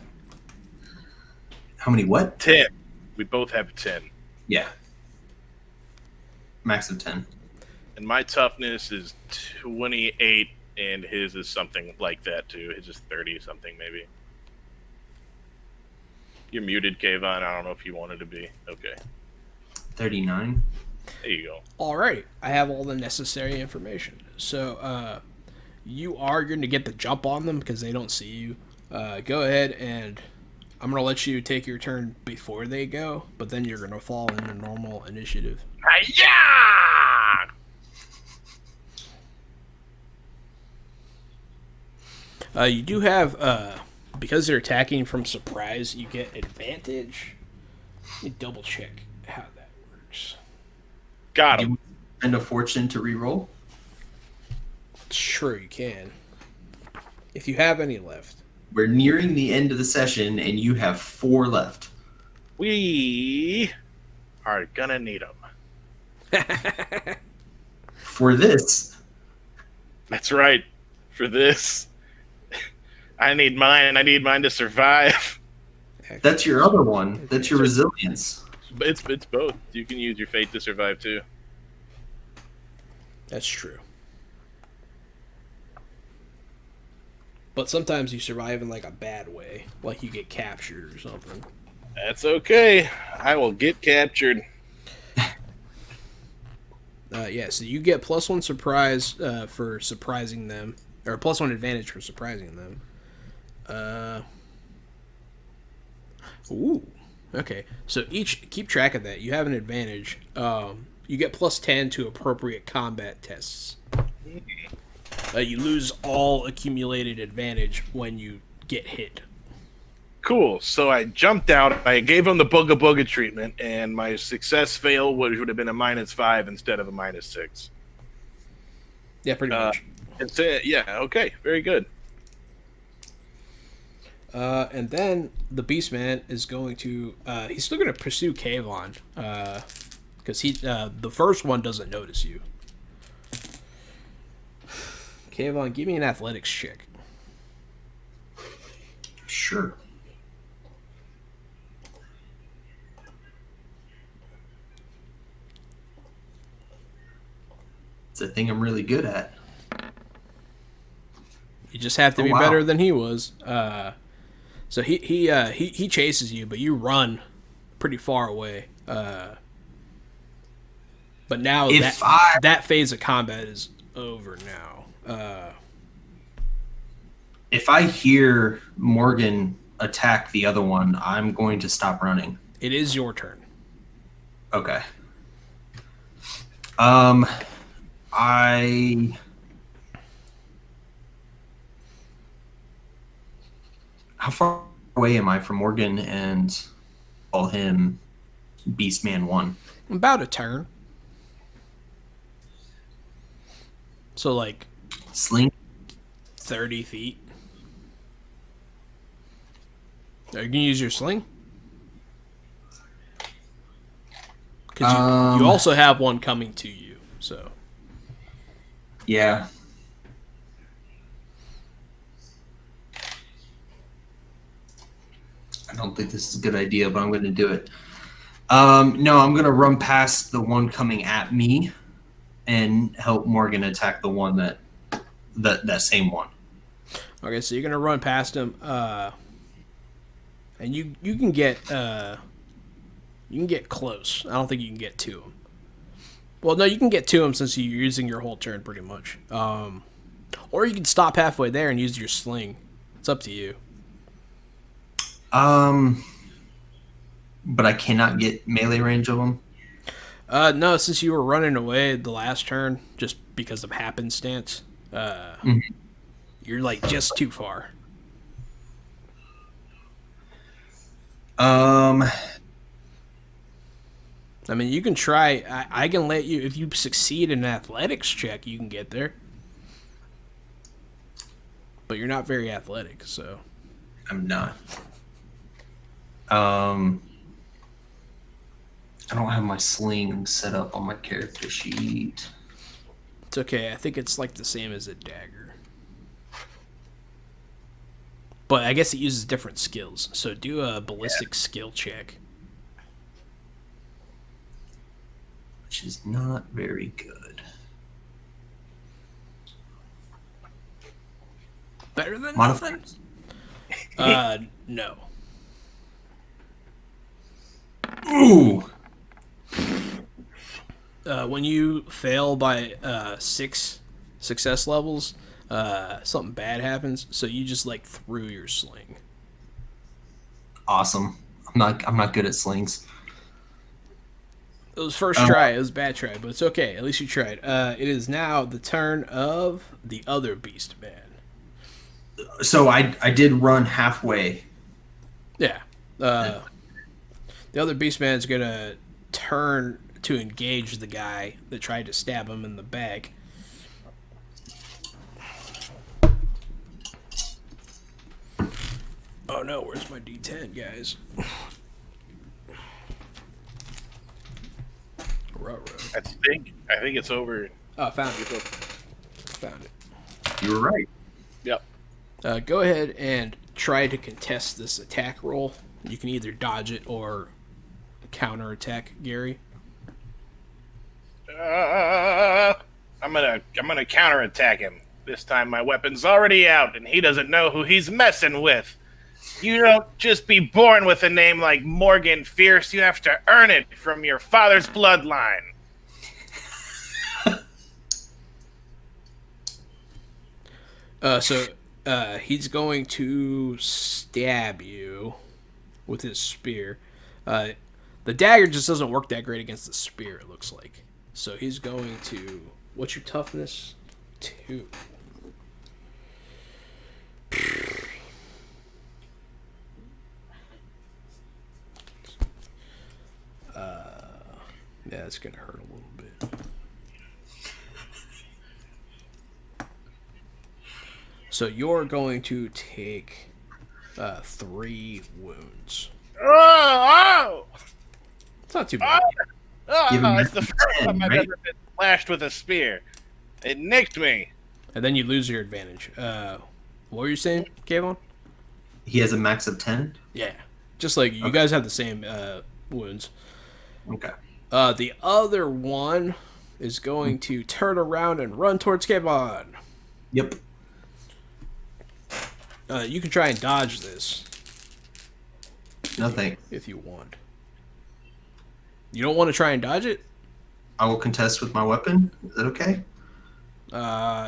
How many what? 10. We both have 10. Yeah. Max of 10. And my toughness is 28, and his is something like that, too. His is 30 something, maybe. You're muted, Kavon. I don't know if you wanted to be. Okay. 39. There you go. Alright. I have all the necessary information. So, you are going to get the jump on them because they don't see you. Go ahead, and I'm going to let you take your turn before they go, but then you're going to fall into normal initiative. Hi-ya! You do have, because they're attacking from surprise, you get advantage. Let me double check how that works. Got him. You spend a fortune to reroll? Sure, you can. If you have any left. We're nearing the end of the session, and you have 4 left. We are gonna need them. For this. That's right. For this. I need mine. I need mine to survive. That's your other one. That's your resilience. It's both. You can use your fate to survive, too. That's true. But sometimes you survive in like a bad way, like you get captured or something. That's okay. I will get captured. Yeah, so you get +1 surprise for surprising them, or +1 advantage for surprising them. Ooh, okay. So keep track of that. You have an advantage. You get +10 to appropriate combat tests. You lose all accumulated advantage when you get hit. Cool. So I jumped out. I gave him the booga booga treatment, and my success fail would have been a -5 instead of a -6. Yeah, pretty much. Yeah. Okay. Very good. And then the Beastman is going to... he's still going to pursue Kavon. Because the first one doesn't notice you. Kavon, give me an athletics check. Sure. It's a thing I'm really good at. You just have to be better than he was. So he chases you, but you run pretty far away. But now that phase of combat is over now. If I hear Morgan attack the other one, I'm going to stop running. It is your turn. Okay. How far away am I from Morgan and call him Beastman 1? About a turn. So, like... Sling? 30 feet. Are you going to use your sling? Because you also have one coming to you, so... Yeah. I don't think this is a good idea, but I'm going to do it. No, I'm going to run past the one coming at me and help Morgan attack the one that same one. Okay, so you're going to run past him, and you can get close. I don't think you can get to him. Well, no, you can get to him since you're using your whole turn pretty much. Or you can stop halfway there and use your sling. It's up to you. But I cannot get melee range of them? No, since you were running away the last turn, just because of happenstance, you're like just too far. I mean, you can try. I can let you, if you succeed in an athletics check, you can get there. But you're not very athletic, so. I'm not. I don't have my sling set up on my character sheet. It's okay. I think it's like the same as a dagger. But I guess it uses different skills. So do a ballistic skill check. Which is not very good. Better than Modifiers? nothing? No. Ooh! When you fail by 6 success levels, something bad happens. So you just like threw your sling. Awesome. I'm not good at slings. It was first try. It was a bad try, but it's okay. At least you tried. It is now the turn of the other beast man. So I did run halfway. Yeah. The other beast man is gonna turn to engage the guy that tried to stab him in the back. Oh no, where's my D10, guys? I think it's over. Oh, found it. Found it. You were right. Yep. Go ahead and try to contest this attack roll. You can either dodge it or counterattack, Gary. I'm gonna counterattack him. This time my weapon's already out, and he doesn't know who he's messing with. You don't just be born with a name like Morgan Fierce. You have to earn it from your father's bloodline. So he's going to stab you with his spear. The dagger just doesn't work that great against the spear, it looks like. So he's going to... What's your toughness? 2. Yeah, it's going to hurt a little bit. So you're going to take 3 wounds. Oh! It's not too bad. It's the first time I've ever been slashed with a spear. It nicked me. And then you lose your advantage. What were you saying, Kavon? He has a max of 10? Yeah. Just like you guys have the same wounds. Okay. The other one is going to turn around and run towards Kavon. Yep. You can try and dodge this. No thanks. if you want. You don't want to try and dodge it? I will contest with my weapon. Is that okay?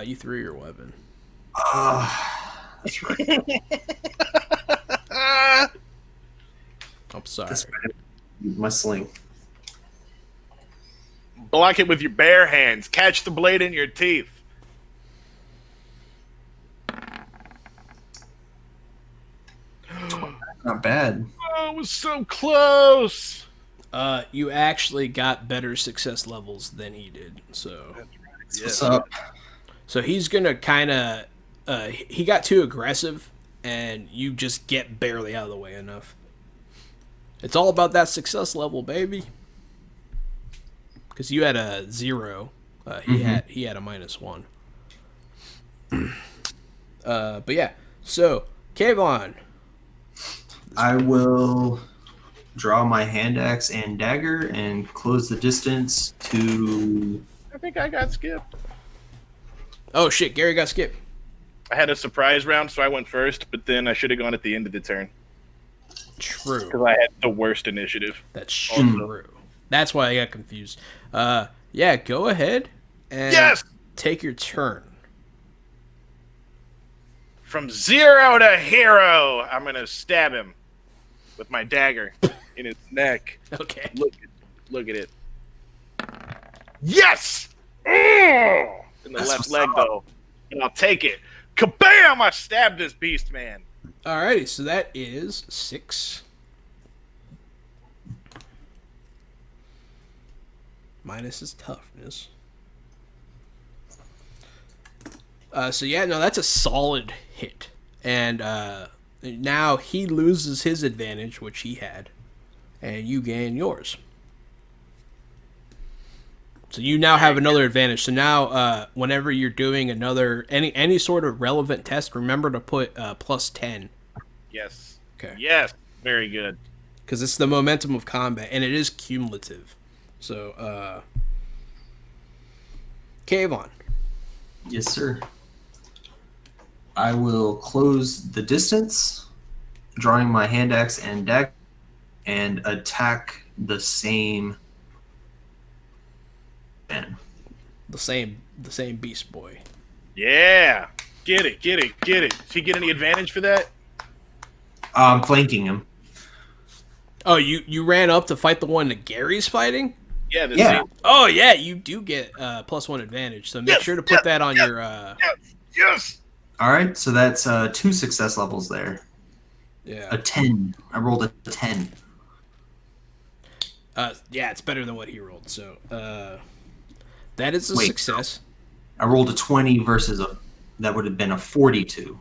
You threw your weapon. That's right. I'm sorry. That's right. My sling. Block it with your bare hands. Catch the blade in your teeth. Not bad. Oh, it was so close. You actually got better success levels than he did. So, What's up? so he's gonna kind of. He got too aggressive, and you just get barely out of the way enough. It's all about that success level, baby. Because you had a 0, he had a -1. But yeah, so Kavon. I will draw my hand axe and dagger and close the distance to. I think I got skipped. Oh shit, Gary got skipped. I had a surprise round, so I went first, but then I should have gone at the end of the turn. True. Because I had the worst initiative. That's true. That's why I got confused. Yeah, go ahead and take your turn. From 0 to hero, I'm going to stab him with my dagger in his neck. Okay. Look at it. Yes! In the left leg, though. And I'll take it. Kabam! I stabbed this beast, man. Alrighty, so that is 6. Minus his toughness. So yeah, no, that's a solid hit. And now he loses his advantage, which he had, and you gain yours. So you now have another advantage. So now, whenever you're doing any sort of relevant test, remember to put +10. Yes. Okay. Yes. Very good. Because it's the momentum of combat, and it is cumulative. So, Kavon. Yes, sir. I will close the distance, drawing my hand axe and dagger, and attack the same man. The same beast boy. Yeah. Get it. Did he get any advantage for that? I'm flanking him. Oh, you ran up to fight the one that Gary's fighting? Yeah. Yeah. Oh, yeah, you do get +1 advantage. So make sure to put that on your... Yes. All right, so that's 2 success levels there. Yeah. A 10. I rolled a 10. Yeah, it's better than what he rolled. So that is a success. I rolled a 20 versus that would have been a 42.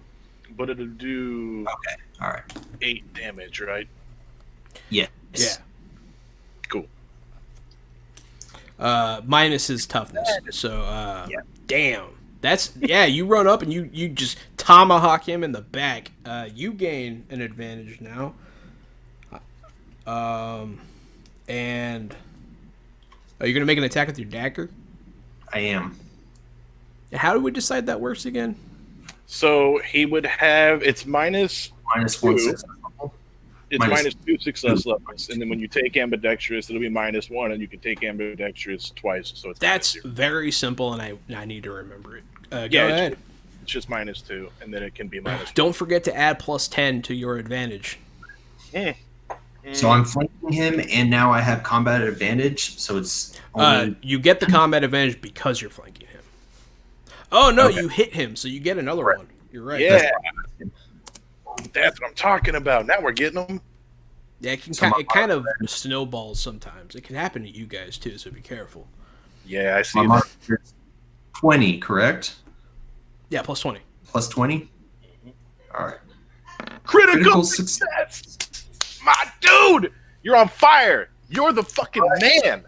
But it'll do Okay, all right. 8 damage, right? Yes. Yeah. Cool. Minus his toughness. So damn. You run up and you just tomahawk him in the back. You gain an advantage now. And are you gonna make an attack with your dagger? I am. How do we decide that works again? So he would have minus -1 2. success level. It's minus 2 success levels, and then when you take ambidextrous, it'll be -1, and you can take ambidextrous twice. So That's very simple, and I need to remember it. Go Yeah, ahead. it's just -2, and then it can be -1. Don't forget to add +10 to your advantage. So I'm flanking him, and now I have combat advantage. So it's you get the combat advantage because you're flanking him. Oh no, you hit him, so you get another one. You're right. Yeah, that's what I'm talking about. Now we're getting them. Yeah, it kind of snowballs sometimes. It can happen to you guys too, so be careful. Yeah, I see my that. marker is 20, correct? Yeah, +20. Plus 20. All right. Critical success. My dude, you're on fire. You're the fucking man.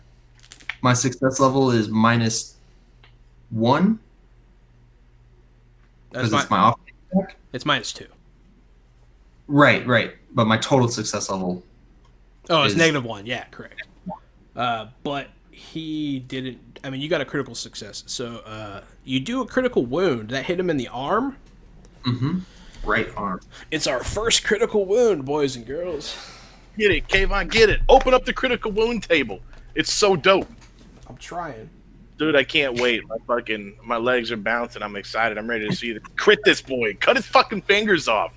My success level is -1 because it's my off attack. It's -2. Right. But my total success level. Oh, it's -1. Yeah, correct. But he didn't. I mean, you got a critical success, so you do a critical wound that hit him in the arm. Mm-hmm. Right arm. It's our first critical wound, boys and girls. Get it, Kavon, get it. Open up the critical wound table. It's so dope. I'm trying. Dude, I can't wait. My legs are bouncing. I'm excited. I'm ready to see it. Crit this boy. Cut his fucking fingers off.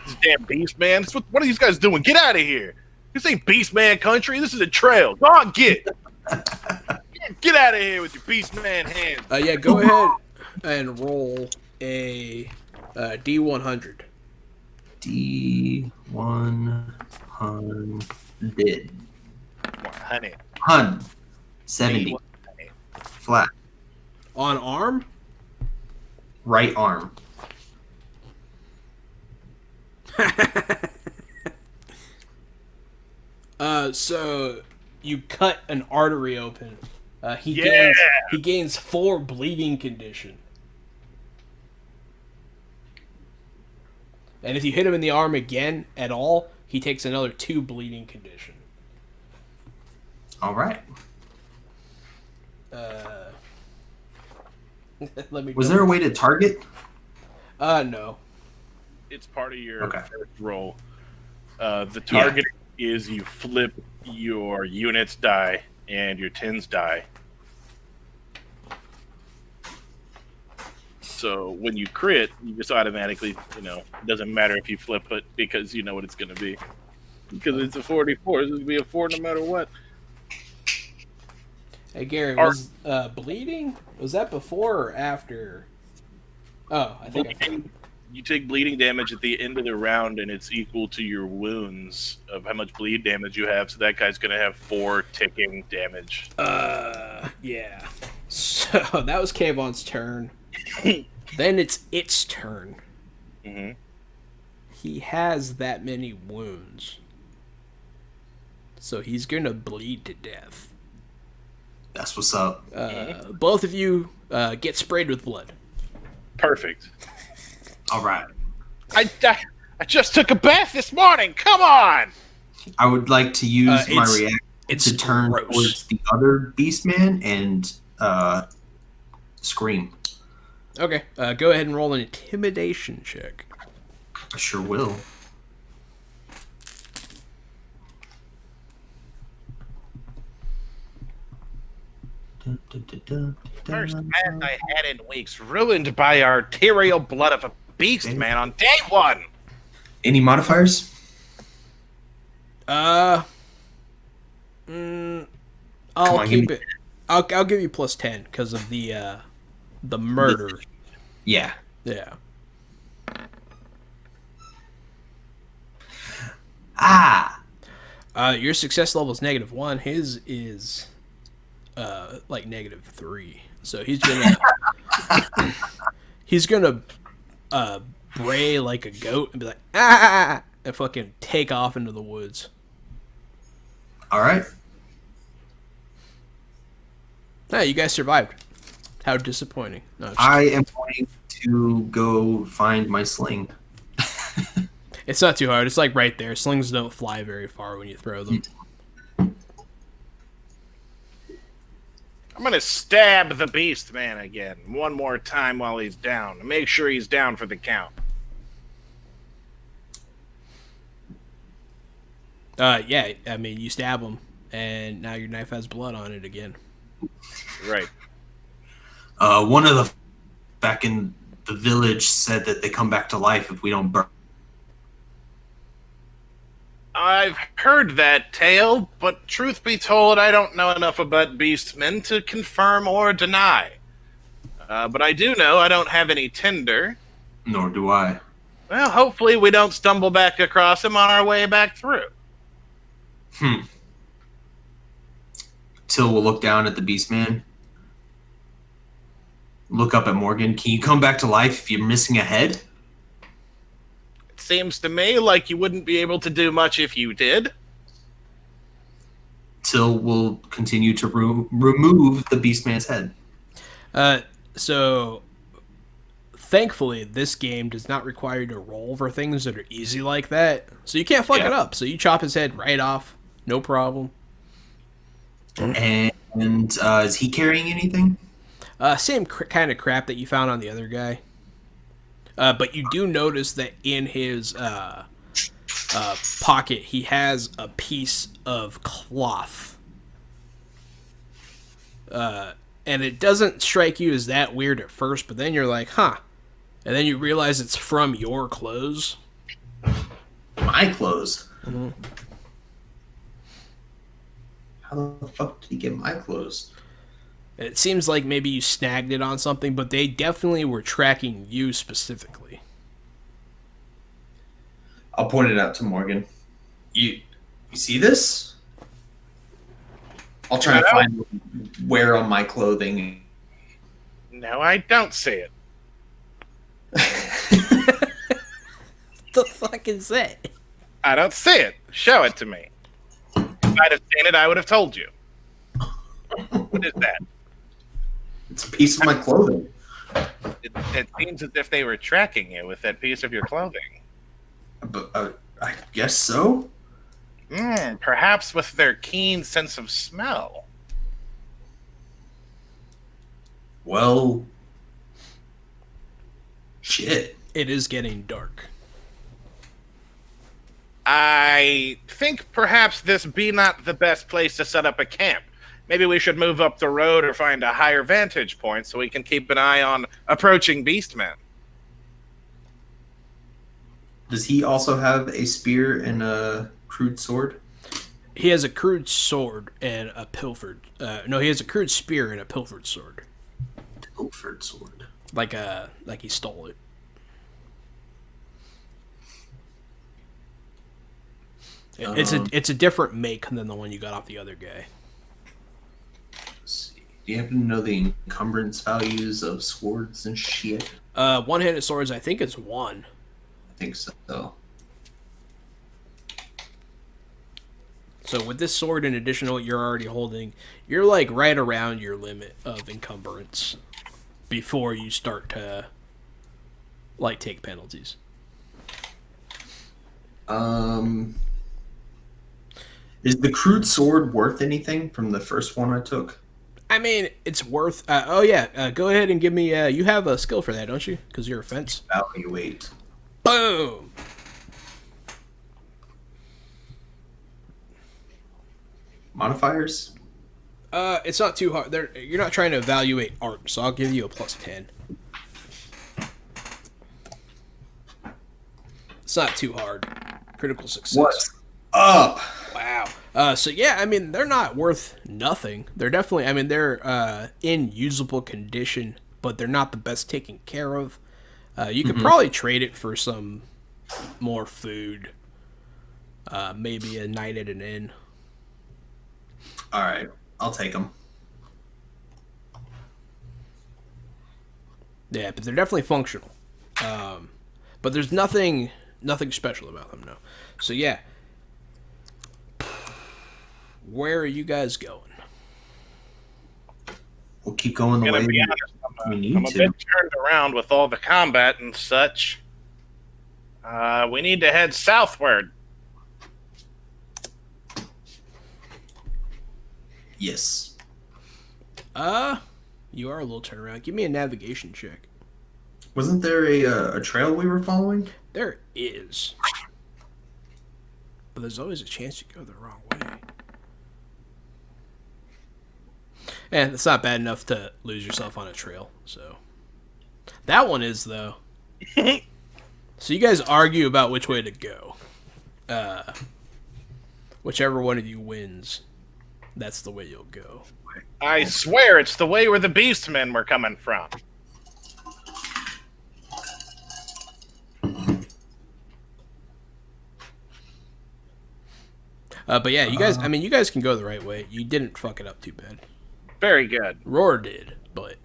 This damn beast man. What are these guys doing? Get out of here. This ain't beast man country. This is a trail. Go on, get. Get out of here with your beast man hands. Yeah, go ahead and roll a D100. D100. 100. 70. Flat. On arm? Right arm. So you cut an artery open. He gains 4 bleeding condition. And if you hit him in the arm again at all, he takes another 2 bleeding condition. All right. Was there a way to target? No. It's part of your first roll. The target is you flip your units die and your tins die. So when you crit, you just automatically, it doesn't matter if you flip it because you know what it's going to be. Because it's a 44. It's going to be a 4 no matter what. Hey, Gary, was bleeding? Was that before or after? Oh, I think you take bleeding damage at the end of the round, and it's equal to your wounds of how much bleed damage you have. So that guy's going to have 4 ticking damage. Yeah. So that was Kavon's turn. Then it's its turn. Mm-hmm. He has that many wounds. So he's going to bleed to death. That's what's up. Both of you get sprayed with blood. Perfect. All right. I just took a bath this morning. Come on. I would like to use my reaction to turn gross. towards the other Beastman and scream. Okay, go ahead and roll an intimidation check. I sure will. First bath I had in weeks, ruined by arterial blood of a beast man on day 1. Any modifiers? I'll keep it. I'll give you plus 10 because of the murder. Yeah. Yeah. Your success level is -1. His is like -3. So he's gonna bray like a goat and be like and fucking take off into the woods. All right. Ah, you guys survived. How disappointing. No, I am going to go find my sling. it's not too hard. It's like right there. Slings don't fly very far when you throw them. I'm going to stab the beast man again one more time while he's down. Make sure he's down for the count. Yeah, I mean, you stab him, and now your knife has blood on it again. Right. One of the back in the village said that they come back to life if we don't burn. I've heard that tale, but truth be told, I don't know enough about beastmen to confirm or deny. But I do know I don't have any tinder. Nor do I. Well, hopefully we don't stumble back across him on our way back through. Till will look down at the Beastman. Look up at Morgan. Can you come back to life if you're missing a head? It seems to me like you wouldn't be able to do much if you did. Till will continue to remove the Beastman's head. So, thankfully, this game does not require you to roll for things that are easy like that. So you can't fuck it up. So you chop his head right off. No problem. And is he carrying anything? Same kind of crap that you found on the other guy. But you do notice that in his pocket, he has a piece of cloth. And it doesn't strike you as that weird at first, but then you're like, huh. And then you realize it's from your clothes. My clothes? Mm-hmm. How the fuck did he get my clothes? It seems like maybe you snagged it on something, but they definitely were tracking you specifically. I'll point it out to Morgan. You see this? I'll try to find where on my clothing. No, I don't see it. What the fuck is that? I don't see it. Show it to me. If I'd have seen it, I would have told you. What is that? It's a piece of my clothing. It seems as if they were tracking you with that piece of your clothing. But I guess so. Perhaps with their keen sense of smell. Well, shit. It is getting dark. I think perhaps this be not the best place to set up a camp. Maybe we should move up the road or find a higher vantage point so we can keep an eye on approaching beastmen. Does he also have a spear and a crude sword? He has a crude sword and a pilfered. No, he has a crude spear and a pilfered sword. Pilfered sword. Like he stole it. It's a different make than the one you got off the other guy. Let's see. Do you happen to know the encumbrance values of swords and shit? One-handed swords, I think it's 1. I think so. So with this sword, in addition to what you're already holding, you're like right around your limit of encumbrance before you start to like take penalties. Is the crude sword worth anything from the first one I took? I mean, it's worth... go ahead and give me... you have a skill for that, don't you? Because you're a fence. Evaluate. Boom! Modifiers? It's not too hard. You're not trying to evaluate art, so I'll give you a +10. It's not too hard. Critical success. What's up? Wow. So yeah, I mean, they're not worth nothing. They're definitely, I mean, they're in usable condition, but they're not the best taken care of. You could probably trade it for some more food. Maybe a night at an inn. All right, I'll take them. Yeah, but they're definitely functional. But there's nothing special about them, no. So yeah. Where are you guys going? We'll keep going the way I'm a bit turned around with all the combat and such. We need to head southward. Yes. You are a little turnaround. Give me a navigation check. Wasn't there a trail we were following? There is. But there's always a chance you go the wrong way. And it's not bad enough to lose yourself on a trail, so. That one is, though. So you guys argue about which way to go. Whichever one of you wins, that's the way you'll go. I swear it's the way where the beastmen were coming from. But yeah, you guys, I mean, you guys can go the right way. You didn't fuck it up too bad. Very good. Roar did, but...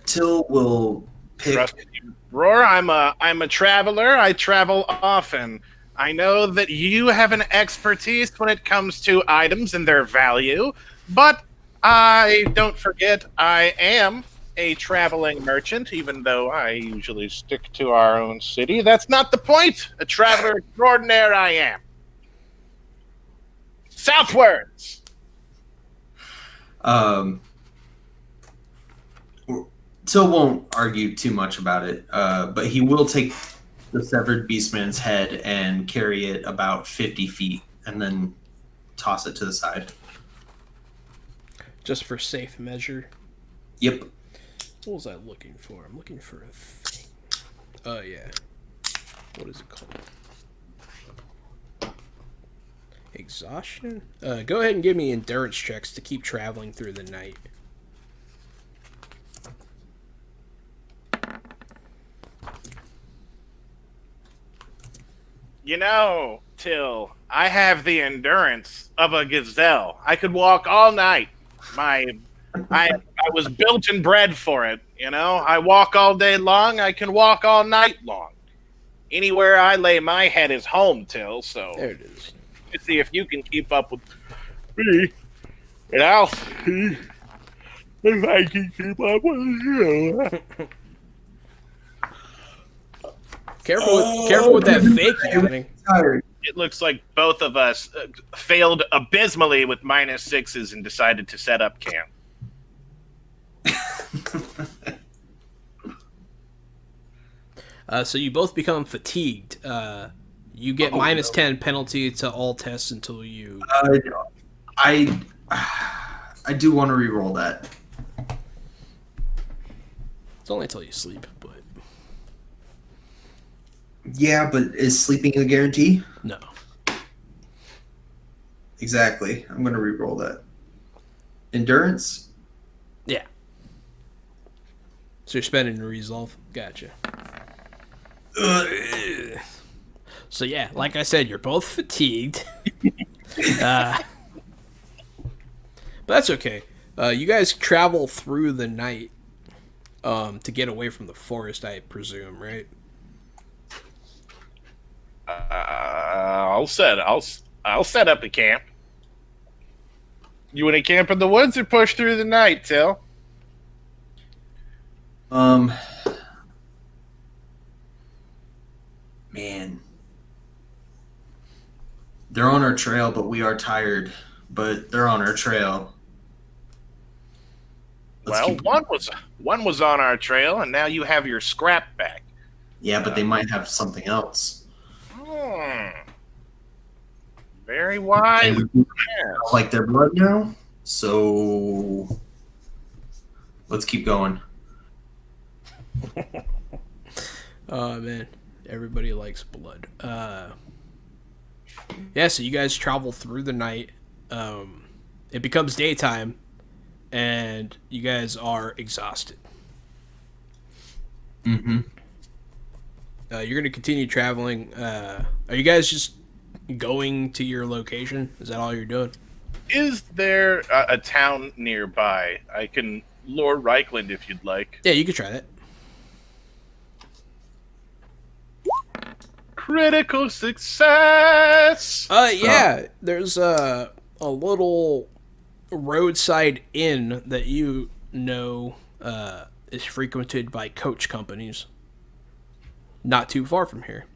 Till will pick... Roar, I'm a traveler. I travel often. I know that you have an expertise when it comes to items and their value, but I don't forget I am a traveling merchant, even though I usually stick to our own city. That's not the point. A traveler extraordinaire I am. Southwards. Till won't argue too much about it, but he will take the severed beastman's head and carry it about 50 feet and then toss it to the side. Just for safe measure. Yep. What was I looking for? I'm looking for a thing. Oh, yeah. What is it called? Exhaustion? Go ahead and give me endurance checks to keep traveling through the night. You know, Till, I have the endurance of a gazelle. I could walk all night. I was built and bred for it, you know? I walk all day long, I can walk all night long. Anywhere I lay my head is home, Till, so There it is. let's see if you can keep up with me. And I'll see if I can keep up with you. Careful with that fake yawning. Tired. It looks like both of us failed abysmally with -6s and decided to set up camp. So you both become fatigued. You get -10 penalty to all tests until you... I do want to re-roll that. It's only until you sleep, but... Yeah, but is sleeping a guarantee? No. Exactly. I'm going to re-roll that. Endurance? Yeah. So you're spending your resolve? Gotcha. So yeah, like I said, you're both fatigued. But that's okay. You guys travel through the night to get away from the forest, I presume, right? I'll set up a camp. You want to camp in the woods or push through the night, Till? Man. They're on our trail, but we are tired. But they're on our trail. One was on our trail, and now you have your scrap back. Yeah, but they might have something else. Very wise. And we smell like their blood now, so let's keep going. Oh man, everybody likes blood. Yeah, so you guys travel through the night. It becomes daytime, and you guys are exhausted. Mm-hmm. You're gonna continue traveling. Are you guys just going to your location? Is that all you're doing? Is there a town nearby? I can lure Reichland if you'd like. Yeah, you could try that. Critical success! Yeah, there's a little roadside inn that you know is frequented by coach companies. Not too far from here.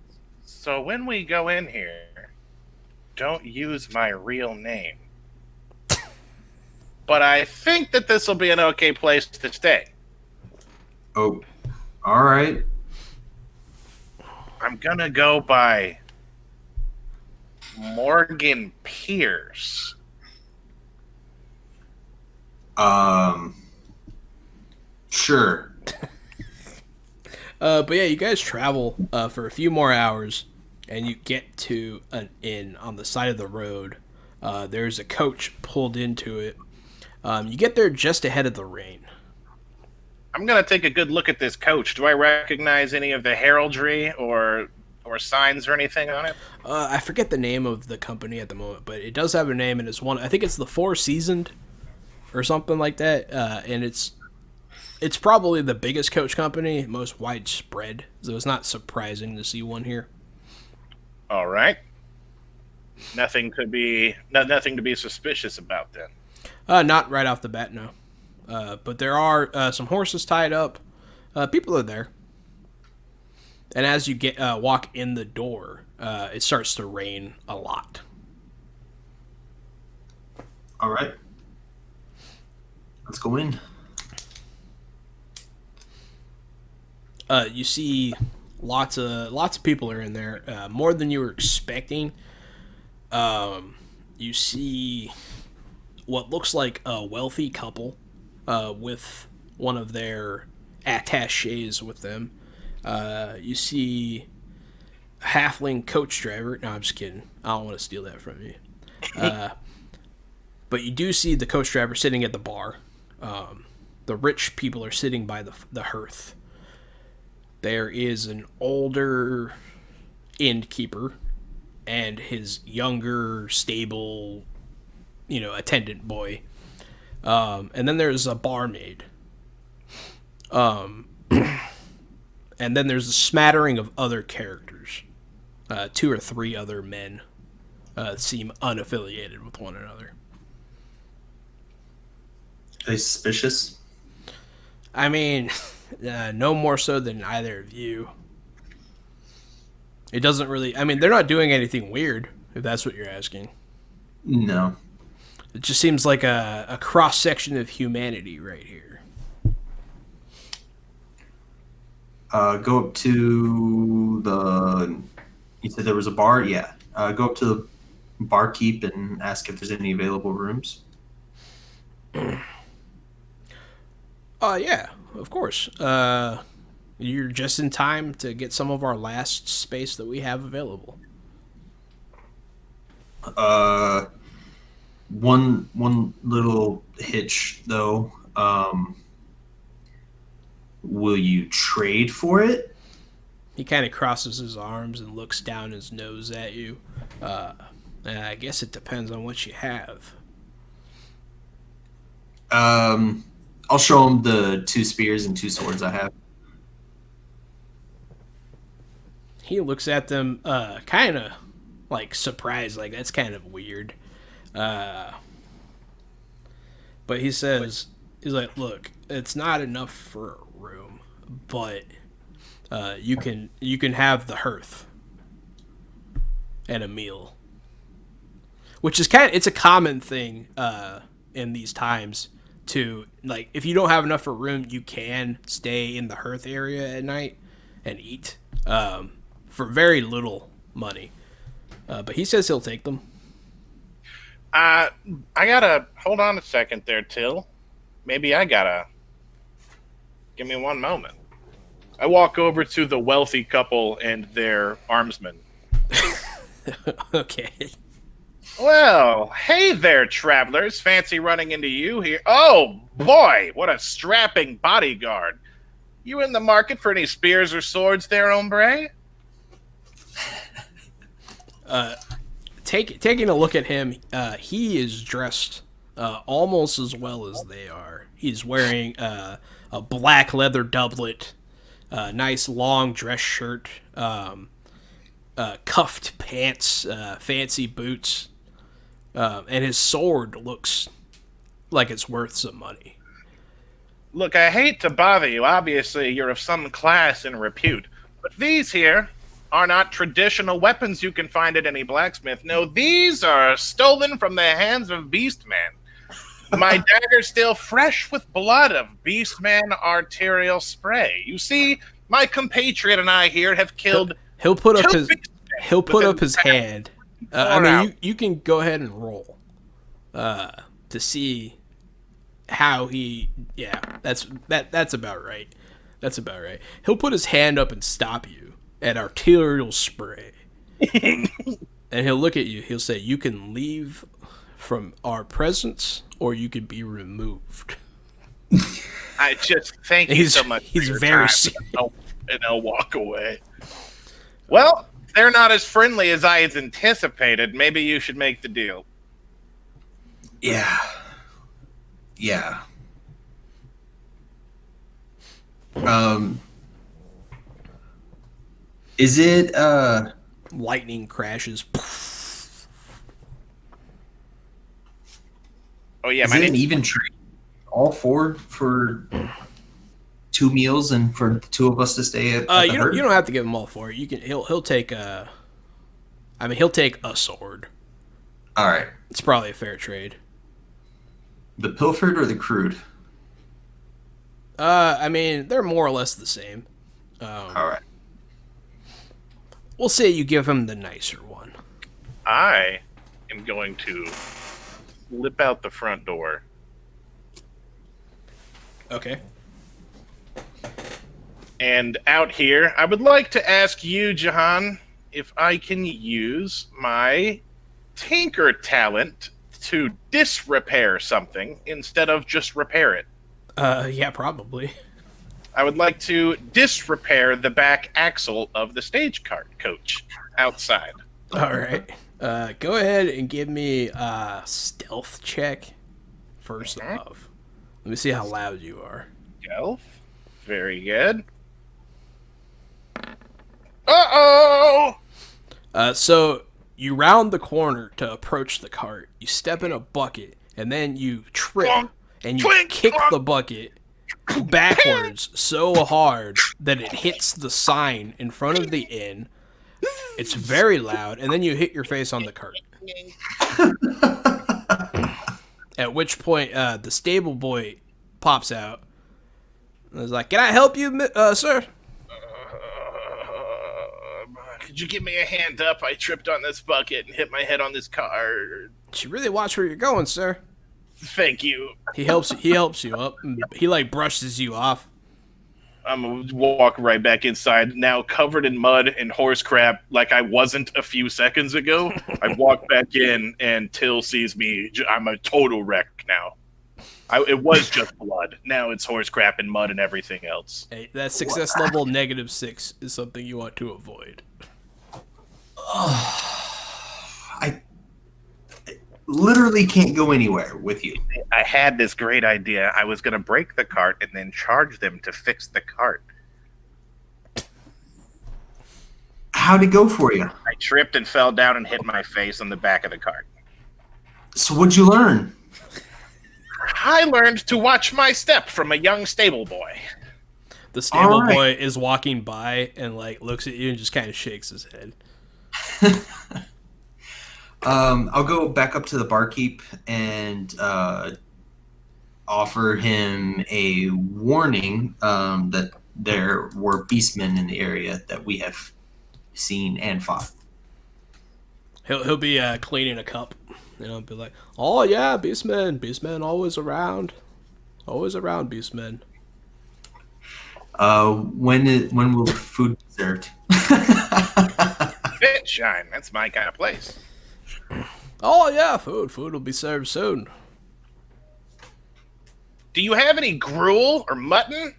So when we go in here, don't use my real name. But I think that this will be an okay place to stay. Oh, all right. I'm gonna go by Morgan Pierce. Sure. But yeah, you guys travel for a few more hours, and you get to an inn on the side of the road. There's a coach pulled into it. You get there just ahead of the rain. I'm gonna take a good look at this coach. Do I recognize any of the heraldry or signs or anything on it? I forget the name of the company at the moment, but it does have a name, and it's one. I think it's the Four Seasoned, or something like that. And it's probably the biggest coach company, most widespread. So it's not surprising to see one here. All right. Nothing to be suspicious about then. Not right off the bat, no. But there are some horses tied up. People are there. And as you walk in the door, it starts to rain a lot. All right. Let's go in. You see lots of people are in there, more than you were expecting. You see what looks like a wealthy couple with one of their attaches with them. You see a halfling coach driver. No, I'm just kidding. I don't want to steal that from you. But you do see the coach driver sitting at the bar. The rich people are sitting by the hearth. There is an older innkeeper and his younger, stable, attendant boy. And then there's a barmaid. And then there's a smattering of other characters. 2 or 3 other men seem unaffiliated with one another. Are they suspicious? I mean, no more so than either of you. It doesn't really... I mean, they're not doing anything weird, if that's what you're asking. No. It just seems like a cross-section of humanity right here. Go up to the... You said there was a bar? Yeah. Go up to the barkeep and ask if there's any available rooms. Yeah, of course. You're just in time to get some of our last space that we have available. One little hitch though. Will you trade for it? He kind of crosses his arms and looks down his nose at you. I guess it depends on what you have. I'll show him the 2 spears and 2 swords I have. He looks at them, kind of like surprised, like that's kind of weird. But he says, he's like, look, it's not enough for a room, but you can have the hearth and a meal, which is it's a common thing in these times. To, like, if you don't have enough for a room, you can stay in the hearth area at night and eat for very little money. But he says he'll take them. I gotta hold on a second there, Till. Maybe I gotta give me one moment. I walk over to the wealthy couple and their armsmen. Okay. Well, hey there, travelers. Fancy running into you here. Oh, boy, what a strapping bodyguard. You in the market for any spears or swords there, hombre? Taking a look at him, he is dressed almost as well as they are. He's wearing a black leather doublet, nice long dress shirt, cuffed pants, fancy boots. And his sword looks like it's worth some money. Look, I hate to bother you. Obviously, you're of some class and repute. But these here are not traditional weapons you can find at any blacksmith. No, these are stolen from the hands of Beastman. My dagger's still fresh with blood of Beastman arterial spray. You see, my compatriot and I here have killed... He'll put up his hand... I mean, you can go ahead and roll to see how he. Yeah, that's about right. That's about right. He'll put his hand up and stop you at arterial spray, and he'll look at you. He'll say, "You can leave from our presence, or you can be removed." I just thank you so much. He's very serious, and I'll walk away. Well. They're not as friendly as I had anticipated. Maybe you should make the deal. Yeah. Is it lightning crashes? Oh yeah, is it an even trade? All 4 for 2 meals and for the 2 of us to stay at the herd? You don't have to give him all 4. You can. He'll take he'll take a sword. All right. It's probably a fair trade. The pilfered or the crude? I mean, they're more or less the same. All right. We'll say you give him the nicer one. I am going to slip out the front door. Okay. And out here, I would like to ask you, Jahan, if I can use my tinker talent to disrepair something instead of just repair it. Yeah, probably. I would like to disrepair the back axle of the stage cart coach outside. All right. Go ahead and give me a stealth check first off. Let me see how loud you are. Stealth. Very good. Uh-oh! So you round the corner to approach the cart. You step in a bucket, and then you trip, Clunk, and you clink, kick clunk. the bucket backwards so hard that it hits the sign in front of the inn. It's very loud, and then you hit your face on the cart. At which point, the stable boy pops out and is like, "Can I help you, sir?" Could you give me a hand up? I tripped on this bucket and hit my head on this car. Should really watch where you're going, sir. Thank you. He helps you up. He like brushes you off. I'm going to walk right back inside, now covered in mud and horse crap like I wasn't a few seconds ago. I walk back in, and Till sees me. I'm a total wreck now. It was just blood. Now it's horse crap and mud and everything else. Hey, that success level -6 is something you want to avoid. I literally can't go anywhere with you. I had this great idea. I was going to break the cart and then charge them to fix the cart. How'd it go for you? I tripped and fell down and hit my face on the back of the cart. So what'd you learn? I learned to watch my step from a young stable boy. The stable Alright. boy is walking by and like looks at you and just kind of shakes his head. I'll go back up to the barkeep and offer him a warning that there were beastmen in the area that we have seen and fought. He'll be cleaning a cup. Be like, "Oh yeah, beastmen always around beastmen." When will the food be served? Fit shine. That's my kind of place. Oh yeah, food will be served soon. Do you have any gruel or mutton?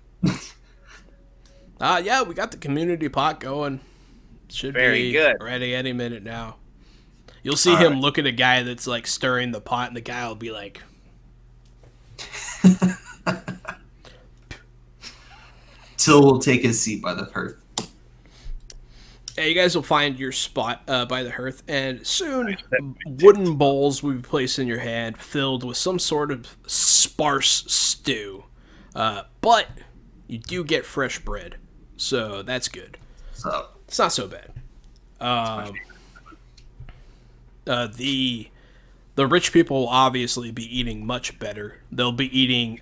Yeah, we got the community pot going. Should Very be good. ready any minute now. You'll see him look at a guy that's like stirring the pot, and the guy will be like, Till will take his seat by the hearth. "Hey, you guys will find your spot by the hearth, and soon wooden bowls will be placed in your hand, filled with some sort of sparse stew. But you do get fresh bread, so that's good. So It's not so bad. The rich people will obviously be eating much better. They'll be eating.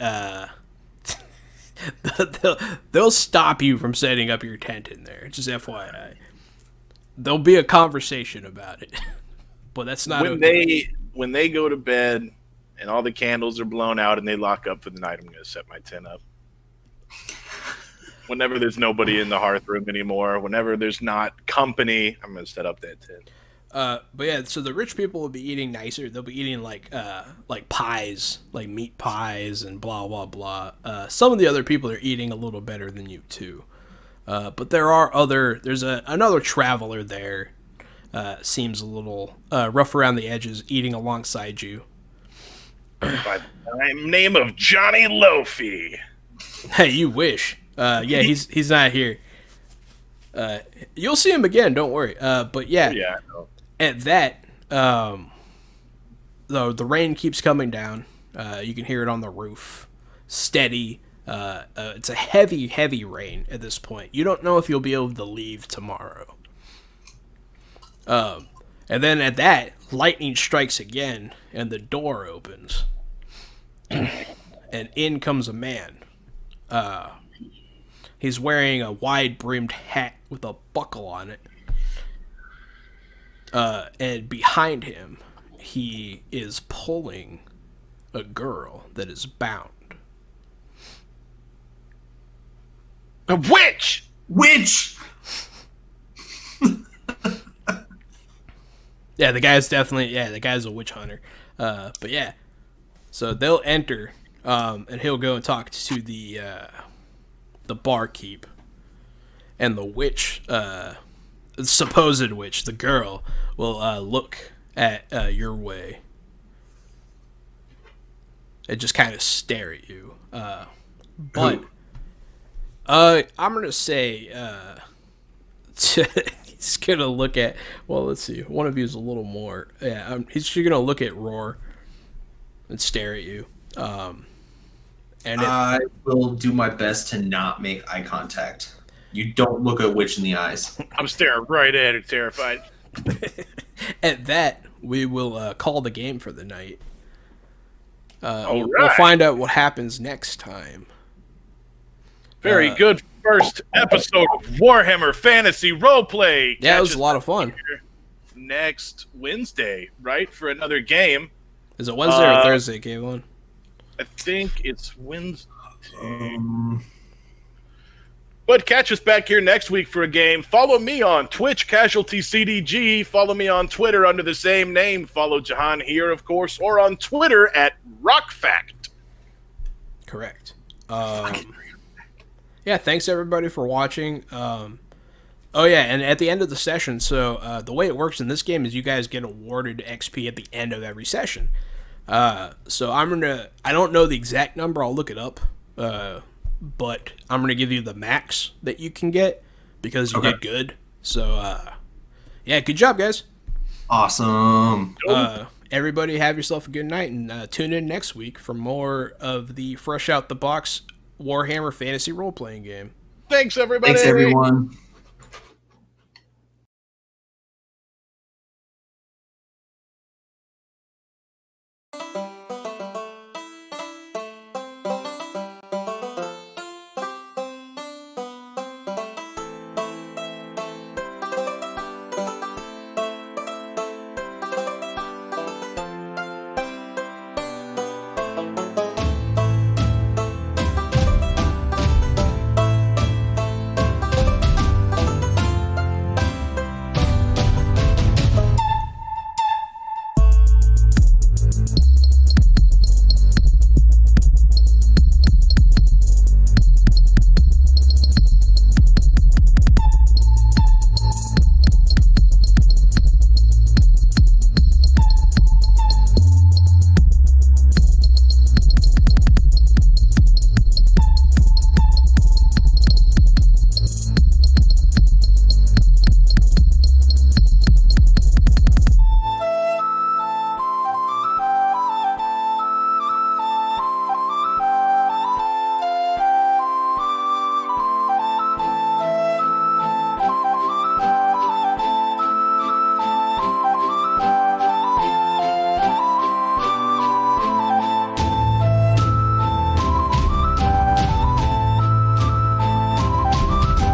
They'll stop you from setting up your tent in there. Just FYI. There'll be a conversation about it, but that's not when they go to bed and all the candles are blown out and they lock up for the night. I'm going to set my tent up. Whenever there's nobody in the hearth room anymore, whenever there's not company, I'm going to set up that tent. But yeah, so the rich people will be eating nicer. They'll be eating like pies, like meat pies and blah blah blah. Some of the other people are eating a little better than you too. But there's another traveler there. Seems a little rough around the edges, eating alongside you. By the name of Johnny Loafy. Hey, you wish. Yeah, he's not here. You'll see him again. Don't worry. But yeah. Yeah, I know. At that, the rain keeps coming down. You can hear it on the roof. Steady. It's a heavy, heavy rain at this point. You don't know if you'll be able to leave tomorrow. And then at that, lightning strikes again, and the door opens. And in comes a man. He's wearing a wide-brimmed hat with a buckle on it. And behind him, he is pulling a girl that is bound. A witch! Witch! Yeah, the guy's a witch hunter. But yeah, so they'll enter, and he'll go and talk to the barkeep, and the witch, the supposed witch, the girl, will look at your way and just kind of stare at you. But I'm gonna say he's gonna look at. Well, let's see. One of you is a little more. Yeah, he's gonna look at Roar and stare at you. And I will do my best to not make eye contact. You don't look a witch in the eyes. I'm staring right at it, terrified. At that, we will call the game for the night. All right. We'll find out what happens next time. Very good first episode of Warhammer Fantasy Roleplay. Yeah, it was a lot of fun. Next Wednesday, right, for another game. Is it Wednesday or Thursday, Kavon? I think it's Wednesday. But catch us back here next week for a game. Follow me on Twitch, Casualty CDG. Follow me on Twitter under the same name. Follow Jahan here, of course, or on Twitter at RockFact. Correct. Yeah, thanks everybody for watching. Oh yeah, and at the end of the session, so the way it works in this game is you guys get awarded XP at the end of every session. So I don't know the exact number, I'll look it up. But I'm gonna give you the max that you can get because you did good. So yeah, good job, guys. Awesome. Everybody have yourself a good night, and tune in next week for more of the fresh out the box Warhammer Fantasy role-playing game. Thanks, everybody. Thanks, everyone.